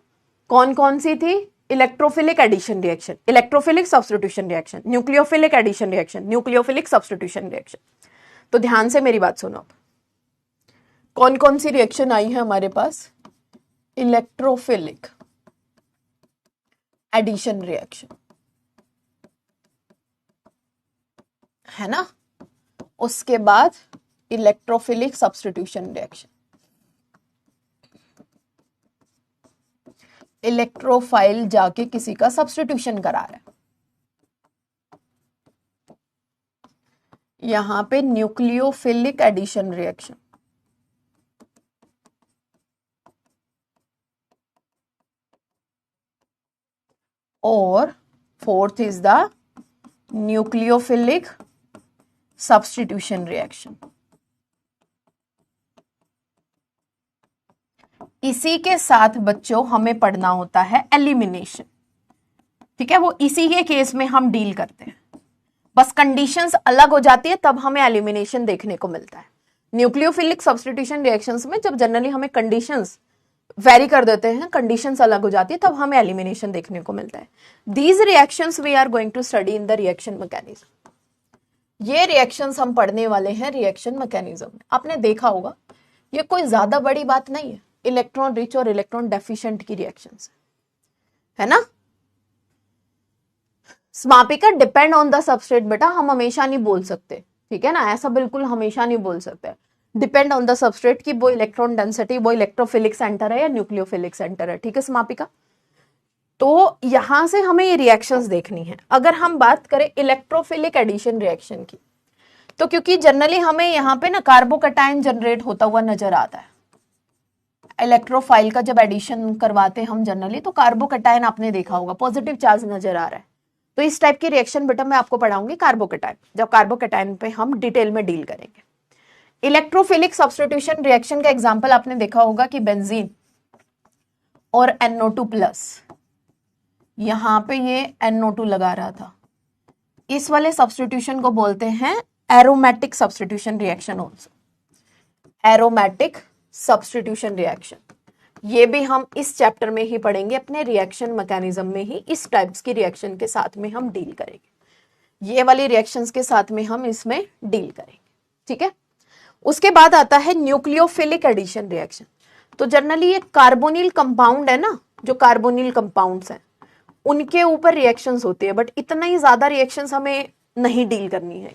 कौन कौन सी थी, electrophilic addition reaction, electrophilic substitution reaction, nucleophilic addition reaction, nucleophilic substitution reaction. तो ध्यान से मेरी बात सुनो, कौन कौन सी रिएक्शन आई है हमारे पास, इलेक्ट्रोफिलिक एडिशन रिएक्शन, है ना। उसके बाद इलेक्ट्रोफिलिक सब्स्टिट्यूशन रिएक्शन, इलेक्ट्रोफाइल जाके किसी का सब्स्टिट्यूशन करा रहा है। यहां पे न्यूक्लियोफिलिक एडिशन रिएक्शन, और fourth is the nucleophilic substitution reaction. इसी के साथ बच्चों हमें पढ़ना होता है एलिमिनेशन, ठीक है, वो इसी के केस में हम डील करते हैं, बस कंडीशंस अलग हो जाती है तब हमें एलिमिनेशन देखने को मिलता है। न्यूक्लियोफिलिक सब्स्टिट्यूशन रिएक्शंस में जब जनरली हमें कंडीशंस वेरी कर देते हैं, कंडीशंस अलग हो जाती है, तब हमें एलिमिनेशन देखने को मिलता है। These reactions we are going to study in the reaction mechanism. ये रिएक्शंस हम पढ़ने वाले हैं रिएक्शन मैकेनिज्म में। आपने देखा होगा ये कोई ज्यादा बड़ी बात नहीं है, इलेक्ट्रॉन रिच और इलेक्ट्रॉन डेफिशिएंट की रिएक्शंस, है ना। स्मापिका डिपेंड ऑन द सबस्ट्रेट, बेटा हम हमेशा नहीं बोल सकते, ठीक है ना, ऐसा बिल्कुल हमेशा नहीं बोल सकते। डिपेंड ऑन द सबस्ट्रेट की वो इलेक्ट्रॉन डेंसिटी, वो इलेक्ट्रोफिलिक सेंटर है या न्यूक्लियोफिलिक सेंटर है, ठीक है स्मापिका। तो यहां से हमें ये रिएक्शंस देखनी है। अगर हम बात करें इलेक्ट्रोफिलिक एडिशन रिएक्शन की, तो क्योंकि जनरली हमें यहाँ पे ना कार्बोकैटायन जनरेट होता हुआ नजर आता है, इलेक्ट्रोफाइल का जब एडिशन करवाते हैं हम जनरली, तो कार्बोकैटायन आपने देखा होगा, पॉजिटिव चार्ज नजर आ रहा है। तो इस टाइप की रिएक्शन बेटा मैं आपको पढ़ाऊंगी कार्बोकैटायन, जब कार्बोकैटायन पे हम डिटेल में डील करेंगे। इलेक्ट्रोफिलिक सब्स्टिट्यूशन रिएक्शन का एग्जांपल आपने देखा होगा कि बेंजीन और NO2+, यहां पे ये NO2 लगा रहा था, इस वाले सब्स्टिट्यूशन को बोलते हैं aromatic substitution reaction, also aromatic substitution reaction. ये भी हम इस चैप्टर में ही पढ़ेंगे, अपने रिएक्शन मैकेनिज्म में ही इस टाइप्स की रिएक्शन के साथ में हम डील करेंगे, ये वाली रिएक्शंस के साथ में हम इसमें डील करेंगे, ठीक है। उसके बाद आता है न्यूक्लियोफिलिक एडिशन रिएक्शन। तो जनरली ये कार्बोनिल कंपाउंड है ना, जो कार्बोनिल कंपाउंड्स हैं उनके ऊपर रिएक्शंस होती है, बट इतना ही ज्यादा रिएक्शंस हमें नहीं डील करनी है,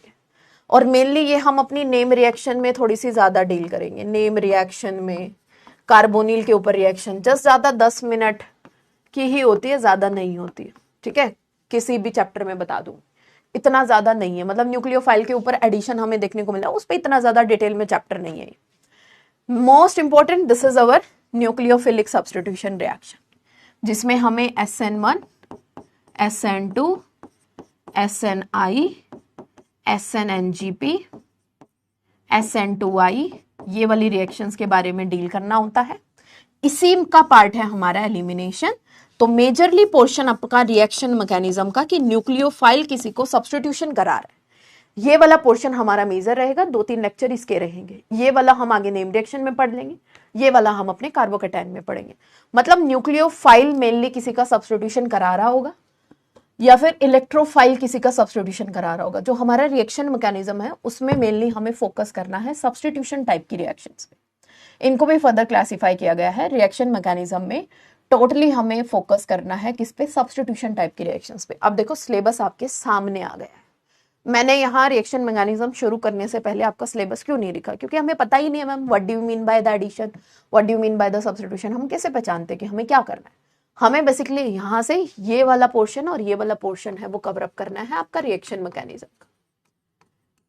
और मेनली ये हम अपनी नेम रिएक्शन में थोड़ी सी ज्यादा डील करेंगे। नेम रिएक्शन में कार्बोनिल के ऊपर रिएक्शन जस्ट ज्यादा 10 मिनट की ही होती है, ज्यादा नहीं होती है, ठीक है, किसी भी चैप्टर में बता दूं इतना ज्यादा नहीं है। मतलब न्यूक्लियोफाइल के ऊपर एडिशन हमें देखने को मिला, उस पर इतना ज्यादा डिटेल में चैप्टर नहीं है। Most important, this is our nucleophilic substitution reaction, जिसमें हमें SN1, SN2, SNI, SNNGP, SN2I, ये वाली रिएक्शंस के बारे में डील करना होता है। इसी का पार्ट है हमारा एलिमिनेशन। तो मेजरली पोर्शन आपका रिएक्शन मैकेनिज्म का कि न्यूक्लियोफाइल किसी को सब्स्टिट्यूशन करा रहा है, ये वाला पोर्शन हमारा मेजर रहेगा। 2-3 लेक्चर इसके रहेंगे, ये वाला हम आगे नेम रिएक्शन में पढ़ लेंगे, ये वाला हम अपने कार्बोकैटायन में पढ़ेंगे। मतलब न्यूक्लियोफाइल मेनली किसी का सब्स्टिट्यूशन करा रहा होगा, या फिर इलेक्ट्रोफाइल किसी का सब्स्टिट्यूशन करा रहा होगा। जो हमारा रिएक्शन मैकेनिज्म है उसमें मेनली हमें फोकस करना है सब्स्टिट्यूशन टाइप की रिएक्शंस पे। इनको भी फर्दर क्लासिफाई किया गया है रिएक्शन मैकेनिज्म में। टोटली हमें फोकस करना है किस पे, सब्स्टिट्यूशन टाइप की रिएक्शंस पे। अब देखो सिलेबस आपके सामने आ गया है। मैंने यहाँ रिएक्शन मैकेनिज्म शुरू करने से पहले आपका सिलेबस क्यों नहीं लिखा, क्योंकि हमें पता ही नहीं है ma'am what do you mean by the addition, what do you mean by the substitution. हम कैसे पहचानते कि हमें क्या करना है। हमें बेसिकली यहाँ से ये वाला पोर्शन और ये वाला पोर्शन है वो कवर अप करना है आपका रिएक्शन मैकेनिज्म का,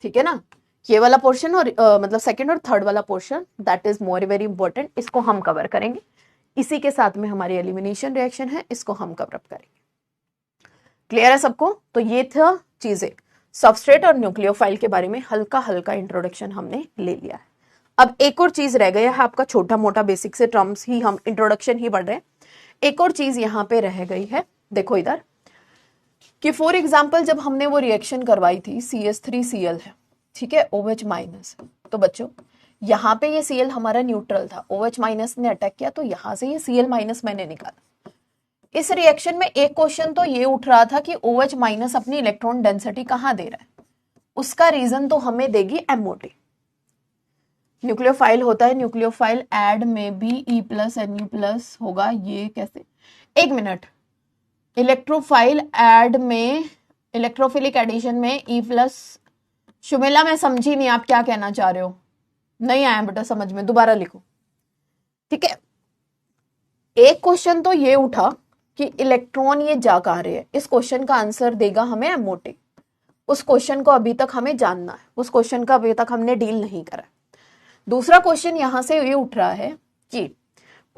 ठीक है ना। ये वाला पोर्शन और मतलब सेकंड और थर्ड वाला portion, that is more very important, इसको हम कवर करेंगे। इसी के साथ में हमारी एलिमिनेशन रिएक्शन है, इसको हम कवर अप करेंगे। क्लियर है सबको। तो ये था चीजें, सबस्ट्रेट और न्यूक्लियोफाइल के बारे में हल्का हल्का इंट्रोडक्शन हमने ले लिया है। अब एक और चीज रह गया है आपका, छोटा मोटा बेसिक से टर्म्स ही हम इंट्रोडक्शन ही पढ़ रहे हैं। एक और चीज यहाँ पे रह गई है, देखो इधर कि फॉर एग्जाम्पल जब हमने वो रिएक्शन करवाई थी CH3Cl है, ठीक है, OH माइनस, तो बच्चों यहाँ पे ये Cl हमारा न्यूट्रल था, OH माइनस ने अटैक किया तो यहाँ से ये Cl माइनस मैंने निकाला। इस रिएक्शन में एक क्वेश्चन तो ये उठ रहा था कि OH माइनस अपनी इलेक्ट्रॉन डेंसिटी कहाँ दे रहा है, उसका रीजन तो हमें देगी MOT। न्यूक्लियोफाइल होता है, न्यूक्लियोफाइल ऐड में भी E प्लस Nu प्लस होगा, ये कैसे, एक मिनट, इलेक्ट्रोफाइल ऐड में, इलेक्ट्रोफिलिक एडिशन में E प्लस, शुमिला मैं समझी नहीं आप क्या कहना चाह रहे हो, नहीं आया बेटा समझ में, दोबारा लिखो, ठीक है। एक क्वेश्चन तो ये उठा कि इलेक्ट्रॉन ये जा कहाँ रहे हैं, इस क्वेश्चन का आंसर देगा हमें MOT। उस क्वेश्चन को अभी तक हमें जानना है, उस क्वेश्चन का अभी तक हमने डील नहीं करा। दूसरा क्वेश्चन यहां से ये उठ रहा है कि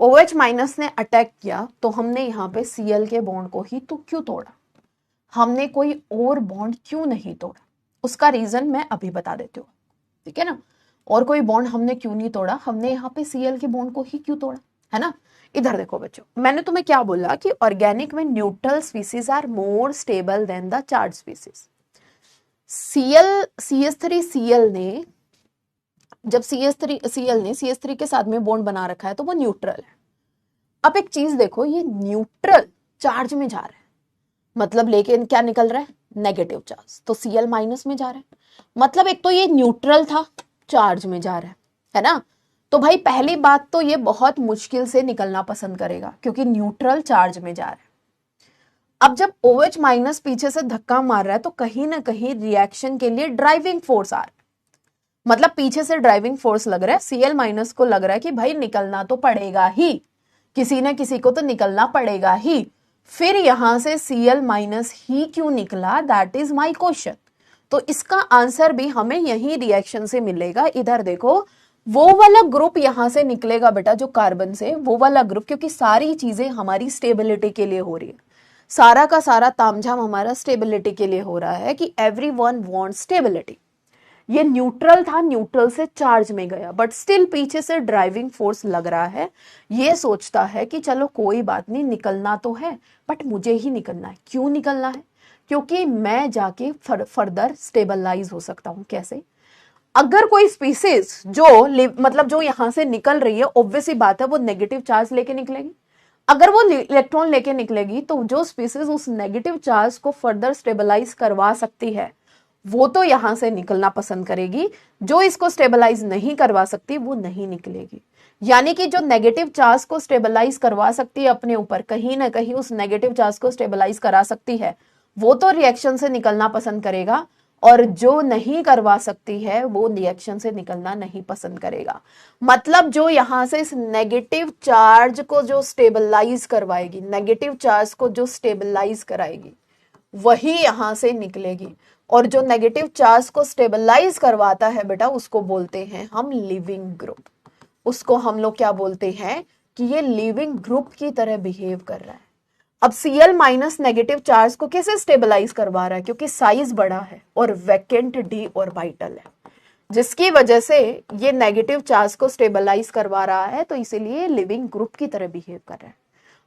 OH माइनस ने अटैक किया तो हमने यहाँ पे Cl के बॉन्ड को ही तो क्यों तोड़ा, हमने कोई और बॉन्ड क्यों नहीं तोड़ा, उसका रीजन मैं अभी बता देती हूँ, ठीक है ना। और कोई बॉन्ड हमने क्यों नहीं तोड़ा, हमने यहाँ पे Cl के बॉन्ड को ही क्यों तोड़ा, है ना। इधर देखो बच्चों, मैंने तुम्हें क्या बोला कि ऑर्गेनिक में neutral species are more stable than the charge species. CH3Cl ने, जब CH3Cl ने CH3 के साथ में बॉन्ड बना रखा है तो वो न्यूट्रल है। अब एक चीज देखो, ये न्यूट्रल चार्ज में जा रहा है, मतलब लेके क्या निकल रहा है, नेगेटिव चार्ज, तो Cl माइनस में जा रहा है, मतलब एक तो ये न्यूट्रल था, चार्ज में जा रहा है ना। तो भाई पहली बात तो ये बहुत मुश्किल से निकलना पसंद करेगा क्योंकि न्यूट्रल चार्ज में जा रहा है। अब जब OH माइनस पीछे से धक्का मार रहा है तो कहीं ना कहीं रिएक्शन के लिए ड्राइविंग फोर्स आ रहा है, मतलब पीछे से ड्राइविंग फोर्स लग रहा है, Cl माइनस को लग रहा है कि भाई निकलना तो पड़ेगा ही, किसी न किसी को तो निकलना पड़ेगा ही। फिर यहां से Cl माइनस ही क्यों निकला, दैट इज माई क्वेश्चन। तो इसका आंसर भी हमें यही रिएक्शन से मिलेगा। इधर देखो, वो वाला ग्रुप यहां से निकलेगा बेटा जो कार्बन से, वो वाला ग्रुप, क्योंकि सारी चीजें हमारी स्टेबिलिटी के लिए हो रही है, सारा का सारा तामझाम हमारा स्टेबिलिटी के लिए हो रहा है कि एवरीवन वांट्स स्टेबिलिटी। ये न्यूट्रल था, न्यूट्रल से चार्ज में गया, बट स्टिल पीछे से ड्राइविंग फोर्स लग रहा है, ये सोचता है कि चलो कोई बात नहीं, निकलना तो है बट मुझे ही निकलना है। क्यों निकलना है, क्योंकि मैं जाके फर्दर स्टेबलाइज हो सकता हूं। कैसे, अगर कोई स्पीसीज जो मतलब जो यहां से निकल रही है, ऑब्वियस ही बात है वो नेगेटिव चार्ज लेके निकलेगी। अगर वो इलेक्ट्रॉन लेके निकलेगी तो जो स्पीसीज उस नेगेटिव चार्ज को फर्दर स्टेबलाइज करवा सकती है वो तो यहां से निकलना पसंद करेगी, जो इसको स्टेबलाइज नहीं करवा सकती वो नहीं निकलेगी। यानी कि जो नेगेटिव चार्ज को स्टेबलाइज करवा सकती है अपने ऊपर, कहीं ना कहीं उस नेगेटिव चार्ज को स्टेबलाइज करा सकती है, वो तो रिएक्शन से निकलना पसंद करेगा, और जो नहीं करवा सकती है वो रिएक्शन से निकलना नहीं पसंद करेगा। मतलब जो यहां से इस नेगेटिव चार्ज को जो स्टेबलाइज करवाएगी, नेगेटिव चार्ज को जो स्टेबलाइज कराएगी, वही यहां से निकलेगी। और जो नेगेटिव चार्ज को स्टेबलाइज करवाता है बेटा, उसको बोलते हैं हम लिविंग ग्रुप। उसको हम लोग क्या बोलते हैं कि ये लिविंग ग्रुप की तरह बिहेव कर रहा है। अब Cl माइनस नेगेटिव चार्ज को कैसे स्टेबलाइज करवा रहा है, क्योंकि साइज बड़ा है और वैकेंट डी ऑर्बिटल है, जिसकी वजह से ये नेगेटिव चार्ज को स्टेबलाइज करवा रहा है, तो इसीलिए लिविंग ग्रुप की तरह बिहेव कर रहा है।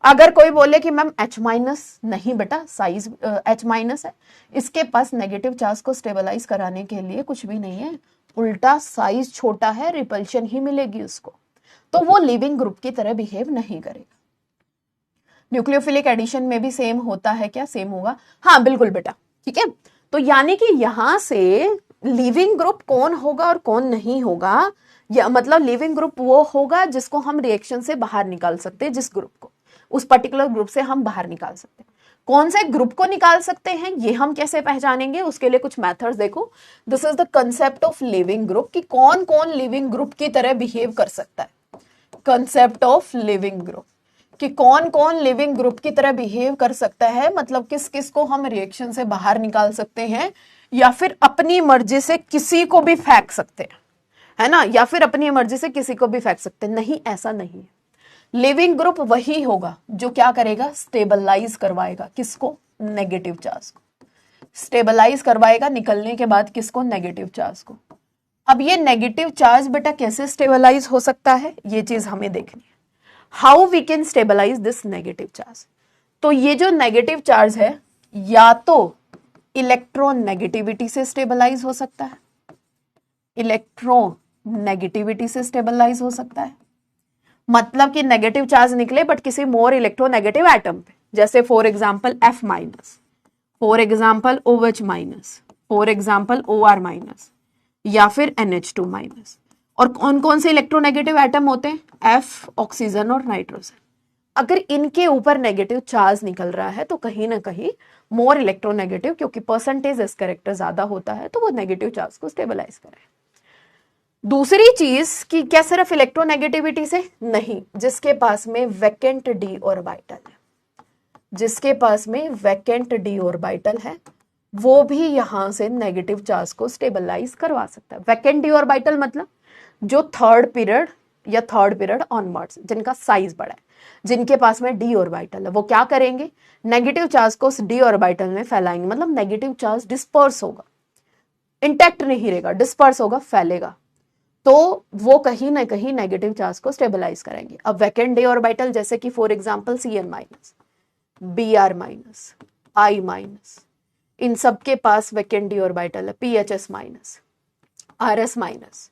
अगर कोई बोले कि मैम H माइनस, नहीं बेटा, साइज H माइनस है, इसके पास नेगेटिव चार्ज को स्टेबलाइज कराने के लिए कुछ भी नहीं है, उल्टा साइज छोटा है, रिपल्शन ही मिलेगी उसको, तो वो लिविंग ग्रुप की तरह बिहेव नहीं करेगा। न्यूक्लियोफिलिक एडिशन में भी सेम होता है क्या, सेम होगा, हाँ बिल्कुल बेटा, ठीक है। तो यानी कि यहां से लिविंग ग्रुप कौन होगा और कौन नहीं होगा, या मतलब लिविंग ग्रुप वो होगा जिसको हम रिएक्शन से बाहर निकाल सकते हैं, जिस ग्रुप को, उस पर्टिकुलर ग्रुप से हम बाहर निकाल सकते हैं। कौन से ग्रुप को निकाल सकते हैं ये हम कैसे पहचानेंगे, उसके लिए कुछ मेथड्स देखो। This is the concept of leaving group, कि कौन कौन लिविंग ग्रुप की तरह बिहेव कर सकता है। कंसेप्ट ऑफ लिविंग ग्रुप, कि कौन कौन लिविंग ग्रुप की तरह बिहेव कर सकता है, मतलब किस किस को हम रिएक्शन से बाहर निकाल सकते हैं, या फिर अपनी मर्जी से किसी को भी फेंक सकते हैं, है ना, या फिर अपनी मर्जी से किसी को भी फेंक सकते हैं। नहीं, ऐसा नहीं है। लिविंग ग्रुप वही होगा जो क्या करेगा, स्टेबलाइज करवाएगा, किसको, नेगेटिव चार्ज को स्टेबलाइज करवाएगा, निकलने के बाद किसको, नेगेटिव चार्ज को। अब ये नेगेटिव चार्ज बेटा कैसे स्टेबलाइज हो सकता है, ये चीज हमें देखनी है। How we can stabilize this negative charge. तो ये जो नेगेटिव चार्ज है या तो इलेक्ट्रोनेगेटिविटी से स्टेबलाइज हो सकता है, इलेक्ट्रोनेगेटिविटी से स्टेबलाइज हो सकता है, मतलब कि नेगेटिव चार्ज निकले बट किसी मोर इलेक्ट्रोनेगेटिव एटम पे, जैसे for example F minus, for example OH minus, for example OR minus, या फिर NH2 माइनस। और कौन कौन से इलेक्ट्रोनेगेटिव एटम होते हैं? F, ऑक्सीजन और नाइट्रोजन। अगर इनके ऊपर नेगेटिव चार्ज निकल रहा है तो कहीं ना कहीं मोर इलेक्ट्रोनेगेटिव, क्योंकि परसेंटेज एस कैरेक्टर ज्यादा होता है तो वो नेगेटिव चार्ज को स्टेबलाइज करे। दूसरी चीज कि क्या सिर्फ इलेक्ट्रोनेगेटिविटी से? नहीं, जिसके पास में वैकेंट डी ऑर्बिटल है, जिसके पास में वैकेंट डी ऑर्बिटल है वो भी यहां से नेगेटिव चार्ज को स्टेबलाइज करवा सकता है। वैकेंट डी ऑर्बिटल मतलब जो थर्ड पीरियड या थर्ड पीरियड ऑनवर्ड्स, जिनका साइज बड़ा है, जिनके पास में डी ऑर्बिटल है, वो क्या करेंगे? नेगेटिव चार्ज को डी ऑर्बिटल में फैलाएंगे, मतलब नेगेटिव चार्ज डिस्पर्स होगा, इंटैक्ट नहीं रहेगा, डिस्पर्स होगा, फैलेगा, तो वो कहीं ना कहीं नेगेटिव चार्ज को स्टेबलाइज करेंगे। अब वैकेंट डी ऑर्बिटल जैसे कि for example Cn minus, Br minus, I minus, इन सब के पास वैकेंट डी ऑर्बिटल है, PHS माइनस, RS माइनस,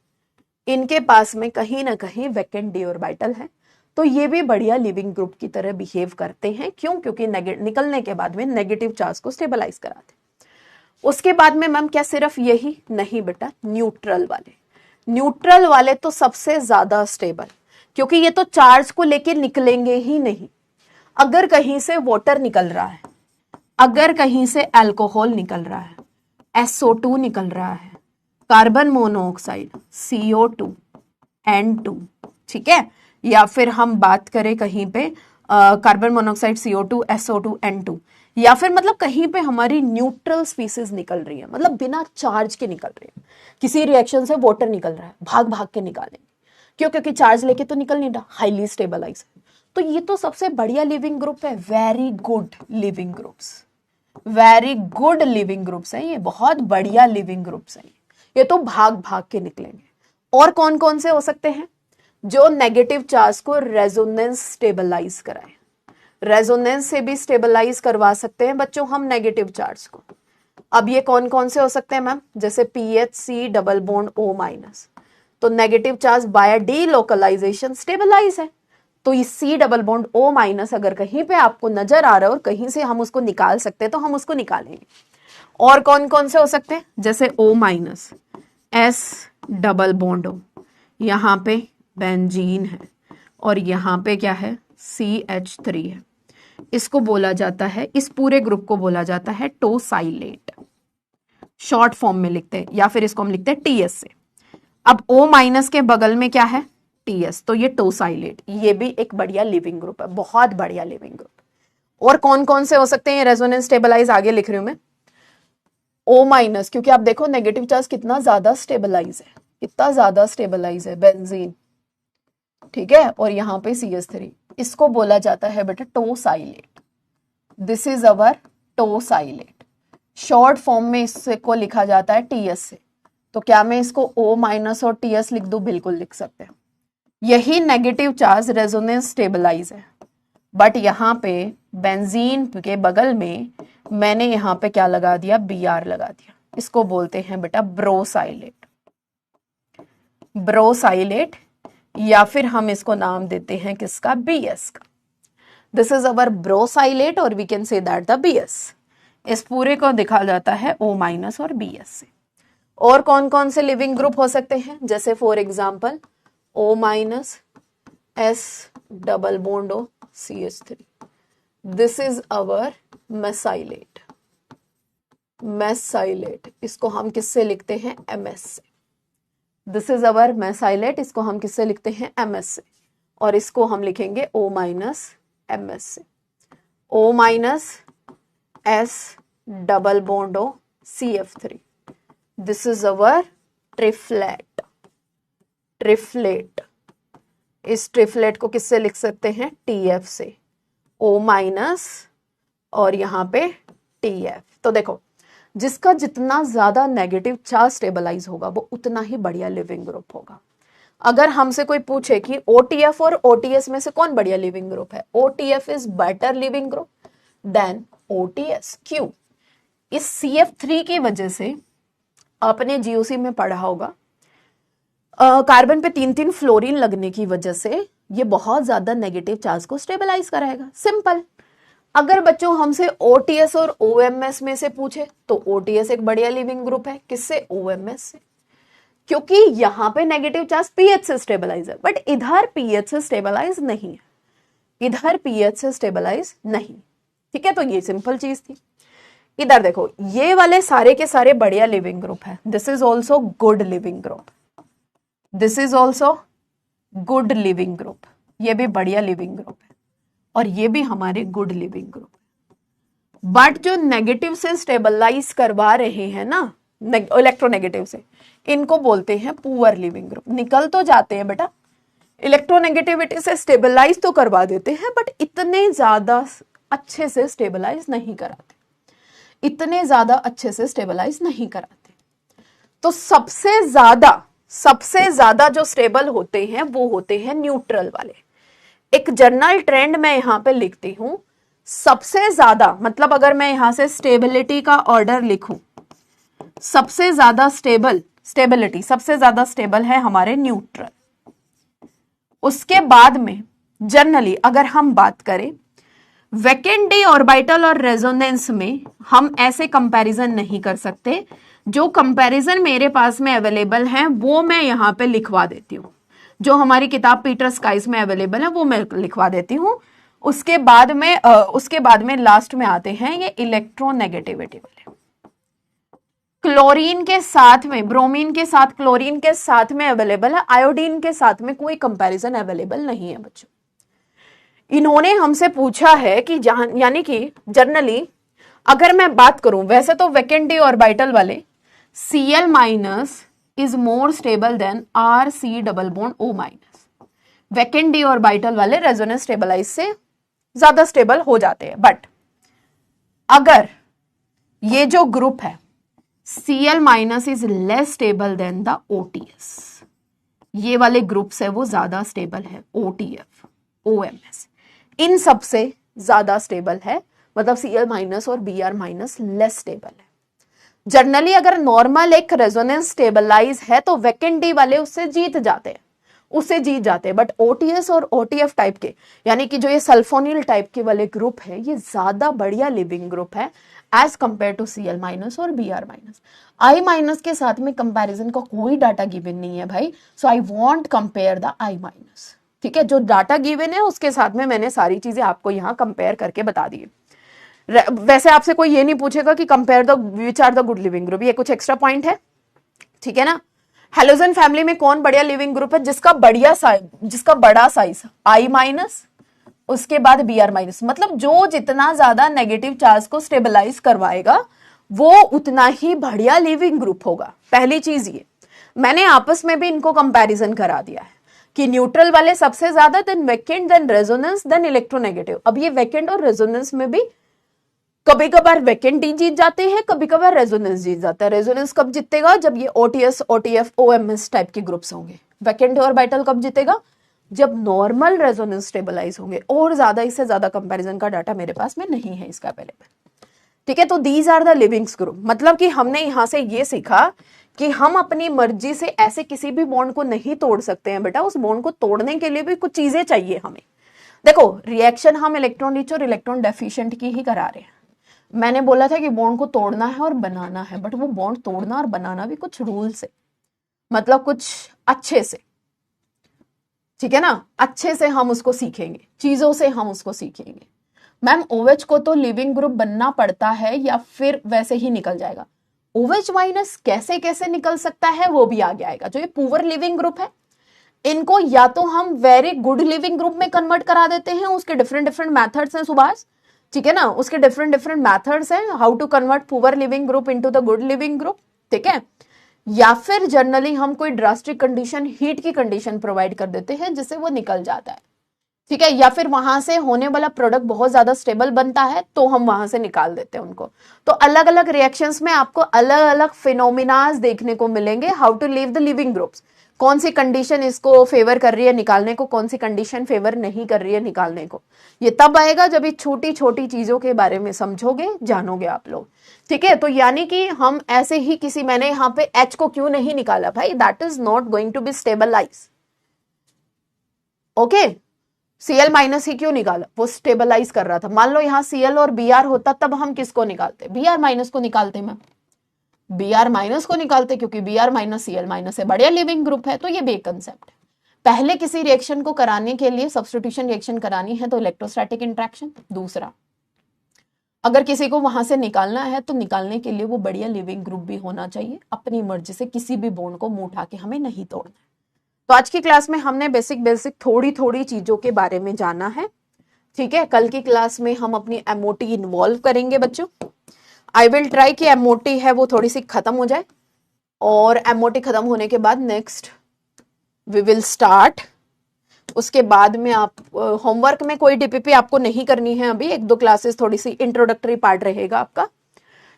इनके पास में कहीं ना कहीं वैकेंट डी ऑर्बिटल है, तो ये भी बढ़िया लिविंग ग्रुप की तरह बिहेव करते हैं। क्यों? क्योंकि निकलने के बाद में नेगेटिव चार्ज को स्टेबलाइज कराते। उसके बाद में मैम क्या सिर्फ यही? नहीं बेटा, न्यूट्रल वाले, न्यूट्रल वाले तो सबसे ज्यादा स्टेबल, क्योंकि ये तो चार्ज को लेके निकलेंगे ही नहीं। अगर कहीं से वाटर निकल रहा है, अगर कहीं से अल्कोहल निकल रहा है, SO2 निकल रहा है, कार्बन मोनोऑक्साइड CO2 N2, ठीक है, या फिर हम बात करें कहीं पे carbon monoxide CO2 SO2 N2, या फिर मतलब कहीं पे हमारी न्यूट्रल स्पीसीज निकल रही है, मतलब बिना चार्ज के निकल रही है, किसी रिएक्शन से वाटर निकल रहा है, भाग भाग के निकालेंगे, क्यों? क्योंकि चार्ज लेके तो निकल नहीं रहा, हाईली स्टेबलाइज है। तो ये तो सबसे बढ़िया लिविंग ग्रुप है, very good living groups, very good living groups है, ये बहुत बढ़िया लिविंग ग्रुप्स है, ये तो भाग भाग के निकलेंगे। और कौन कौन से हो सकते हैं? जो नेगेटिव चार्ज को रेजोनेंस स्टेबलाइज कराए, रेजोनेंस से भी स्टेबलाइज करवा सकते हैं बच्चों हम नेगेटिव चार्ज को। अब ये कौन कौन से हो सकते हैं मैम? जैसे PHC double bond O minus, तो negative charge by delocalization stabilize है, तो ये C double bond O minus अगर कहीं पे आपको नजर आ रहा है और कहीं से हम उसको निकाल सकते हैं तो हम उसको निकालेंगे। और कौन कौन से हो सकते हैं? जैसे O minus S double bond O, यहाँ पे बेंजीन है और यहाँ पे क्या है? CH3 है, इसको बोला जाता है, इस पूरे ग्रुप को बोला जाता है टोसाइलेट, शॉर्ट फॉर्म में लिखते हैं, या फिर इसको हम लिखते हैं TS से। अब O माइनस के बगल में क्या है? TS, तो ये टोसाइलेट, ये भी एक बढ़िया लिविंग ग्रुप है, बहुत बढ़िया लिविंग ग्रुप। और कौन कौन से हो सकते हैं रेजोनेंस स्टेबलाइज? आगे लिख रही हूं मैं, O माइनस, क्योंकि आप देखो नेगेटिव चार्ज कितना ज्यादा स्टेबलाइज है, कितना ज्यादा स्टेबलाइज है, बेंजीन, ठीक है, और यहाँ पे CH3, इसको बोला जाता है बेटा tosylate, this is our tosylate. Short form में इसको लिखा जाता है TS से, तो क्या मैं इसको O माइनस और TS लिख दूं? बिल्कुल लिख सकते हैं। यही नेगेटिव चार्ज रेजोनेंस स्टेबलाइज है, बट यहाँ पे बेंजीन के बगल में मैंने यहाँ पे क्या लगा दिया? Br लगा दिया, इसको बोलते हैं बेटा ब्रोसाइलेट, ब्रोसाइलेट, या फिर हम इसको नाम देते हैं किसका? BS का। दिस इज अवर ब्रोसाइलेट और we can say that the BS। इस पूरे को दिखा जाता है O माइनस और BS से। और कौन कौन से लिविंग ग्रुप हो सकते हैं? जैसे for example O minus S double bond O CH3, this is our mesylate, mesylate, इसको हम किससे लिखते हैं? MS से। दिस इज अवर मेसाइलेट, इसको हम किससे लिखते हैं? MS से, और इसको हम लिखेंगे O माइनस MS से। O minus S double bond O CF3, this is our triflate, triflate, इस ट्रिफ्लेट को किससे लिख सकते हैं? TF से, O माइनस और यहाँ पे TF। तो देखो जिसका जितना ज्यादा नेगेटिव चार्ज स्टेबलाइज होगा वो उतना ही बढ़िया लिविंग ग्रुप होगा। अगर हमसे कोई पूछे कि OTF और OTS में से कौन बढ़िया लिविंग ग्रुप है? OTF is better leaving group than OTS। क्यों? इस CF3 की वजह से आपने GOC में पढ़ा होगा, कार्बन पे 3-3 फ्लोरीन लगने की वजह से ये बहुत ज्यादा नेगेटिव चार्ज को स्टेबलाइज कराएगा। सिंपल। अगर बच्चों हमसे OTS और OMS में से पूछे तो OTS एक बढ़िया लिविंग ग्रुप है। किससे? OMS से, क्योंकि यहां पे नेगेटिव चार्ज पीएच से स्टेबलाइज है, बट इधर पीएच से स्टेबलाइज नहीं है, इधर पीएच से स्टेबलाइज नहीं। ठीक है, तो ये सिंपल चीज थी। इधर देखो, ये वाले सारे के सारे बढ़िया लिविंग ग्रुप है। This is also good leaving group, this is also good leaving group, ये भी बढ़िया लिविंग ग्रुप है, और ये भी हमारे गुड लिविंग ग्रुप है। बट जो नेगेटिव से स्टेबलाइज करवा रहे हैं ना, इलेक्ट्रोनेगेटिव से, इनको बोलते हैं पुअर लिविंग ग्रुप। निकल तो जाते हैं बेटा, इलेक्ट्रोनेगेटिविटी से स्टेबलाइज तो करवा देते हैं, बट इतने ज्यादा अच्छे से स्टेबलाइज नहीं कराते, इतने ज्यादा अच्छे से स्टेबलाइज नहीं कराते। तो सबसे ज्यादा जो स्टेबल होते हैं वो होते हैं न्यूट्रल वाले। एक जनरल ट्रेंड मैं यहां पे लिखती हूं, सबसे ज्यादा, मतलब अगर मैं यहां से स्टेबिलिटी का ऑर्डर लिखूं, सबसे ज्यादा स्टेबिलिटी सबसे ज्यादा स्टेबल है हमारे न्यूट्रल। उसके बाद में जनरली अगर हम बात करें वैकेंट डी ऑर्बिटल और रेजोनेंस में, हम ऐसे कंपैरिजन नहीं कर सकते। जो कंपैरिजन मेरे पास में अवेलेबल है वो मैं यहां पे लिखवा देती हूं, जो हमारी किताब पीटर स्काइज में अवेलेबल है वो मैं लिखवा देती हूं। उसके बाद में लास्ट में आते हैं ये इलेक्ट्रोनेगेटिविटी वाले। क्लोरीन के साथ में, ब्रोमीन के साथ, क्लोरीन के साथ में अवेलेबल है, आयोडीन के साथ में कोई कंपैरिजन अवेलेबल नहीं है बच्चों। इन्होंने हमसे पूछा है कि यानी कि जनरली अगर मैं बात करूं, वैसे तो वैकेंट डी ऑर्बिटल वाले Cl minus is more stable then RC double bond O minus. Vacant D orbital वाले रेजोनेंस स्टेबलाइज से ज्यादा स्टेबल हो जाते हैं, बट अगर ये जो ग्रुप है Cl minus is less stable than the OTS, ये वाले ग्रुप्स है वो ज्यादा स्टेबल है। OTF, OMS इन सबसे ज्यादा स्टेबल है, मतलब Cl माइनस और Br माइनस लेस स्टेबल है। जनरली अगर नॉर्मल एक रेजोनेंस स्टेबलाइज है तो वैकेंट डी वाले उससे जीत जाते हैं, बट OTS और OTF टाइप के, यानी कि जो ये सल्फोनिल टाइप के वाले ग्रुप है, ये ज्यादा बढ़िया लिविंग ग्रुप है as compare to Cl minus और Br माइनस। I माइनस के साथ में कंपैरिजन का कोई डाटा गिवन नहीं है भाई, so I want compare the I minus. ठीक है, जो डाटा गिवन है उसके साथ में मैंने सारी चीजें आपको यहाँ कंपेयर करके बता दी है। वैसे आपसे कोई ये नहीं पूछेगा कि compare the which are the good leaving group, ये कुछ एक्स्ट्रा पॉइंट है। ठीक है ना। हेलोजन फैमिली में कौन बढ़िया लिविंग ग्रुप है? जिसका बड़ा साइज I माइनस, उसके बाद Br माइनस, मतलब जो जितना ज्यादा नेगेटिव चार्ज को स्टेबलाइज करवाएगा वो उतना ही बढ़िया लिविंग ग्रुप होगा। पहली चीज ये, मैंने आपस में भी इनको कंपैरिजन करा दिया है कि न्यूट्रल वाले सबसे ज्यादा, then vacant, then resonance, then electronegative. अब ये वैकेंट और रेजोनेंस में भी कभी कभार वैकेंट ही जीत जाते हैं, कभी कभार रेजोनेंस जीत जाता है। रेजोनेंस कब जीतेगा? जब ये OTS, OTF, OMS टाइप के ग्रुप्स होंगे। वैकेंट ऑर्बिटल कब जीतेगा? जब नॉर्मल रेजोनेंस स्टेबलाइज होंगे। और ज्यादा, इससे ज्यादा कंपैरिजन का डाटा मेरे पास में नहीं है इसका अवेलेबल। ठीक है, तो these are the leavings group. मतलब कि हमने यहां से ये सीखा कि हम अपनी मर्जी से ऐसे किसी भी बॉन्ड को नहीं तोड़ सकते हैं बेटा। उस बॉन्ड को तोड़ने के लिए भी कुछ चीजें चाहिए हमें। देखो, रिएक्शन हम इलेक्ट्रॉन रिच और इलेक्ट्रॉन डेफिशिएंट की ही करा रहे हैं। मैंने बोला था कि बॉन्ड को तोड़ना है और बनाना है, बट वो बॉन्ड तोड़ना और बनाना भी कुछ रूल से, मतलब कुछ अच्छे से। ठीक है ना, अच्छे से हम उसको सीखेंगे, चीजों से हम उसको सीखेंगे। मैम OH को तो लिविंग ग्रुप बनना पड़ता है या फिर वैसे ही निकल जाएगा? OH माइनस कैसे कैसे निकल सकता है वो भी आगे आएगा। जो ये पुअर लिविंग ग्रुप है, इनको या तो हम वेरी गुड लिविंग ग्रुप में कन्वर्ट करा देते हैं, उसके डिफरेंट मेथड्स हैं सुभाष। ठीक है ना, उसके डिफरेंट मेथड्स हैं how to convert poor leaving group into the good leaving group. ठीक है, या फिर जनरली हम कोई ड्रास्टिक कंडीशन, हीट की कंडीशन प्रोवाइड कर देते हैं जिससे वो निकल जाता है। ठीक है, या फिर वहां से होने वाला प्रोडक्ट बहुत ज्यादा स्टेबल बनता है तो हम वहां से निकाल देते हैं उनको। तो अलग अलग रिएक्शंस में आपको अलग अलग फिनोमिनाज देखने को मिलेंगे, how to leave the leaving groups. कौन सी कंडीशन इसको फेवर कर रही है निकालने को, कौन सी कंडीशन फेवर नहीं कर रही है निकालने को। ये तब आएगा जब ये छोटी छोटी चीजों के बारे में समझोगे, जानोगे आप लोग। ठीक है, तो यानी कि हम ऐसे ही किसी, मैंने यहाँ पे एच को क्यों नहीं निकाला भाई, that is not going to be stabilize. Okay, Cl minus ही क्यों निकाला, वो स्टेबलाइज कर रहा था। मान लो यहाँ Cl और Br होता तब हम किसको निकालते, Br माइनस को निकालते मैम, Br माइनस को निकालते, क्योंकि Br माइनस Cl माइनस से बढ़िया लिविंग ग्रुप है। तो ये बे कंसेप्ट है। पहले किसी रिएक्शन को कराने के लिए सब्स्टिट्यूशन रिएक्शन करानी है तो इलेक्ट्रोस्टैटिक इंट्रैक्शन। दूसरा, अगर किसी को वहां से निकालना है तो निकालने के लिए वो बढ़िया लिविंग ग्रुप भी होना चाहिए। अपनी मर्जी से किसी भी बॉन्ड को मुंह उठा के हमें नहीं तोड़ना। तो आज की क्लास में हमने बेसिक थोड़ी थोड़ी चीजों के बारे में जाना है। ठीक है, कल की क्लास में हम अपनी एमओटी इन्वॉल्व करेंगे बच्चों। आई विल ट्राई कि एमओटी है वो थोड़ी सी खत्म हो जाए, और एमओटी खत्म होने के बाद नेक्स्ट वी विल स्टार्ट। उसके बाद में आप होमवर्क में कोई डीपीपी आपको नहीं करनी है अभी, 1-2 क्लासेस थोड़ी सी इंट्रोडक्टरी पार्ट रहेगा आपका।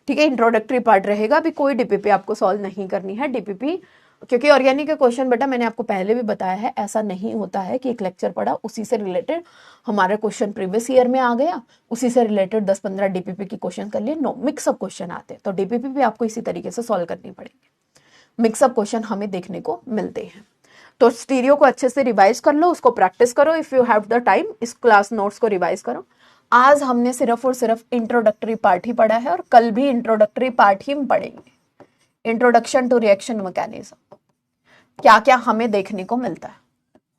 ठीक है, इंट्रोडक्टरी पार्ट रहेगा, अभी कोई डीपीपी आपको सॉल्व नहीं करनी है। डीपीपी क्योंकि ऑर्गेनिक के क्वेश्चन बेटा मैंने आपको पहले भी बताया है, ऐसा नहीं होता है कि एक लेक्चर पढ़ा उसी से रिलेटेड हमारा क्वेश्चन प्रीवियस ईयर में आ गया, उसी से रिलेटेड 10-15 डीपीपी के क्वेश्चन कर लिए। नो, मिक्सअप क्वेश्चन आते हैं, तो डीपीपी भी आपको इसी तरीके से सॉल्व करनी पड़ेगी। मिक्सअप क्वेश्चन हमें देखने को मिलते हैं। तो स्टीरियो को अच्छे से रिवाइज कर लो, उसको प्रैक्टिस करो if you have the time, इस क्लास नोट्स को रिवाइज करो। आज हमने सिर्फ और सिर्फ इंट्रोडक्टरी पार्ट ही पढ़ा है, और कल भी इंट्रोडक्टरी पार्ट ही हम पढ़ेंगे। इंट्रोडक्शन टू रिएक्शन मैकेनिज्म, क्या क्या हमें देखने को मिलता है।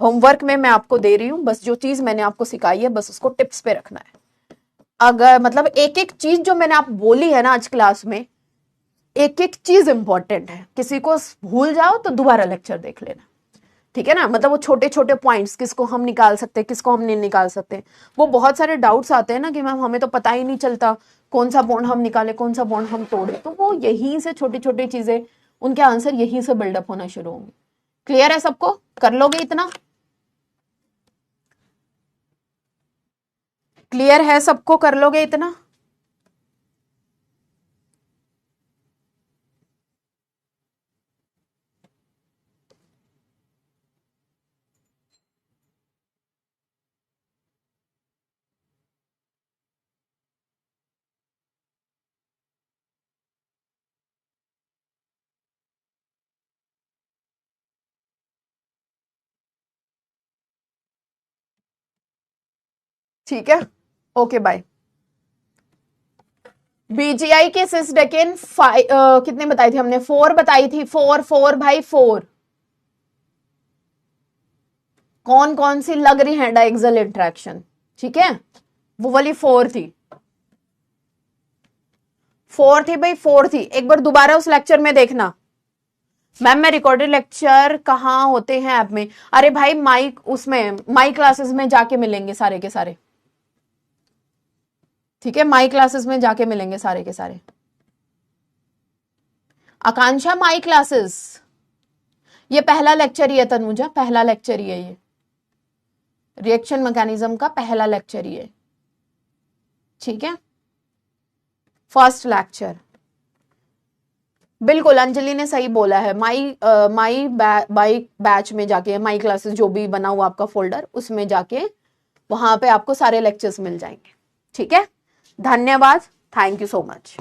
होमवर्क में मैं आपको दे रही हूं, बस जो चीज मैंने आपको सिखाई है बस उसको टिप्स पे रखना है। अगर मतलब एक एक चीज जो मैंने आप बोली है ना आज क्लास में, एक एक चीज इंपॉर्टेंट है। किसी को भूल जाओ तो दोबारा लेक्चर देख लेना। ठीक है ना, मतलब वो छोटे छोटे पॉइंट्स किसको हम निकाल सकते हैं, किसको हम नहीं निकाल सकते। वो बहुत सारे डाउट्स आते हैं ना कि मैम हमें तो पता ही नहीं चलता कौन सा बॉन्ड हम निकाले, कौन सा बॉन्ड हम तोड़े। तो वो यहीं से छोटी छोटी चीजें, उनके आंसर यहीं से बिल्डअप होना शुरू होंगे। क्लियर है सबको, कर लोगे इतना? क्लियर है सबको, कर लोगे इतना? ठीक है, ओके बाय। बीजीआई के सिस्डेकिन कितने बताई थी हमने, 4 बताई थी। 4 भाई 4। कौन कौन सी लग रही है डायगोनल इंट्रैक्शन? ठीक है, वो वाली 4 थी, 4 थी भाई, 4 थी। एक बार दोबारा उस लेक्चर में देखना। मैम मैं रिकॉर्डेड लेक्चर कहाँ होते हैं ऐप में? अरे भाई माइक, उसमें माई क्लासेस में जाके मिलेंगे सारे के सारे। ठीक है, माई क्लासेस में जाके मिलेंगे सारे के सारे। आकांक्षा माई क्लासेस, ये पहला लेक्चर ही है तनुजा, पहला लेक्चर ही है ये, रिएक्शन मैकेनिज्म का पहला लेक्चर ही है। ठीक है, फर्स्ट लेक्चर। बिल्कुल अंजलि ने सही बोला है। माई बैच में जाके, माई क्लासेस जो भी बना हुआ आपका फोल्डर, उसमें जाके वहां पे आपको सारे लेक्चर्स मिल जाएंगे। ठीक है, धन्यवाद, थैंक यू सो मच।